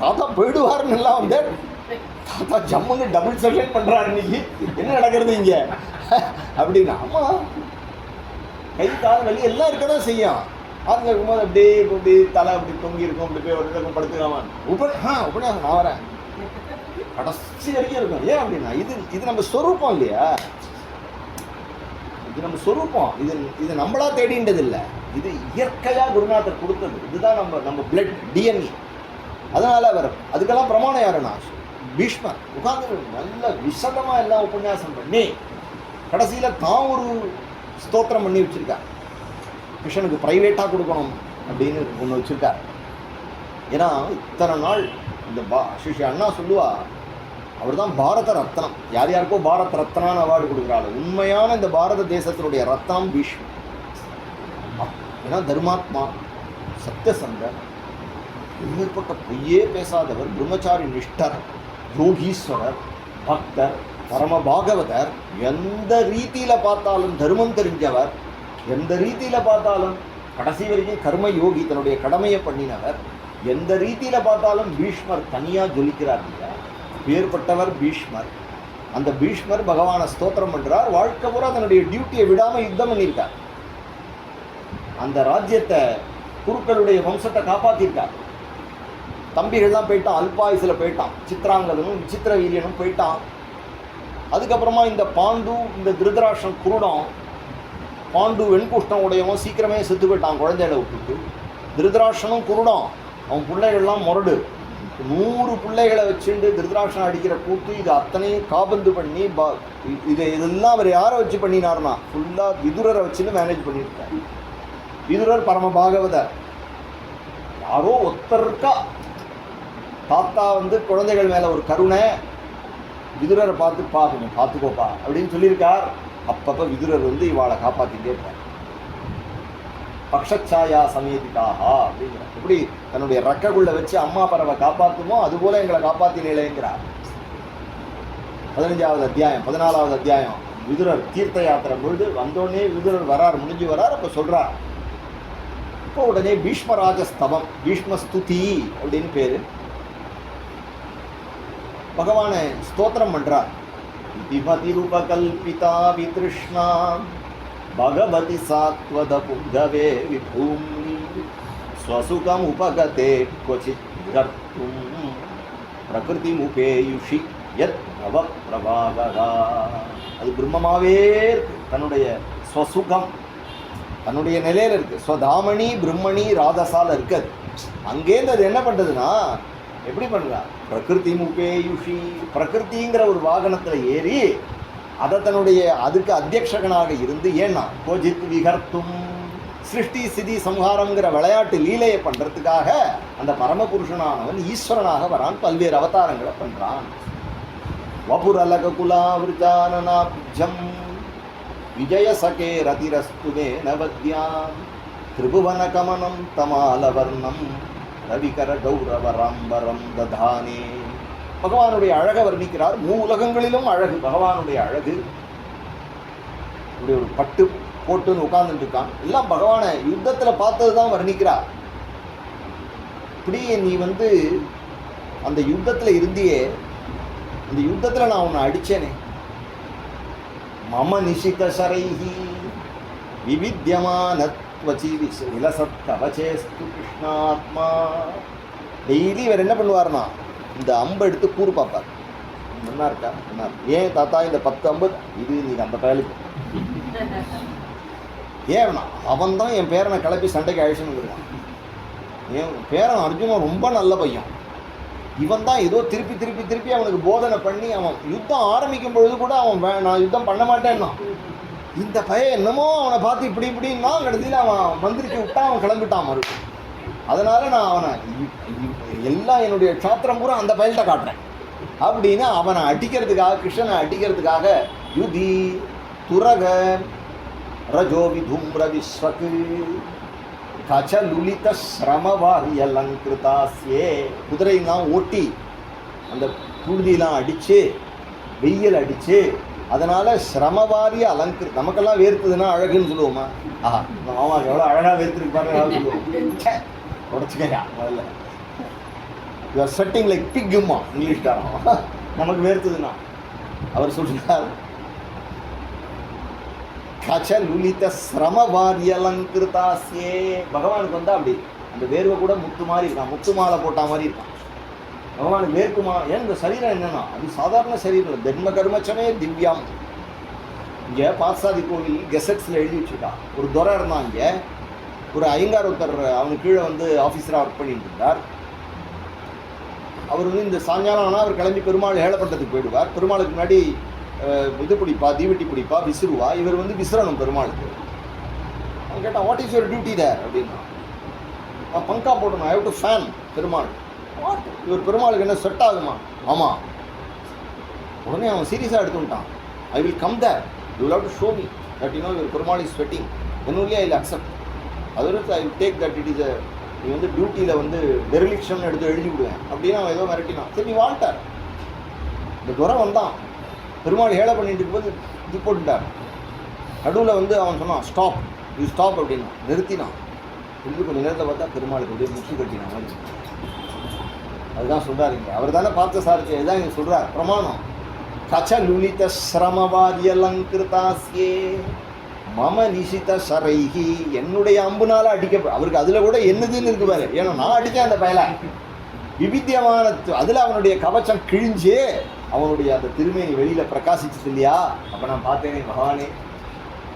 Speaker 2: தாத்தா போயிடுவாருன்னு எல்லாம் வந்து தாத்தா ஜம்முன்னு டபுள் செஷன் பண்ணுறாரு. இன்னைக்கு என்ன நடக்கிறது இங்கே அப்படின்னா, ஆமாம் கை கால் வலி எல்லாம் இருக்க தான் செய்யும். ஆற்றுல இருக்கும்போது அப்படியே இப்படி தலை அப்படி தொங்கி இருக்கும், அப்படி போய் ஒரு இடத்துல படுத்துக்காமன் உபன்யாசம் நான் வரேன் கடைசி வரைக்கும் இருக்கும். ஏன் அப்படின்னா இது நம்ம சொரூப்பம் இல்லையா? இது நம்ம சொரூப்பம். இது நம்மளா தேடின்றது இல்லை, இது இயற்கையாக குருநாதர் கொடுத்தது. இதுதான் நம்ம பிளட் டிஎன்ஏ. அதனால அவர் அதுக்கெல்லாம் பிரமாணம் யாருன்னா பீஷ்மர் உட்கார்ந்து நல்ல விசதமாக எல்லாம் உபன்யாசம் பண்ணி கடைசியில் தான் ஒரு ஸ்தோத்திரம் பண்ணி வச்சுருக்கார். கிருஷ்ணனுக்கு ப்ரைவேட்டாக கொடுக்கணும் அப்படின்னு ஒன்று வச்சுருக்கார். ஏன்னா இத்தனை நாள் இந்த ஸ்ரீ அண்ணா சொல்லுவா, அவர் தான் பாரத ரத்னம். யார் யாருக்கோ பாரத் ரத்னான்னு அவார்டு கொடுக்குறாள். உண்மையான இந்த பாரத தேசத்தினுடைய ரத்னம் பீஷ்மர். ஏன்னா தர்மாத்மா, சத்தியசந்தர், மேற்பட்ட பொய்யே பேசாதவர், பிரம்மச்சாரி நிஷ்டர், யோகீஸ்வரர், பக்தர், பரம பாகவதர், எந்த ரீதியில் பார்த்தாலும் தர்மம் தெரிஞ்சவர், எந்த ரீதியில் பார்த்தாலும் கடைசி வரைக்கும் கர்ம யோகி, தன்னுடைய கடமையை பண்ணினவர், எந்த ரீதியில் பார்த்தாலும் பீஷ்மர் தனியாக ஜொலிக்கிறார் இல்லையா? பேர்பட்டவர் பீஷ்மர். அந்த பீஷ்மர் பகவானை ஸ்தோத்திரம் பண்றார். வாழ்க்கை பூரா தன்னுடைய டியூட்டியை விடாம யுத்தம் பண்ணியிருக்கார். அந்த ராஜ்யத்தை குருக்களுடைய வம்சத்தை காப்பாத்திருக்கார். தம்பிகள்லாம் போயிட்டான், அல்பாயுசில் போயிட்டான், சித்ராங்கதனும் விசித்திர வீரியனும் போயிட்டான். அதுக்கப்புறமா இந்த பாண்டு, இந்த திருதராஷ்டிரன் குருடம், பாண்டு வெண்குஷ்டம் உடையவன் சீக்கிரமே செத்து போயிட்டான் குழந்தைகளை விட்டுட்டு. திருதராஷ்டிரனும் குருடம், அவன் பிள்ளைகள்லாம் முரடு. 100 பிள்ளைகளை வச்சுட்டு திருதராஷ்டிரன் அடிக்கிற கூத்து இது அத்தனையும் காபந்து பண்ணி இதெல்லாம் அவர் யாரை வச்சு பண்ணினார்னா ஃபுல்லாக விதுரரை வச்சுன்னு மேனேஜ் பண்ணியிருக்கார். விதுரர் பரம பாகவதர். யாரோ ஒருத்தருக்கா தாத்தா குழந்தைகள் மேலே ஒரு கருணை, விதுரரை கொஞ்சம் பார்த்துக்கோப்பா அப்படின்னு சொல்லியிருக்கார். அப்பப்போ விதுரர் இவாளை காப்பாற்றிட்டே இருப்பார். பக்ஷச்சாயா சமேதிக்காக அப்படிங்கிற எப்படி தன்னுடைய ரக்கக்குள்ள வச்சு அம்மா பறவை காப்பாற்றுமோ அதுபோல எங்களை காப்பாற்றினேங்கிறார். 15வது அத்தியாயம் 14வது அத்தியாயம் விதுரர் தீர்த்த யாத்திரை பொழுது வந்தோடனே விதுரர் வரார், முடிஞ்சு வரார். அப்போ சொல்றார். இப்போ உடனே பீஷ்மராஜ ஸ்தவம், பீஷ்மஸ்துதி அப்படின்னு பேரு. பகவானை ஸ்தோத்திரம் பண்றார். விமதி ரூபகல்பிதா வித்ருஷ்ணா பகவதி சாத்வத புங்கவே விபூமி ஸ்வசுகம் உபகதே क्वचित् கர்த்தும் பிரகிருதி முகேயுஷி யத் நவ பிரபாகா. அது பிரம்மமாவே இருக்கு, தன்னுடைய ஸ்வசுகம் தன்னுடைய நிலையில இருக்கு. ஸ்வதாமணி பிரம்மணி ராதசால இருக்காது. அங்கேருந்து அது என்ன பண்ணுறதுன்னா எப்படி பண்ணுறா, பிரகிருதி முகேயுஷி, பிரகிருதிங்கிற ஒரு வாகனத்தில் ஏறி அதை தன்னுடைய அதுக்கு அத்தியக்ஷகனாக இருந்து, ஏன்னா கோஜித் விகர்த்தும் சிருஷ்டி சிதி சம்ஹாரங்கிற விளையாட்டு லீலையை பண்ணுறதுக்காக அந்த பரமபுருஷனானவன் ஈஸ்வரனாக வரான், பல்வேறு அவதாரங்களை பண்ணுறான். வபுரலக குலாவிருஜானனாப்ஜம் விஜயசகே ரதிரஸ்துவே நவத்யாம் திரிபுவன கமனம் தமாலவர்ணம் ரவிகர கௌரவராம்பரம் ததானே. பகவானுடைய அழகை வர்ணிக்கிறார். 3 உலகங்களிலும் அழகு, பகவானுடைய அழகு. இப்படி ஒரு பட்டு போட்டுன்னு உட்கார்ந்துட்டு இருக்கான். எல்லாம் பகவானை யுத்தத்தில் பார்த்தது தான் வர்ணிக்கிறார். இப்படி நீ அந்த யுத்தத்தில் இருந்தியே, அந்த யுத்தத்தில் நான் உன்னை அடித்தேனே, மம நிஷித சரைஹி விவித்யமானத்வசி விலசத்கவசேஸ்து கிருஷ்ணாத்மா. டெய்லி இவர் என்ன பண்ணுவார்னா இந்த அம்பை எடுத்து கூறு பார்ப்பார். என்ன இருக்கா என்ன, ஏன் தாத்தா இந்த 10 அம்பு இது நீங்க அந்த பயலுக்கு ஏன்னா அவன் தான் என் பேரனை கிளப்பி சண்டைக்கு அழிச்சுன்னு வருவான். என் பேரன் அர்ஜுனன் ரொம்ப நல்ல பையன், இவன் தான் ஏதோ திருப்பி திருப்பி திருப்பி அவனுக்கு போதனை பண்ணி அவன் யுத்தம் ஆரம்பிக்கும் பொழுது கூட அவன் நான் யுத்தம் பண்ண மாட்டேன்னா, இந்த பையன் என்னமோ அவனை பார்த்து இப்படி இப்படின்னா கடைசியில் அவன் மந்திரிச்சு விட்டான், அவன் கிளம்பிட்டான் மறுபடியும். அதனால நான் அவனை எல்லாம் என்னுடைய சாத்திரம் பூரா அந்த பயல்கிட்ட காட்டுறேன் அப்படின்னு அவனை அடிக்கிறதுக்காக, கிருஷ்ணனை அடிக்கிறதுக்காக யுதி துரக ரஜோவி தூம்ர விஸ்வக்கு கச்சலுலித ஸ்ரமவாரி அலங்கிருதாஸ்யே. குதிரையெல்லாம் ஓட்டி அந்த புழுதியெல்லாம் அடித்து வெயில் அடித்து, அதனால் சிரமவாரிய அலங்கிரு, நமக்கெல்லாம் வேர்த்துதுன்னா அழகுன்னு சொல்லுவோமா? ஆஹா மாமா எவ்வளோ அழகாக வேர்த்துருப்பாரு சொல்லுவோம். உடச்சிக்கையா முதல்ல யூ ஆர் ஸ்வெட்டிங் லைக் பிக்குமா இங்கிலீஷ்காரன். நமக்கு வேர்த்துதுன்னா அவர் சொல்றார் கச்சலுலித ஸ்ரமவாரியலங்கிருதாஸ்யே. பகவானுக்கு அப்படி அந்த வேர்வை கூட முத்து மாதிரி இருக்கான், முத்து மாலை போட்ட மாதிரி இருக்கான். பகவானுக்கு வேர்க்குமா? ஏன் இந்த சரீரம் என்னன்னா அது சாதாரண சரீரம் இல்லை, தர்ம கர்மச்சமே திவ்யாம். இங்கே பாத்சாதி கோவில் கெசட்ஸில் எழுதி வச்சுருக்கா. ஒரு துரை இருந்தான் இங்கே, ஒரு ஐயங்கார் ஒருத்தர் அவனுக்கு கீழே ஆஃபீஸராக ஒர்க் பண்ணிட்டு இருந்தார். அவர் இந்த சாயங்காலம் ஆனால் அவர் கிளம்பி பெருமாள் ஏழப்பட்டத்துக்கு போயிடுவார். பெருமாளுக்கு முன்னாடி இது பிடிப்பா, தீவெட்டி பிடிப்பா, விசிறுவா. இவர் விசிறணும் பெருமாளுக்கு. அவன் கேட்டான், what is your duty there அப்படின்னா, நான் பங்கா போடணும், I have to fan Perumal. இவர் பெருமாளுக்கு என்ன செட் ஆகுமா? ஆமாம். உடனே அவன் சீரியஸாக எடுத்துட்டான். I will come there, you will have to show me that you know your Perumal is sweating, then only I will accept. அதற்கு I will take that it is a, நீ டியூட்டியில் டெரிலிக்ஷன் எடுத்து எழுதி விடுவேன் அப்படின்னு அவன் ஏதோ மிரட்டினான். சரி நீ வாழ்ட்டார். இந்த துரை வந்தான், பெருமாள் ஹேளை பண்ணிட்டு இருக்கும்போது இது போட்டுட்டார். நடுவில் அவன் சொன்னான் ஸ்டாப், யூ ஸ்டாப் அப்படின்னா நிறுத்தினான். கொஞ்சம் நேரத்தில் பார்த்தா பெருமாளுக்கு அப்படியே முற்றி கட்டினான் மாதிரி. அதுதான் சொல்கிறார் இங்கே. அவர் தானே பார்த்த சாரதி, இதுதான் இங்கே சொல்கிறார் பிரமாணம். கச்சலுலித ஸ்ரமவாரியலங்கிருதாஸ்யே மம நிசித சரைஹி, என்னுடைய அம்புனால அடிக்க, அவருக்கு அதுல கூட என்னதுன்னு இருக்கு பாரு, ஏன்னா நான் அடிச்சேன் அந்த பயல விவித்தியமான, அதுல அவனுடைய கவச்சம் கிழிஞ்சு அவனுடைய அந்த திருமேனி வெளியில பிரகாசிச்சு இல்லையா. அப்ப நான் பார்த்தேனே பகவானே,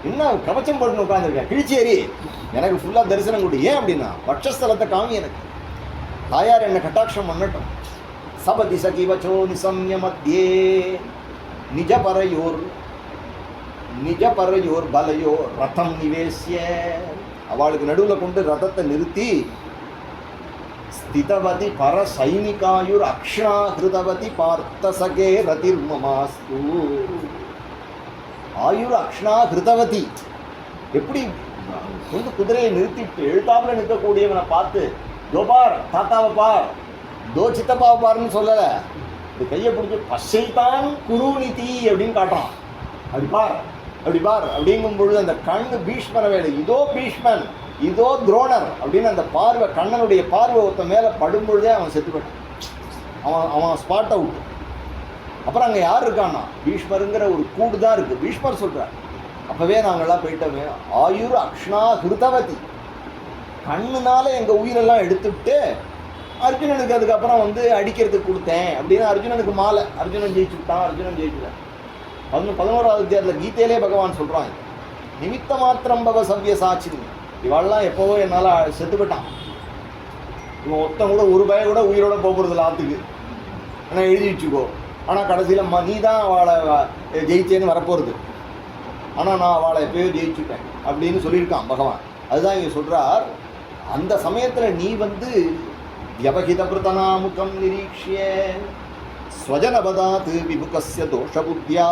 Speaker 2: என்ன கவச்சம் போட்டு உட்காந்துருக்கேன், கிழிச்சேரி எனக்கு ஃபுல்லா தரிசனம் கொடு. ஏன் அப்படின்னா பட்சஸ்தலத்தை காமி, எனக்கு தாயார் என்ன கட்டாட்சம் பண்ணட்டும். சபதி சகிவச்சோ நிசம்ய மத்தியே நிஜ பரையோர் பலையோ ரதம் நிவேசிய, அவளுக்கு நடுவில் கொண்டு ரதத்தை நிறுத்தி ஸ்திதவதி பர சைனிகாயுர் அக்ஷணா ஹிருதவதி பார்த்தசகே ரதிர்மமாஸ்து. ஆயுர் அக்ஷணா ஹிருதவதி, எப்படி கொண்டு குதிரையை நிறுத்திட்டு எழுத்தாப்புல நிற்கக்கூடியவனை பார்த்து தோ பார் தாத்தாவை பார், தோ சித்தப்பாவை பாருன்னு சொல்லலை, இது கையை பிடிச்சி பசைத்தான் குருநிதி அப்படின்னு காட்டுறான். அப்படி பார் அப்படி பார் அப்படிங்கும் பொழுது அந்த கண்ணு பீஷ்மர வேலை, இதோ பீஷ்மன் இதோ துரோணர் அப்படின்னு அந்த பார்வை, கண்ணனுடைய பார்வை ஒருத்த மேலே படும் பொழுதே அவன் செத்து போட்டான். அவன் ஸ்பாட் அவுட். அப்புறம் அங்கே யார் இருக்கான்னா பீஷ்மருங்கிற ஒரு கூடு தான் இருக்குது. பீஷ்மர் சொல்கிறார், அப்போவே நாங்கள்லாம் போயிட்டோமே, ஆயுர் அக்ஷணா ஹிருதவதி, கண்ணுனால எங்கள் உயிரெல்லாம் எடுத்துவிட்டு அர்ஜுனனுக்கு அதுக்கப்புறம் அடிக்கிறதுக்கு கொடுத்தேன் அப்படின்னு அர்ஜுனனுக்கு மாலை. அர்ஜுனன் ஜெயிச்சுட்டான், அர்ஜுனன் ஜெயிச்சுட்டான். 11வது அத்தியாயத்தில் கீதையிலே பகவான் சொல்கிறான், நிமித்த மாத்திரம் பவ சவ்ய சாட்சின்னு, இவாள்லாம் எப்போவோ என்னால் செத்து போயிட்டான், இவன் ஒருத்தன் கூட ஒரு பய கூட உயிரோட போகிறதில்ல ஆற்றுக்கு, ஆனால் எழுதி வச்சுக்கோ. ஆனால் கடைசியில் நீ தான் அவளை ஜெயிச்சேன்னு வரப்போகிறது, ஆனால் நான் அவளை எப்போயோ ஜெயிச்சுட்டேன் அப்படின்னு சொல்லியிருக்கான் பகவான். அதுதான் இங்கே சொல்கிறார், அந்த சமயத்தில் நீ வியவஹித பிரதனாமுகம் நிரீக்ஷிய ஸ்வஜனபதாத் விமுகஸ்ய தோஷபுத்தியா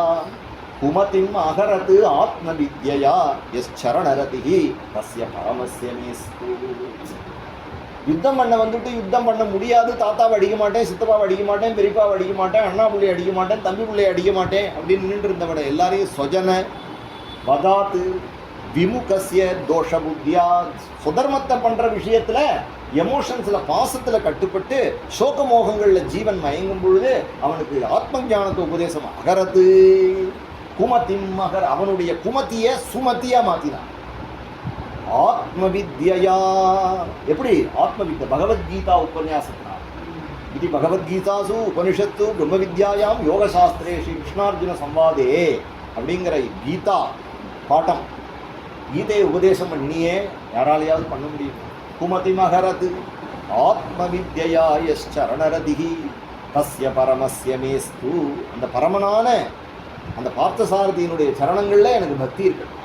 Speaker 2: குமதிம் அகரத் ஆத்மவித்யா யச்சரணரதிஹி தஸ்ய பரமஸ்ய மேஸ்து. யுத்தம் பண்ண யுத்தம் பண்ண முடியாது, தாத்தாவை அடிக்க மாட்டேன், சித்தப்பாவை அடிக்க மாட்டேன், பெரியப்பாவை அடிக்க மாட்டேன், அண்ணா பிள்ளையை அடிக்க மாட்டேன், தம்பி பிள்ளையை அடிக்க மாட்டேன் அப்படின்னு நின்று இருந்தவிட எல்லாரையும் ஸ்வஜன பதாத் விமுகஸ்ய தோஷபுத்தியா, சுதர்மத்தை பண்ணுற விஷயத்தில் எமோஷன்ஸில் பாசத்தில் கட்டுப்பட்டு சோகமோகங்களில் ஜீவன் மயங்கும் பொழுது அவனுக்கு ஆத்ம ஞானத்தை உபதேசம் அகரத்து குமதிம் அகர், அவனுடைய குமத்தியை சுமத்தியாக மாற்றினான். ஆத்மவித்யா, எப்படி ஆத்மவித்யா, பகவத்கீதா உபன்யாசத்தினார். இது பகவத்கீதாசு உபனிஷத்து பிரம்ம வித்யாயாம் யோகசாஸ்திரே ஸ்ரீ கிருஷ்ணார்ஜுன சம்வாதே அப்படிங்கிற கீதா பாட்டம், கீதையை உபதேசம் பண்ணியே யாராலையாவது பண்ண முடியும். குமதி மகரது ஆத்மவித்யா யச்சரணரதிஹி தஸ்ய பரமஸ்ய மேஸ்து. அந்த பரமனான அந்த பார்த்தசாரதியினுடைய சரணங்களில் எனக்கு பக்தி இருக்கட்டும்,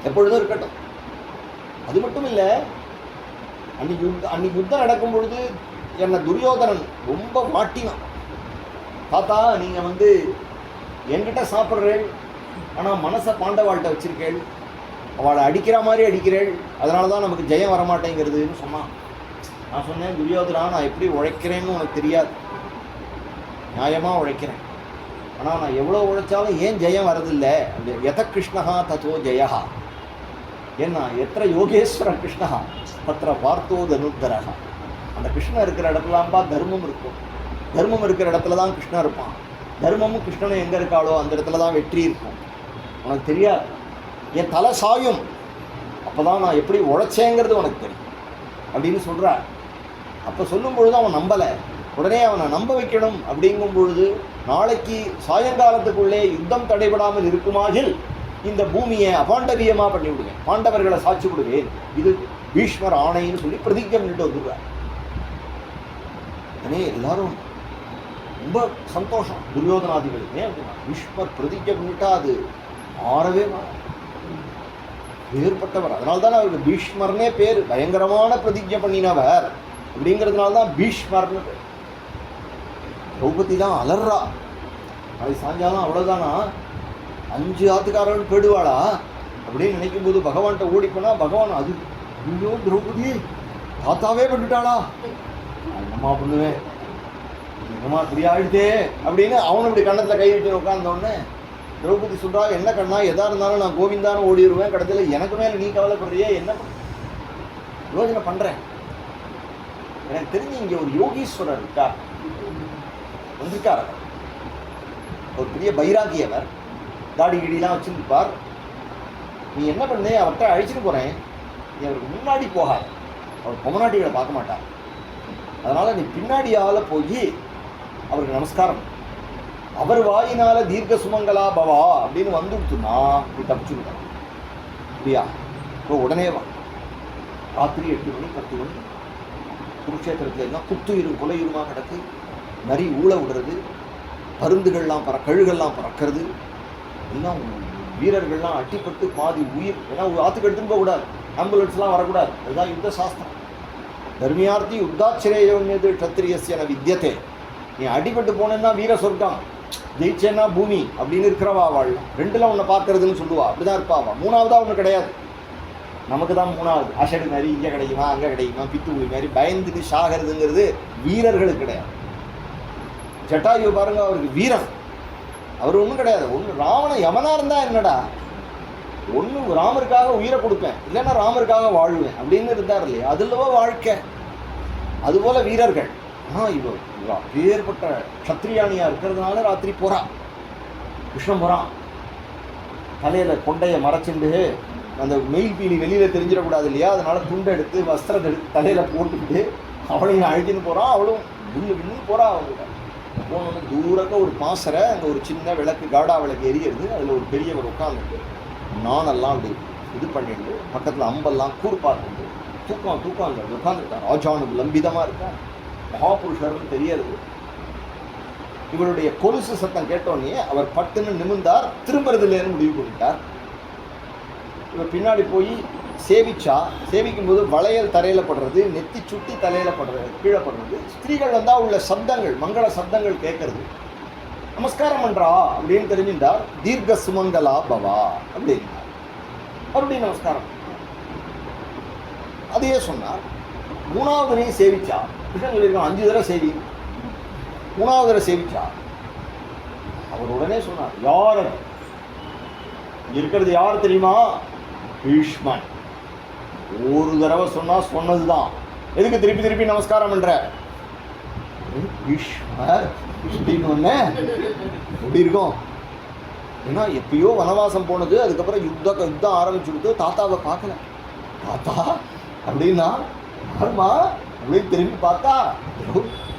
Speaker 2: எப்பொழுதும் இருக்கட்டும். அது மட்டும் இல்லை, அன்னைக்கு யுத்தம் நடக்கும் பொழுது என்னை துரியோதனன் ரொம்ப மாட்டினான். தாத்தா நீங்கள் என்கிட்ட சாப்பிட்றேள், ஆனால் மனசை பாண்டவாள்கிட்ட வச்சிருக்கேள், அவளை அடிக்கிற மாதிரி அடிக்கிறேள், அதனால தான் நமக்கு ஜெயம் வரமாட்டேங்கிறதுன்னு சொன்னான். நான் சொன்னேன், துரியோதனா நான் எப்படி உழைக்கிறேன்னு உனக்கு தெரியாது, நியாயமாக உழைக்கிறேன், ஆனால் நான் எவ்வளோ உழைச்சாலும் ஏன் ஜெயம் வரதில்லை அப்படி. எத கிருஷ்ணஹா ததோ ஜெயா, ஏன்னா எத்த யோகேஸ்வர கிருஷ்ணஹா தத்திர பார்த்தோ தனுத்தரகா. அந்த கிருஷ்ணன் இருக்கிற இடத்துலாம்பா தர்மம் இருக்கும், தர்மம் இருக்கிற இடத்துல தான் கிருஷ்ணன் இருப்பான், தர்மமும் கிருஷ்ணனும் எங்கே இருக்காளோ அந்த இடத்துல தான் வெற்றி இருக்கும். உனக்கு தெரியாது, என் தலை சாயும், அப்போ தான் நான் எப்படி உழைச்சேங்கிறது உனக்கு தெரியும் அப்படின்னு சொல்கிறார். அப்போ சொல்லும் பொழுது அவன் நம்பலை. உடனே அவனை நம்ப வைக்கணும் அப்படிங்கும் பொழுது, நாளைக்கு சாயங்காலத்துக்குள்ளே யுத்தம் தடைபடாமல் இருக்குமாகில் இந்த பூமியை அபாண்டவியமாக பண்ணி விடுவேன், பாண்டவர்களை சாட்சி விடுவேன், இது பீஷ்மர் ஆணைன்னு சொல்லி பிரதிஜை பண்ணிட்டு வந்துடுறார். உடனே எல்லாரும் ரொம்ப சந்தோஷம் துரியோதனாதிகளுக்கு. ஏன் அப்படின்னா பீஷ்மர் பிரதிஜை பண்ணிட்டா அது மாறவே வேறுபட்டவர். அதனால தான் அவருக்கு பீஷ்மர்னே பேர், பயங்கரமான பிரதிஜை பண்ணினவர் அப்படிங்கிறதுனால தான் பீஷ்மர்னு பேர். திரௌபதி தான் அலர்றா, அதை சாஞ்சாலும் அவ்வளோதானா 5 ஆத்துக்காரர்கள் போயிடுவாளா அப்படின்னு நினைக்கும் போது பகவான்கிட்ட ஓடிப்போனா பகவான் அது ஐயோ திரௌபதி தாத்தாவே பண்ணிட்டாளா, என்னம்மா பண்ணுவேன், என்னம்மா இப்படி ஆயிடுதே அப்படின்னு அவனு இப்படி கண்ணத்தில் கை வச்சு உட்கார்ந்தோடனே திரௌபதி சொல்கிறா, என்ன கண்ணா எதா இருந்தாலும் நான் கோவிந்தான்னு ஓடிடுவேன், கடைசியில் எனக்கு மேலே நீ கவலைப்படுறியே, என்ன யோஜனை பண்ணுறேன். எனக்கு தெரிஞ்சு இங்கே ஒரு யோகீஸ்வரர் இருக்கார் வந்திருக்கார். ஒரு பெரிய பைராகி அவர், தாடி கிடிலாம் வச்சுருப்பார். நீ என்ன பண்ணு, அவர்கிட்ட அழைச்சிட்டு போகிறேன், நீ அவருக்கு முன்னாடி போகாத, அவர் பொம்மநாட்டிகளை பார்க்க மாட்டார், அதனால் நீ பின்னாடியால் போய் அவருக்கு நமஸ்காரம், அவர் வாயினால தீர்க்க சுமங்கலா பவா அப்படின்னு வந்துடுத்துன்னா நீ தப்பிச்சுருக்கலாம். அப்படியா? இப்போ உடனே வா. ராத்திரி 8 மணி 10 மணி குருக்ஷேத்திரத்தில் எல்லாம் குத்துயிரும் கொலையுருமா கிடக்கு, நரி ஊழ விடுறது, பருந்துகள்லாம் கழுகெல்லாம் பறக்கிறது, எல்லாம் வீரர்கள்லாம் அட்டிப்பட்டு பாதி உயிர். ஏன்னா ஆற்றுக்கு எடுத்துன்னு போகக்கூடாது, ஆம்புலன்ஸ்லாம் வரக்கூடாது, அதுதான் யுத்த சாஸ்திரம். தர்மியார்த்தி யுத்தாச்சிரேயோன்யது க்ஷத்திரியஸ்யன வித்தியதே. நீ அடிபட்டு போனேன்னா வீர சொர்க்கம், ஜெயிச்சேன்னா பூமி அப்படின்னு இருக்கிறவா வாழ். 2ல் ஒன்று பார்க்கறதுன்னு சொல்லுவா, அப்படிதான் இருப்பாவா. 3ஆவதா ஒன்று கிடையாது. நமக்கு தான் 3ஆவது. அஷடு மாதிரி இங்கே கிடைக்குமா அங்கே கிடைக்குமா, பித்துக்குழி மாதிரி பயந்துட்டு சாகிறதுங்கிறது வீரர்களுக்கு கிடையாது. ஜட்டாயு பாருங்க, அவருக்கு வீரம், அவர் ஒன்றும் கிடையாது. ஒன்று ராவண யமனா இருந்தால் என்னடா, ஒன்று ராமருக்காக உயிரை கொடுப்பேன், இல்லைன்னா ராமருக்காக வாழ்வேன் அப்படின்னு இருந்தார் இல்லையா, அதுலவோ வாழ்க்கை. அதுபோல் வீரர்கள். இவர் பேர்பட்ட க்ஷத்ரியானியாக இருக்கிறதுனால ராத்திரி போகிறான், கிருஷ்ணன் போகிறான், தலையில் கொண்டையை மறைச்சிண்டு, அந்த மெயில் பீலி வெளியில் தெரிஞ்சிடக்கூடாது இல்லையா, அதனால் துண்டை எடுத்து வஸ்திரத்தை எடுத்து தலையில் போட்டுக்கிட்டு அவளையும் அழைச்சின்னு போகிறான். அவளும் விண்ணு போகிறா. அவங்ககிட்ட போனோன்னு தூரக்க ஒரு பாசறை, அங்கே ஒரு சின்ன விளக்கு, காடா விளக்கு எரியிறது, அதில் ஒரு பெரியவர் உட்காந்துட்டு நானெல்லாம் அப்படி இது பண்ணிட்டு பக்கத்தில் அம்பெல்லாம் கூர்பார்த்துட்டு தூக்கம் அந்த உட்காந்துருக்கார். ஆஜானு லம்பிதமாக இருக்கா, மகாபுருஷர்னு தெரியாது. இவருடைய கொலுசு சத்தம் கேட்டோன்னே அவர் பட்டுன்னு நிமிர்ந்தார், திரும்புறதுலேருந்து முடிவு பண்ணிட்டார். இவர் பின்னாடி போய் சேவிக்கும் போது வளையல் தரையில் படுறது, நெத்தி சுட்டி தலையில் படுறது, கீழே படுறது, ஸ்திரீகள் வந்தால் உள்ள சப்தங்கள், மங்கள சப்தங்கள் கேட்கறது. நமஸ்காரம் பண்ணுறா அப்படின்னு தெரிஞ்சுட்டார். தீர்க்க சுமங்கலா பவா அப்படின்னார். மறுபடியும் நமஸ்காரம். அதையே சொன்னார். 3ஆவதுனையும் சேவிச்சா. கிருஷ்ணன் சொல்லியிருக்கான் 5 தடவை சேவி. 3ஆவது தடவை சேவிச்சா. அவர் உடனே சொன்னார், யார் இருக்கிறது யார் தெரியுமா? பீஷ்மன். ஒரு தடவை சொன்னது தான், எதுக்கு திருப்பி திருப்பி நமஸ்காரம் பண்ற? பீஷ்மர் ஒன்று எப்படி இருக்கும்? ஏன்னா எப்பயோ வனவாசம் போனது, அதுக்கப்புறம் யுத்தம் ஆரம்பிச்சுடுத்து, தாத்தாவை பார்க்கல. தாத்தா அப்படின்னா யாருமா அப்படின்னு திரும்பி பார்த்தா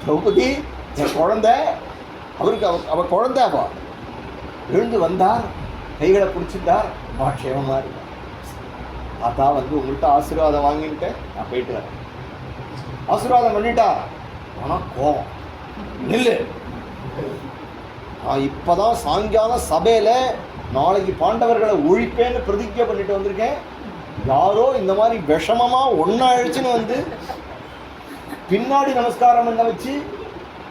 Speaker 2: திரௌபதி என் குழந்தை. அவருக்கு அவ குழந்தை. அவ எழுந்து வந்தார், கைகளை பிடிச்சிட்டார், மாட்சேமமாக இருந்தார். தாத்தா உங்கள்கிட்ட ஆசீர்வாதம் வாங்கிட்டேன், நான் போயிட்டு வரேன். ஆசீர்வாதம் பண்ணிட்டார். ஆனால் கோபம் நில்லு, நான் இப்போதான் சாயங்கால சபையில் நாளைக்கு பாண்டவர்களை ஒழிப்பேன்னு பிரதிஜை பண்ணிட்டு வந்திருக்கேன். யாரோ இந்த மாதிரி விஷமமாக ஒன்றா அழிச்சுன்னு பின்னாடி நமஸ்காரம் பண்ண வச்சு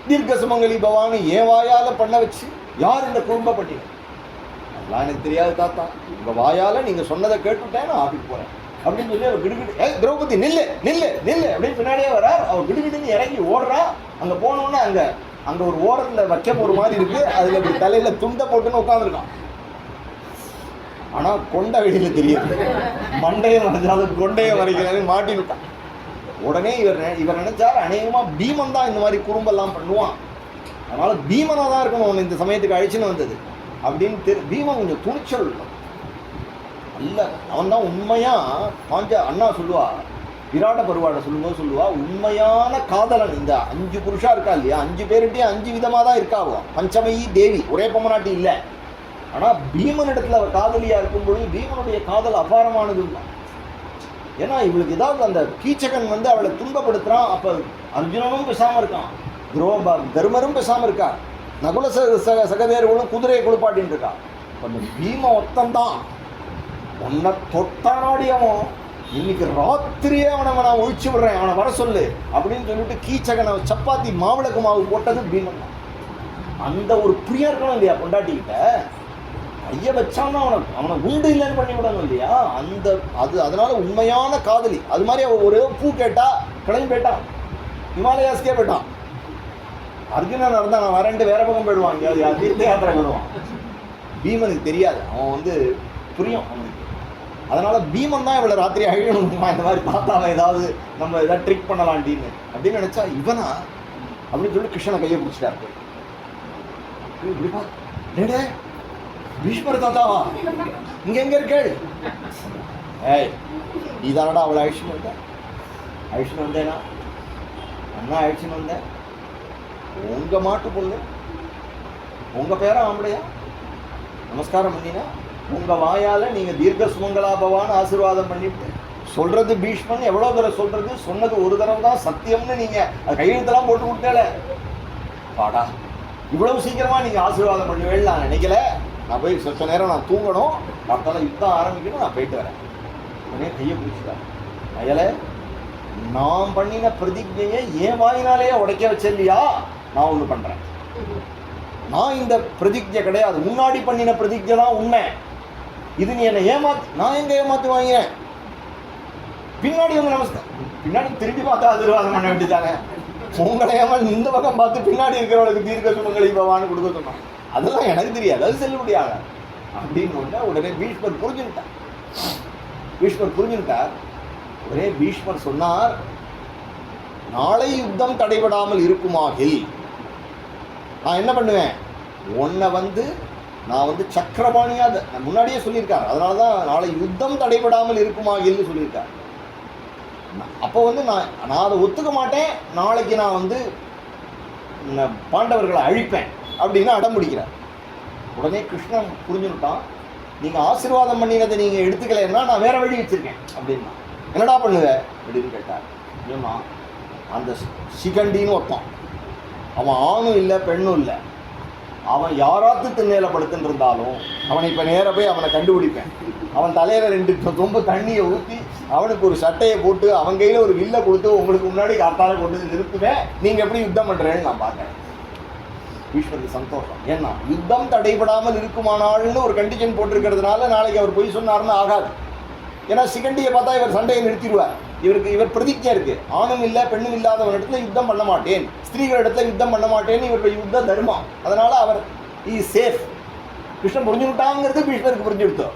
Speaker 2: தீர்க்க சுமங்கலி பவானி என் வாயால் பண்ண வச்சு யார் இந்த குடும்ப பட்டியல்? அதெல்லாம் எனக்கு தெரியாது தாத்தா, உங்கள் வாயால் நீங்கள் சொன்னதை கேட்டுவிட்டேன், நான் ஆஃபீஸ் போகிறேன் அப்படின்னு சொல்லி அவர் கிடுகிடு, திரௌபதி நில்லு நில்லு நில்லு அப்படின்னு பின்னாடியே வர்றார். அவர் கிடுகிடுன்னு இறங்கி ஓடுறா. அங்கே போனோன்னே அங்கே ஒரு ஓரத்தில் வைக்கம் ஒரு மாதிரி இருக்குது, அதில் இப்படி தலையில் துண்டை போட்டுன்னு உட்காந்துருக்கான். ஆனால் கொண்டை வெளியில் தெரியுது, மண்டையை மறைஞ்சாலும் கொண்டையை மறைக்கிறாரு, மாட்டினுட்டான். உடனே இவர் நினைச்சார் அநேகமாக பீமன் தான் இந்த மாதிரி குறும்பெல்லாம் பண்ணுவான், அதனால் பீமனாக தான் இருக்கணும் அவன் இந்த சமயத்துக்கு அழிச்சுன்னு வந்தது அப்படின்னு பீமன் கொஞ்சம் துணிச்சல் அல்ல. அவன் தான் உண்மையாக அண்ணா சொல்லுவா, விராட்ட பருவாட்டை சொல்லும்போது சொல்லுவா, உண்மையான காதலன். இந்த 5 புருஷா இருக்கா இல்லையா, 5 பேருகிட்டையும் 5 விதமாக தான் இருக்காவோ. பஞ்சமயி தேவி, ஒரே பொம்மநாட்டி இல்லை. ஆனால் பீமன் இடத்துல அவள் காதலியாக இருக்கும்பொழுது பீமனுடைய காதல் அபாரமானது இல்லை. ஏன்னா இவளுக்கு ஏதாவது அந்த கீச்சகன் அவளை துன்பப்படுத்துகிறான். அப்போ அர்ஜுனனும் பேசாமல் இருக்கான், தர்மரும் பேசாமல் இருக்கா, நகுல சகதேர்களும் குதிரையை குளிப்பாட்டின்னு இருக்கா. அந்த பீம ஒத்தந்தான் உன்னை தொட்டானாடி அவன் இன்னைக்கு ராத்திரியே அவனை நான் ஒழிச்சு விடுறேன், அவனை வர சொல்லு அப்படின்னு சொல்லிட்டு கீச்சகனை சப்பாத்தி மாவிளக்கு மாவு போட்டது பீமன் தான். அந்த ஒரு பிரியா இருக்கணும் இல்லையா பொண்டாட்டிக்கிட்ட, கையை வச்சான்னா அவனை உண்டு இல்லைன்னு பண்ணி விடணும் இல்லையா, அதனால உண்மையான காதலி. அது மாதிரி அவன் ஒரே பூ கேட்டா கிளம்பி போயிட்டான், ஹிமாலயாஸ்கே போயிட்டான். அர்ஜுனன் இருந்தால் நான் வரேன்ட்டு வேற பக்கம் போயிடுவான், தீர்த்த யாத்திரை போயிடுவான். பீமனுக்கு தெரியாது, அவன் புரியும் அவனுக்கு. அதனால பீமன் தான் இவளை ராத்திரி அழியணுமா, இந்த மாதிரி தாத்தாவை ஏதாவது நம்ம ஏதாவது ட்ரிக் பண்ணலான்டின்னு அப்படின்னு நினைச்சா இவனா அப்படின்னு சொல்லி கிருஷ்ணனை கையை பிடிச்சிட்டாரு. இப்படிப்பா டேடே பீஷ்மர் தாத்தாவா இங்க எங்க இருக்கேள்? ஏய் நீ தானடா அவளை அழிச்சுன்னு வந்த? அழிச்சுன்னு வந்தேனா? அண்ணா அழிச்சுன்னு வந்தேன். உங்க மாட்டு பொண்ணு, உங்க பேரா ஆம்பளையா? நமஸ்காரம் பண்ணினா உங்க வாயால நீங்க தீர்க்க சுமங்கலாபவான்னு ஆசீர்வாதம் பண்ணிட்டு சொல்றது பீஷ்மன் எவ்வளோ தடவை சொல்றது? சொன்னது ஒரு தடவை தான் சத்தியம்னு நீங்க கையெழுத்தெல்லாம் போட்டு விட்டேல. பாடா இவ்வளவு சீக்கிரமா நீங்க ஆசீர்வாதம் பண்ணுவேன்னு நான் நினைக்கல. நான் போய் சொச்ச நேரம் நான் தூங்கணும், அடுத்தால யுத்தம் ஆரம்பிக்கணும், நான் போயிட்டு வரேன். உடனே கையை பிடிச்சிட்டார். அயல நான் பண்ணின பிரதிஜையை என் வாயினாலேயே உடைக்க வச்சில்லையா? நான் ஒன்று பண்றேன். நான் இந்த பிரதிஜை கிடையாது, முன்னாடி பண்ணின பிரதிஜை தான் உண்மை. இது நீ என்னை நான் எங்க ஏமாத்து வாங்கிறேன்? பின்னாடி வந்து நமஸ்காரம், பின்னாடி திரும்பி பார்த்தா ஆசீர்வாதம் பண்ண வேண்டியதாங்க. உங்களை ஏமாந்து இந்த பக்கம் பார்த்து பின்னாடி இருக்கிறவளுக்கு தீர்க்க சுமங்கலி பவான்னு கொடுக்க சொன்னான். அதெல்லாம் எனக்கு தெரியாது, அது செல்லுபடியாக அப்படின்னு உடனே பீஷ்மர் புரிஞ்சுட்டார். பீஷ்மர் புரிஞ்சுட்டார். உடனே பீஷ்மர் சொன்னார், நாளை யுத்தம் தடைபடாமல் இருக்குமாகில் நான் என்ன பண்ணுவேன்? உன்னை நான் சக்கரபாணியா முன்னாடியே சொல்லியிருக்காரு. அதனால தான் நாளை யுத்தம் தடைபடாமல் இருக்குமாகில்னு சொல்லியிருக்காரு. அப்போ நான் அதை ஒத்துக்க மாட்டேன், நாளைக்கு நான் பாண்டவர்களை அழிப்பேன் அப்படின்னு அடம் பிடிக்கிறார். உடனே கிருஷ்ணன் புரிஞ்சுட்டான், நீங்கள் ஆசீர்வாதம் பண்ணினதை நீங்கள் எடுத்துக்கலைன்னா நான் வேற வழி வச்சிருக்கேன் அப்படின்னா. என்னடா பண்ணுவ அப்படின்னு கேட்டார். ஏமா அந்த சிகண்டின்னு ஒருத்தன், அவன் ஆணும் இல்லை பெண்ணும் இல்லை, அவன் யாராத்து திண்ணையில படுத்துட்டு இருந்தாலும் அவனை இப்போ நேராக போய் அவனை கண்டுபிடிப்பேன். அவன் தலையில் 2 சொம்பு தண்ணியை ஊற்றி அவனுக்கு ஒரு சட்டையை போட்டு அவன் கையில் ஒரு வில்லை கொடுத்து உங்களுக்கு முன்னாடி காத்தால கொண்டு நிறுத்துவேன். நீங்கள் எப்படி யுத்தம் பண்ணுறேன்னு நான் பார்க்குறேன். ஈஸ்வருக்கு சந்தோஷம். ஏன்னா யுத்தம் தடைபடாமல் இருக்குமானால்னு ஒரு கண்டிஷன் போட்டிருக்கிறதுனால நாளைக்கு அவர் பொய் சொன்னார்னு ஆகாது. ஏன்னா சிகண்டியை பார்த்தா இவர் சண்டையை நிறுத்திடுவார். இவர் பிரதிஜை இருக்கு, ஆணும் இல்லை பெண்ணும் இல்லாதவன் இடத்துல யுத்தம் பண்ண மாட்டேன், ஸ்திரீகள் இடத்துல யுத்தம் பண்ண மாட்டேன்னு இவருடைய யுத்த தர்மம். அதனால அவர் இஸ் சேஃப். கிருஷ்ணன் புரிஞ்சுட்டாங்கிறது பீஷ்மருக்கு புரிஞ்சுடுத்தோம்.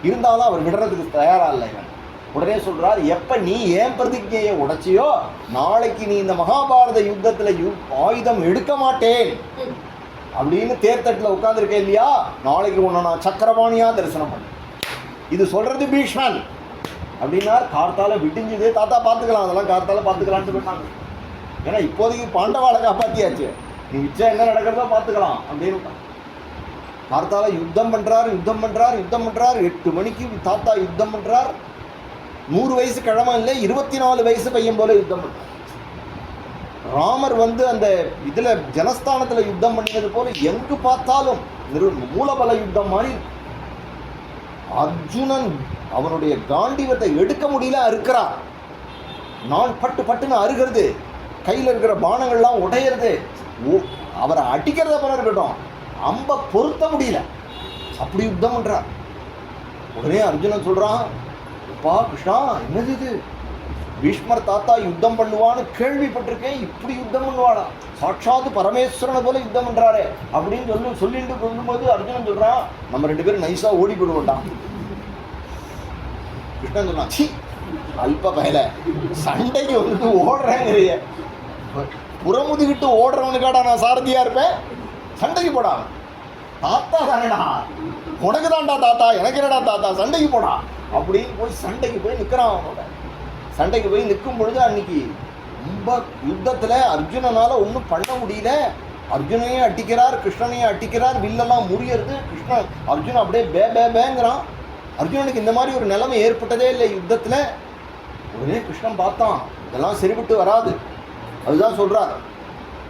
Speaker 2: இருந்தாலும் அவர் விடுறதுக்கு தயாரா இல்லை. இவன் உடனே சொல்றார், எப்ப நீ ஏன் பிரதிஜையை உடைச்சியோ நாளைக்கு நீ இந்த மகாபாரத யுத்தத்துல ஆயுதம் எடுக்க மாட்டேன் அப்படின்னு தேர்தட்டில் உட்கார்ந்துருக்கேன் இல்லையா, நாளைக்கு உன்னை நான் சக்கரபாணியா தரிசனம் பண்ணேன். இது சொல்றது பீஷ்மன் அப்படின்னா. கார்த்தால விட்டுஞ்சுது, தாத்தா பார்த்துக்கலாம், அதெல்லாம் கார்த்தால பார்த்துக்கலான்ட்டு போயிட்டாங்க. ஏன்னா இப்போதைக்கு பாண்டவாளை காப்பாற்றியாச்சு, நீ மிச்சம் என்ன நடக்கிறதோ பார்த்துக்கலாம் அப்படின்னு. கார்த்தால யுத்தம் பண்றார் 8 மணிக்கு தாத்தா யுத்தம் பண்றார். 100 வயசு கிழமை இல்லை, 24 வயசு பையன் போல யுத்தம் பண்றார். ராமர் அந்த இதுல ஜனஸ்தானத்துல யுத்தம் பண்ணினது போல எங்கு பார்த்தாலும் மூலபல யுத்தம் மாதிரி. அர்ஜுனன் அவனுடைய காண்டிவத்தை எடுக்க முடியல, அறுக்கிறார். நான் பட்டுன்னு அறுகிறது, கையில் இருக்கிற பானங்கள்லாம் உடையிறது. அவரை அடிக்கிறத போல இருக்கட்டும், அம்ப பொருத்த முடியல, அப்படி யுத்தம் பண்றார். உடனே அர்ஜுனன் சொல்றான், அப்பா கிருஷ்ணா என்னது இது? பீஷ்மர் தாத்தா யுத்தம் பண்ணுவான்னு கேள்விப்பட்டிருக்கேன், இப்படி யுத்தம் பண்ணுவாடா? சாட்சாத்து பரமேஸ்வரனை போல யுத்தம் பண்றாரு அப்படின்னு சொல்லிட்டு சொல்லும்போது அர்ஜுனன் சொல்றான், நம்ம 2 பேரும் நைஸா ஓடி போடுவோம்டான். கிருஷ்ணன் சொன்னான், சி அல்ப பயல, சண்டைக்கு ஓடுறேங்கிறிய, புறமுதுகிட்டு ஓடுறவனுக்காடா நான் சாரதியா இருப்பேன்? சண்டைக்கு போடா, தாத்தா தானேடா, உனக்கு தான்டா தாத்தா, எனக்கு என்னடா தாத்தா, சண்டைக்கு போடா அப்படின்னு போய் சண்டைக்கு போய் நிற்கிறான். அவனோட சண்டைக்கு போய் நிற்கும் பொழுது அன்னைக்கு ரொம்ப யுத்தத்தில் அர்ஜுனனால் ஒன்றும் பண்ண முடியல. அர்ஜுனையும் அட்டிக்கிறார், கிருஷ்ணனையும் அட்டிக்கிறார், வில்லெல்லாம் முறியறது. அர்ஜுனன் அப்படியே பேங்கிறான். அர்ஜுனனுக்கு இந்த மாதிரி ஒரு நிலைமை ஏற்பட்டதே இல்லை யுத்தத்தில். உடனே கிருஷ்ணன் பார்த்தான், இதெல்லாம் சரிபட்டு வராது. அதுதான் சொல்றார்,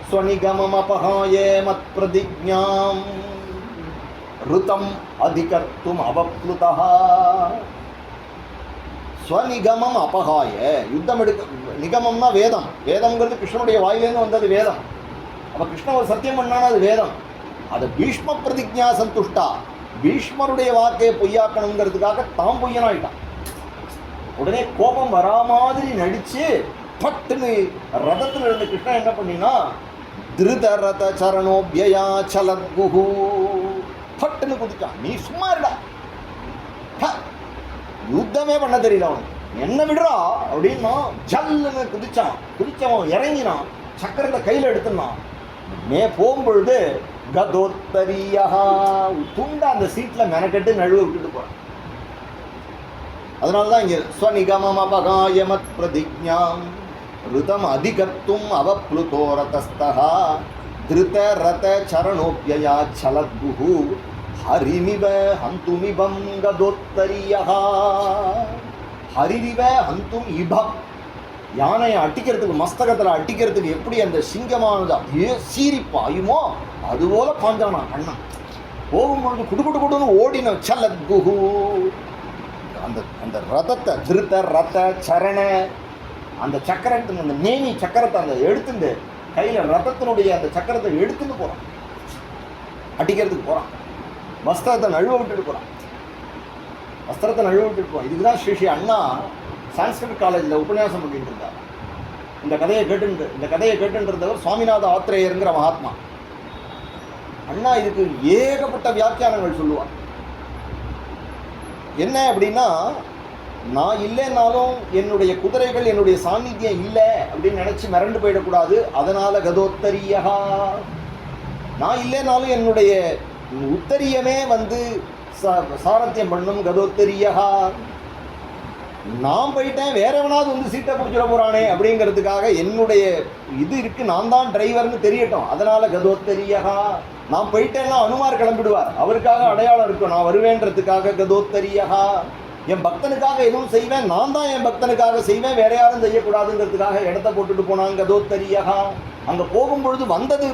Speaker 2: ஸ்வநிகமம் அபகாயே மத் பிரதிஜ்ஞாம் ருதம் அதிகர்த்தும் அவப்ளுதா. ஸ்வநிகமம் அபகாய, யுத்தம் எடுக்க, நிகமம்னா வேதம், வேதம்ங்கிறது கிருஷ்ணனுடைய வாயிலேருந்து வந்தது வேதம். அப்போ கிருஷ்ணன் ஒரு சத்தியம் பண்ணானா அது வேதம். அது பீஷ்ம பிரதிஜ்ஞா சந்துஷ்டா, பீஷ்மருடைய வாக்கையை பொய்யாக்கணுங்கிறதுக்காக தாம் பொய்யனாயிட்டான். உடனே கோபம் வரா மாதிரி நடிச்சு பட்டுன்னு ரதத்தில் இருந்த கிருஷ்ணன் என்ன பண்ணினா, திருத ரத சரணோபியா சலத்குஹு, பட்டுன்னு குதிச்சான். நீ சும்மா இருடா, யுத்தமே பண்ண தெரியல அவனுக்கு, என்ன விடுறா அப்படின்னா ஜல்லுன்னு குதிச்சான். குதிச்சவன் இறங்கினான், சக்கரத்தை கையில் எடுத்துனான். போகும்பொழுது கதோத்தரியா துண்டா அந்த சீட்ல மெனக்கட்டு நழுவ விட்டுட்டு போறான். அதனாலதான் இங்க ஸ்வநிகமமபகாயமத் பிரதிஜ்ஞாம் ருதம் அதிகர்த்தும் அவப்ளுதோ ரதஸ்தஹ திருத ரத சரணோப்யயா சலத்குஹு ஹரிமிவ ஹந்துமிபம் கதோத்தரியா. ஹரிரிவ ஹந்தும் இபம், யானையை அட்டிக்கிறதுக்கு மஸ்தகத்தில் அட்டிக்கிறதுக்கு எப்படி அந்த சிங்கமானது அப்படியே சீறி பாயுமோ அதுபோல பாஞ்சானா அண்ணன். போகும்பொழுது குடுன்னு ஓடின சலத்குஹு. அந்த அந்த ரதத்தை திருத்த ரத சரண அந்த சக்கரத்தின் அந்த நேமி சக்கரத்தை அந்த எடுத்துட்டு கையில் ரதத்தினுடைய அந்த சக்கரத்தை எடுத்துட்டு போகிறான், அடிக்கிறதுக்கு போகிறான். வஸ்திரத்தை நழுவ விட்டுட்டு போகிறான், வஸ்திரத்தை நழுவ விட்டுட்டு போகிறான். இதுக்கு தான் ஸ்ரீ அண்ணா சான்ஸ்கிரிட் காலேஜில் உபன்யாசம் பண்ணிட்டு இருந்தார். இந்த கதையை கேட்டுன்றவர் சுவாமிநாத ஆத்ரேயருங்கிற மகாத்மா. அண்ணா இதுக்கு ஏகப்பட்ட வியாக்கியானங்கள் சொல்லுவார். என்ன அப்படின்னா, நான் இல்லைன்னாலும் என்னுடைய குதிரைகள் என்னுடைய சாநித்தியம் இல்லை அப்படின்னு நினச்சி மிரண்டு போயிடக்கூடாது. அதனால் கதோத்தரியா, நான் இல்லைனாலும் என்னுடைய உத்தரியமே சாரத்தியம் பண்ணும். கதோத்தரியா, நான் போயிட்டேன் வேறவனாவது சீட்டை பிடிச்சிட போகிறானே அப்படிங்கிறதுக்காக என்னுடைய இது இருக்குது, நான் தான் டிரைவர்னு தெரியட்டும். அதனால் கதோத்தரியா, நான் போயிட்டேன்னா அனுமார் கிளம்பிடுவார், அவருக்காக அடையாளம் இருக்கும், நான் வருவேன்றதுக்காக கதோத்தரியா. என் பக்தனுக்காக எதுவும் செய்வேன், நான் தான் என் பக்தனுக்காக செய்வேன், வேற யாரும் செய்யக்கூடாதுங்கிறதுக்காக இடத்த போட்டுட்டு போனாங்க. கதோத்தரியா, அங்கே போகும்பொழுது வந்தது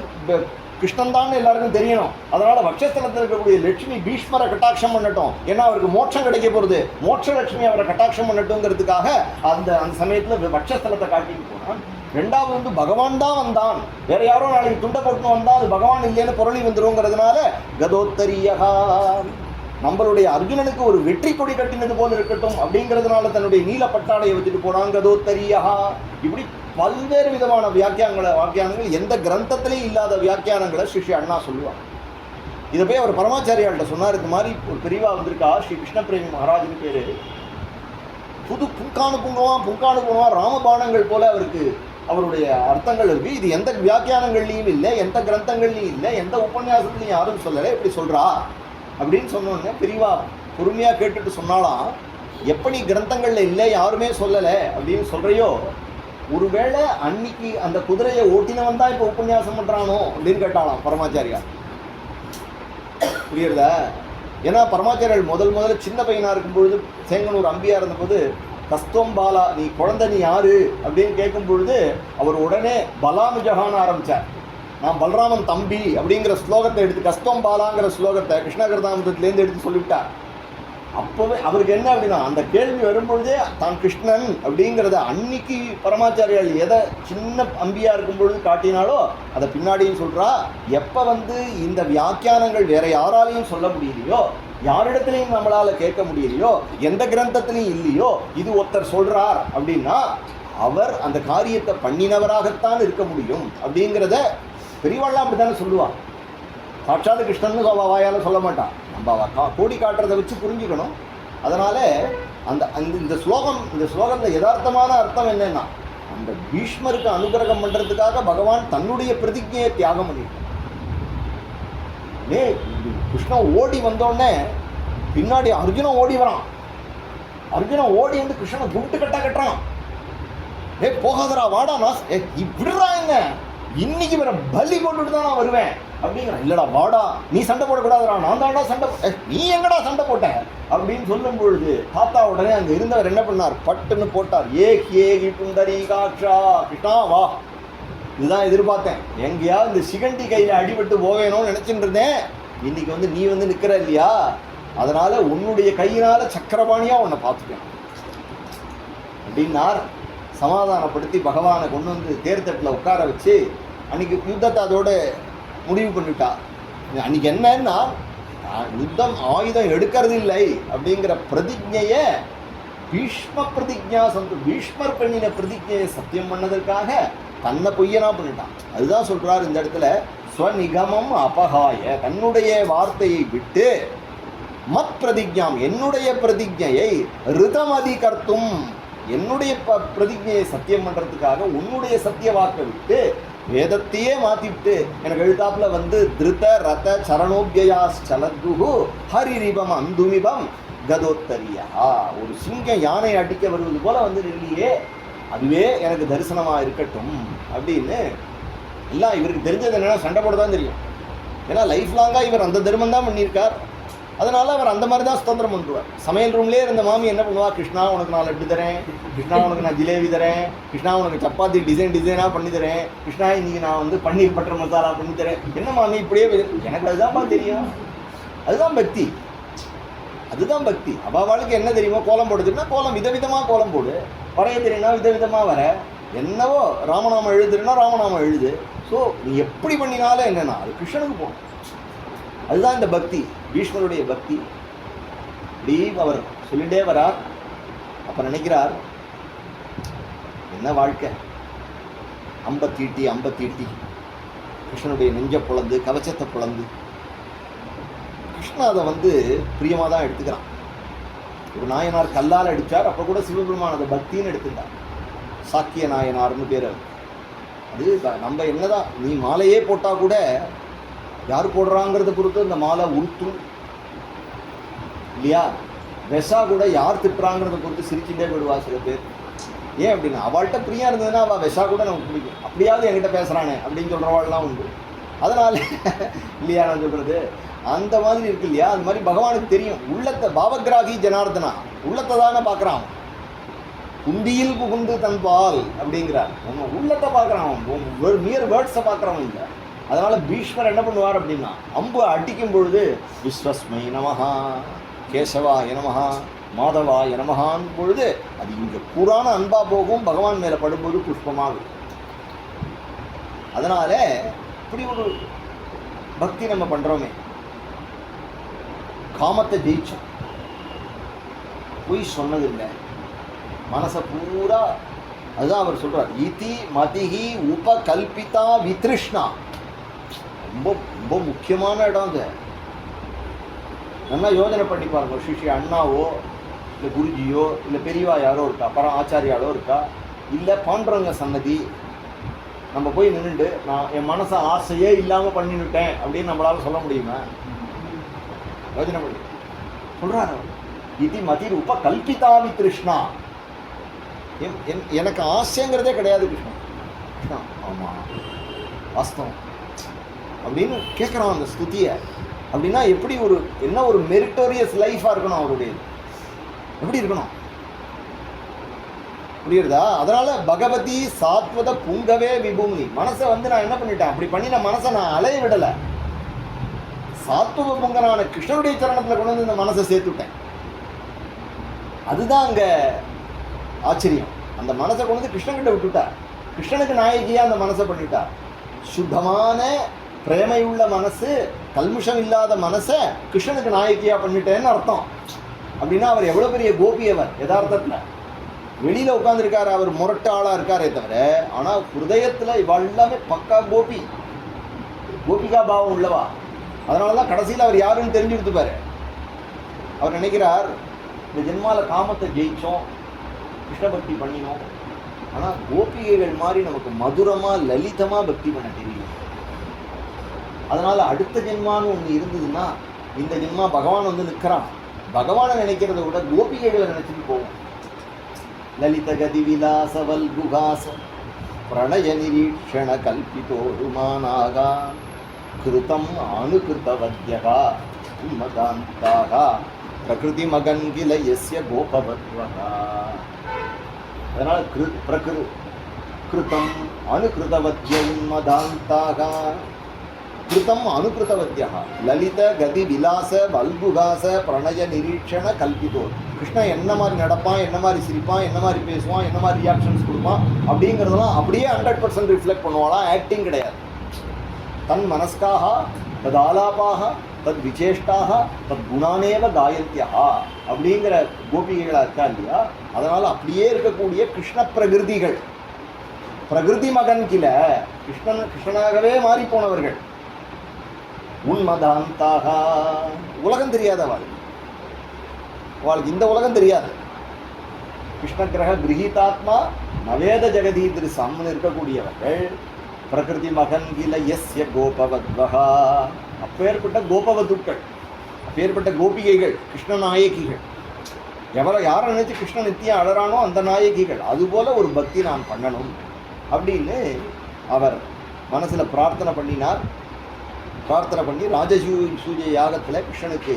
Speaker 2: கிருஷ்ணன் தான் எல்லாருக்கும் தெரியணும். அதனால வட்சஸ்தலத்தில் இருக்கக்கூடிய லட்சுமி பீஷ்மரை கட்டாட்சம் பண்ணட்டும், ஏன்னா அவருக்கு மோட்சம் கிடைக்க போகிறது, மோட்ச லட்சுமி அவரை கட்டாட்சம் பண்ணட்டுங்கிறதுக்காக அந்த அந்த சமயத்தில் வட்சஸ்தலத்தை காட்டிட்டு போனான். ரெண்டாவது பகவான் தான் வந்தான், வேற யாரோ நாளைக்கு துண்டை போட்டு வந்தால் அது பகவான் இல்லைன்னு பொருளி வந்துருங்கிறதுனால கதோத்தரியா. நம்மளுடைய அர்ஜுனனுக்கு ஒரு வெற்றி கொடி கட்டினது போல இருக்கட்டும் அப்படிங்கிறதுனால தன்னுடைய நீல பட்டாடையை வச்சுட்டு போனாங்க. கதோத்தரியா. இப்படி பல்வேறு விதமான வாக்கியானங்கள் எந்த கிரந்தத்திலையும் இல்லாத வியாக்கியானங்களை ஸ்ரீ அண்ணா சொல்லுவார். இதை போய் அவர் பரமாச்சாரியாள்கிட்ட சொன்னார். இது மாதிரி ஒரு பிரிவா வந்திருக்கா, ஸ்ரீ கிருஷ்ணபிரேமி மகாராஜின் பேரு. புது புங்கானு புங்குவா ராமபாணங்கள் போல அவருக்கு அவருடைய அர்த்தங்கள் இருக்கு. இது எந்த வியாக்கியானங்கள்லையும் இல்லை, எந்த கிரந்தங்கள்லையும் இல்லை, எந்த உபன்யாசத்துலையும் யாரும் சொல்லலை. எப்படி சொல்றா அப்படின்னு சொன்னோடனே பிரிவா பொறுமையா கேட்டுட்டு சொன்னாலாம், எப்படி கிரந்தங்கள்ல இல்லை யாருமே சொல்லலை அப்படின்னு சொல்றையோ, ஒருவேளை அன்னைக்கு அந்த குதிரையை ஓட்டினவன் தான் இப்போ உபன்யாசம் பண்றானோ அப்படின்னு கேட்டாலாம் பரமாச்சாரியா. புரியுறதா? ஏன்னா பரமாச்சாரியர்கள் முதல்ல சின்ன பையனா இருக்கும்பொழுது சேங்கனூர் அம்பியா இருந்தபோது கஸ்தோம் பாலா, நீ குழந்தை நீ யாரு அப்படின்னு கேட்கும் பொழுது அவர் உடனே பலாமு ஜஹான் ஆரம்பிச்சார். நான் பலராமன் தம்பி அப்படிங்கிற ஸ்லோகத்தை எடுத்து கஸ்தோம் பாலாங்கிற ஸ்லோகத்தை கிருஷ்ணகிருதாமிரத்திலேருந்து எடுத்து சொல்லிவிட்டார். அப்போவே அவருக்கு என்ன அப்படின்னா, அந்த கேள்வி வரும்பொழுதே தான் கிருஷ்ணன் அப்படிங்கிறத அன்னைக்கு பரமாச்சாரியால் எதை சின்ன அம்பியா இருக்கும் பொழுது காட்டினாலோ அதை பின்னாடியும் சொல்றா. எப்போ இந்த வியாக்கியானங்கள் வேற யாராலையும் சொல்ல முடியலையோ, யாரிடத்துலையும் நம்மளால கேட்க முடியலையோ, எந்த கிரந்தத்திலையும் இல்லையோ, இது ஒருத்தர் சொல்றார் அப்படின்னா அவர் அந்த காரியத்தை பண்ணினவராகத்தான் இருக்க முடியும் அப்படிங்கிறத பெரியவாள்லாம் அப்படித்தானே சொல்லுவாள். சாட்சாத் கிருஷ்ணன் வாயால் சொல்ல மாட்டான், நம்ம கோடி காட்டுறதை வச்சு புரிஞ்சுக்கணும். அதனால அந்த இந்த ஸ்லோகத்தில் யதார்த்தமான அர்த்தம் என்னன்னா, அந்த பீஷ்மருக்கு அனுகிரகம் பண்றதுக்காக பகவான் தன்னுடைய பிரதிஜையை தியாகம் பண்ணிட்டான். கிருஷ்ணன் ஓடி வந்தோடனே பின்னாடி அர்ஜுனன் ஓடி வரான். அர்ஜுனன் ஓடி கிருஷ்ணனை கும்பிட்டு கட்டுறான். போகாதரா வாடா, நான் இப்படிறா, என்ன இன்னைக்கு வேற பலி கொண்டுட்டு தான் நான் வருவேன் அப்படிங்கிறான். இல்லடா வாடா, நீ சண்டை போடக்கூடாதுடா, நான் தான்டா சண்டை, நீ எங்கடா சண்டை போட்ட அப்படின்னு சொல்லும் பொழுது தாத்தா உடனே அங்க இருந்தவர் என்ன பண்ணார், பட்டுன்னு போட்டார். ஏகி புண்டரீகாட்சா, கிருஷ்ணா வா. இதுதான் எதிர்பார்த்தேன், எங்கேயாவது இந்த சிகண்டி கையில அடிபட்டு போவேணும்னு நினைச்சுட்டு இருந்தேன். இன்னைக்கு நீ நிக்கிற இல்லையா, அதனால உன்னுடைய கையினால சக்கரபாணியா உன்னை பார்த்துக்கேன் அப்படின்னார். சமாதானப்படுத்தி பகவானை கொண்டு தேர்தட்டில் உட்கார வச்சு அன்னைக்கு யுத்தத்தை அதோட முடிவு பண்ணிட்டா. அன்னைக்கு என்னன்னா, யுத்தம் ஆயுதம் எடுக்கிறது இல்லை அப்படிங்கிற பிரதிஜையை பீஷ்ம பிரதிஜா பீஷ்மர் பண்ணின பிரதிஜையை சத்தியம் பண்ணதற்காக தன்னை பொய்யனா பண்ணிட்டான். அதுதான் சொல்றாரு இந்த இடத்துல, ஸ்வநிகமம் அபகாய, தன்னுடைய வார்த்தையை விட்டு மத் பிரதிஜாம், என்னுடைய பிரதிஜையை ரிதமதி கர்த்தும், என்னுடைய பிரதிஜையை சத்தியம் பண்றதுக்காக உன்னுடைய சத்திய வாக்கை விட்டு வேதத்தையே மாற்றிவிட்டு எனக்கு எழுத்தாப்புல வந்து திருத ரத சரணோபியா சலத்குஹு ஹரிரிபம் அந்துமிபம் கதோத்தரியா. ஒரு சிங்கம் யானை அடிக்க வருவது போல வந்து இல்லையே, அதுவே எனக்கு தரிசனமாக இருக்கட்டும் அப்படின்னு. எல்லாம் இவருக்கு தெரிஞ்சது என்னென்னா சண்டை போட தான் தெரியும். ஏன்னா லைஃப் லாங்காக இவர் அந்த தர்மம் தான் பண்ணியிருக்கார். அதனால் அவர் அந்த மாதிரி தான் சுதந்திரம் பண்ணுவார். சமையல் ரூம்லேயே இருந்த மாமி என்ன பண்ணுவா, கிருஷ்ணா உனக்கு நான் லட்டு தரேன், கிருஷ்ணா உனக்கு நான் ஜிலேபி தரேன், கிருஷ்ணா உனக்கு சப்பாத்தி டிசைனாக பண்ணி தரேன், கிருஷ்ணா இன்றைக்கி நான் வந்து பன்னீர் பட்டர் மசாலா பண்ணி தரேன். என்ன மாமி இப்படியே, எனக்கு அதுதான்ப்பா தெரியும். அதுதான் பக்தி, அதுதான் பக்தி. அவாவாளுக்கு என்ன தெரியுமோ, கோலம் போடுதுன்னா கோலம் விதவிதமாக கோலம் போடு, வரைய தெரியும்னா விதவிதமாக வர, என்னவோ ராமநாமம் எழுதுன்னா ராமநாமம் எழுது. ஸோ நீ எப்படி பண்ணினாலும் என்னென்னா அது கிருஷ்ணனுக்கு போகணும். அதுதான் இந்த பக்தி, பீஷ்மருடைய பக்தி. இப்படி அவர் சொல்லிட்டே வரார். அப்போ நினைக்கிறார், என்ன வாழ்க்கை, அம்பை தீட்டி கிருஷ்ணனுடைய நெஞ்ச புலந்து கவச்சத்தை புலந்து. கிருஷ்ணன் அதை வந்து பிரியமாக தான் எடுத்துக்கிறான். ஒரு நாயனார் கல்லால் அடித்தார், அப்போ கூட சிவபெருமான் அதை பக்தின்னு எடுத்துட்டார். சாக்கிய நாயனார்னு பேர். அது நம்ம என்னதான் நீ மாலையே போட்டால் கூட யார் போடுறாங்கிறத பொறுத்து இந்த மாலை உருத்தும் இல்லையா. வெசா கூட யார் திட்டுறாங்கிறத பொறுத்து சிரிச்சுட்டே போயிடுவா சில பேர். ஏன் அப்படின்னா அவள்கிட்ட பிரியா இருந்ததுன்னா அவள் வெசா கூட நமக்கு பிடிக்கும். அப்படியாவது என்கிட்ட பேசுகிறானே அப்படின்னு சொல்கிறவாள்லாம் உண்டு. அதனால் இல்லையா நான் சொல்கிறது அந்த மாதிரி இருக்கு இல்லையா. அது மாதிரி பகவானுக்கு தெரியும் உள்ளத்தை. பாவகிராகி ஜனார்தனா உள்ளத்தை தானே பார்க்குறான். குண்டியில் புகுந்து தன்பால் அப்படிங்கிறார். நம்ம உள்ளத்தை பார்க்குறான், மியர் வேர்ட்ஸை பார்க்குறவன் இல்லை. அதனால் பீஷ்மர் என்ன பண்ணுவார் அப்படின்னா, அம்பு அடிக்கும் பொழுது விஸ்வஸ்மை நமஹா, கேசவாய நமஹா, மாதவாய நமஹான் பொழுது அது இங்கே பூரான அன்பா போகும், பகவான் மேலே படும்போது புஷ்பமாகும். அதனால இப்படி ஒரு பக்தி நம்ம பண்ணுறோமே. காமத்தை ஜெயிச்சோம், பொய் சொன்னதில்லை, மனசை பூரா. அதுதான் அவர் சொல்கிறார், இதி மதிஹி உபகல்பிதா வித்ருஷ்ணா. ரொம்ப ரொம்ப முக்கியமான இடம் அது. நல்லா யோஜனை பண்ணி பாருங்க. ஸ்ரீ அண்ணாவோ இல்லை குருஜியோ இல்லை பெரியவா யாரோ இருக்கா, அப்புறம் ஆச்சாரியாலோ இருக்கா, இல்லை பாண்டவங்க சன்னதி, நம்ம போய் நின்றுட்டு நான் என் மனசை ஆசையே இல்லாமல் பண்ணிவிட்டேன் அப்படின்னு நம்மளால சொல்ல முடியுமா? யோஜனை பண்ணி சொல்கிறார். இது மதிர் உப கல்பிதாமி கிருஷ்ணா. எனக்கு ஆசைங்கிறதே கிடையாது கிருஷ்ணா. கிருஷ்ணா ஆமாம் வாஸ்தவம் அப்படின்னு கேட்குறான் அந்த ஸ்துதியை. அப்படின்னா எப்படி ஒரு என்ன ஒரு மெரிட்டோரியஸ் லைஃபாக இருக்கணும் அவருடைய, எப்படி இருக்கணும் புரியுறதா? அதனால பகவதி சாத்வத புங்கவே விபூமி. மனசை வந்து நான் என்ன பண்ணிட்டேன், அப்படி பண்ணின மனசை நான் அலைய விடலை. சாத்வத புங்கனான கிருஷ்ணனுடைய சரணத்தில் கொண்டு வந்து இந்த மனசை சேர்த்துட்டேன். அதுதான் அங்கே ஆச்சரியம். அந்த மனசை கொண்டு வந்து கிருஷ்ணன்கிட்ட விட்டுட்டார். கிருஷ்ணனுக்கு நாயகியாக அந்த மனசை பண்ணிட்டார். சுத்தமான பிரேமையுள்ள மனசு, கல்முஷம் இல்லாத மனசை கிருஷ்ணனுக்கு நாயகியாக பண்ணிட்டேன்னு அர்த்தம். அப்படின்னா அவர் எவ்வளோ பெரிய கோபி. அவர் யதார்த்தத்தில் வெளியில் உட்காந்துருக்காரு, அவர் முரட்டு ஆளாக இருக்காரே தவிர, ஆனால் ஹிருதயத்தில் இவள் எல்லாமே பக்கா கோபி, கோபிகா பாவம் உள்ளவா. அதனால தான் கடைசியில் அவர் யாருன்னு தெரிஞ்சு கொடுத்துப்பாரு. அவர் நினைக்கிறார், இந்த ஜென்மாவில் காமத்தை ஜெயித்தோம், கிருஷ்ண பக்தி பண்ணினோம், ஆனால் கோபிகைகள் மாதிரி நமக்கு மதுரமாக லலிதமாக பக்தி பண்ண தெரியும். அதனால் அடுத்த ஜென்மான்னு ஒன்று இருந்ததுன்னா இந்த ஜென்மா பகவான் வந்து நிற்கிறான். பகவானை நினைக்கிறத விட கோபிகைகளை நினைச்சிட்டு போவோம். லலித கதி விலாசவல் குகாச பிரணய நிரீட்சண கல்பிதோருமானாக கிருதம் அனுகிருதவத்யகா உன்மதாந்தாக பிரகிருதி மகன்கில எஸ்ய கோபவத்வகா. அதனால் கிருதம் அனுகிருதவத்ய உன்மதாந்தாக கிருதம் அனுகிருதவத்யா லலித கதி விலாச வல்குகாச பிரணய நிரீட்சண கல்பிதோ. கிருஷ்ணன் என்ன மாதிரி நடப்பான், என்ன மாதிரி சிரிப்பான், என்ன மாதிரி பேசுவான், என்ன மாதிரி ரியாக்ஷன்ஸ் கொடுப்பான் அப்படிங்கிறதெல்லாம் அப்படியே 100% ரிஃப்ளெக்ட் பண்ணுவாளாம். ஆக்டிங் கிடையாது. தன் மனஸ்காக தத் ஆலாபாக தத் விசேஷ்டாக தத் குணானேவ காயந்தியா அப்படிங்கிற கோபிகைகளாக இருக்கா இல்லையா. அதனால் அப்படியே இருக்கக்கூடிய கிருஷ்ண பிரகிருதிகள், பிரகிருதி மகன் கில கிருஷ்ணனாகவே மாறி போனவர்கள். உன்மதாந்தாக உலகம் தெரியாத வாழ்க்கை, இந்த உலகம் தெரியாது. கிருஷ்ண கிரக கிரகீதாத்மா நவேத ஜெகதீதிரு சம்மன் இருக்கக்கூடியவர்கள் பிரகிருதி மகன்கில எஸ்ய கோபவத்வஹா. அப்பேற்பட்ட கோபவதுக்கள், அப்பேற்பட்ட கோபிகைகள், கிருஷ்ண நாயகிகள், யாரை நினைச்சு கிருஷ்ணன் நித்தியம் அழறானோ அந்த நாயகிகள். அதுபோல ஒரு பக்தி நான் பண்ணணும் அப்படின்னு அவர் மனசில் பிரார்த்தனை பண்ணினார். பிரார்த்தனை பண்ணி ராஜசூய யாகத்தில் கிருஷ்ணனுக்கு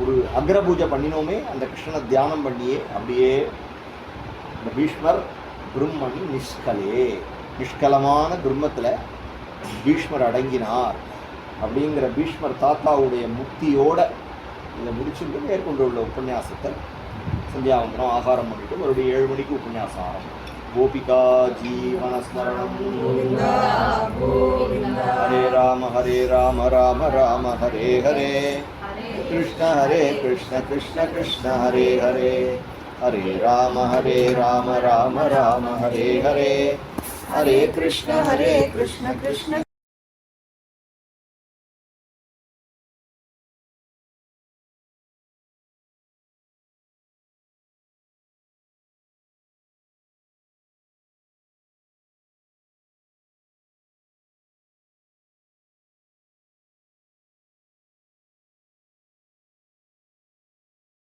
Speaker 2: ஒரு அக்ரபூஜை பண்ணினோமே, அந்த கிருஷ்ணனை தியானம் பண்ணியே அப்படியே இந்த பீஷ்மர் பிரம்மணி நிஷ்கலே, நிஷ்கலமான பிரம்மத்தில் பீஷ்மர் அடங்கினார் அப்படிங்கிற பீஷ்மர் தாத்தாவுடைய முக்தியோட இதை முடிச்சுட்டு மேற்கொண்டுள்ள உபன்யாசத்தை சந்தியாவந்தனம் ஆகாரம் பண்ணிட்டு மறுபடியும் 7 மணிக்கு உபன்யாசம் ஆரம்பம். கோபிகா ஜீவனஸ்மரணம்
Speaker 1: கோவிந்தா கோவிந்தா.
Speaker 2: ஹரே ராம ராம ராம ஹரே ஹரே, கிருஷ்ண கிருஷ்ண கிருஷ்ண ஹரே ஹரே, ஹரே ராம ராம ராம ஹரே ஹரே, ஹரே கிருஷ்ண
Speaker 1: கிருஷ்ண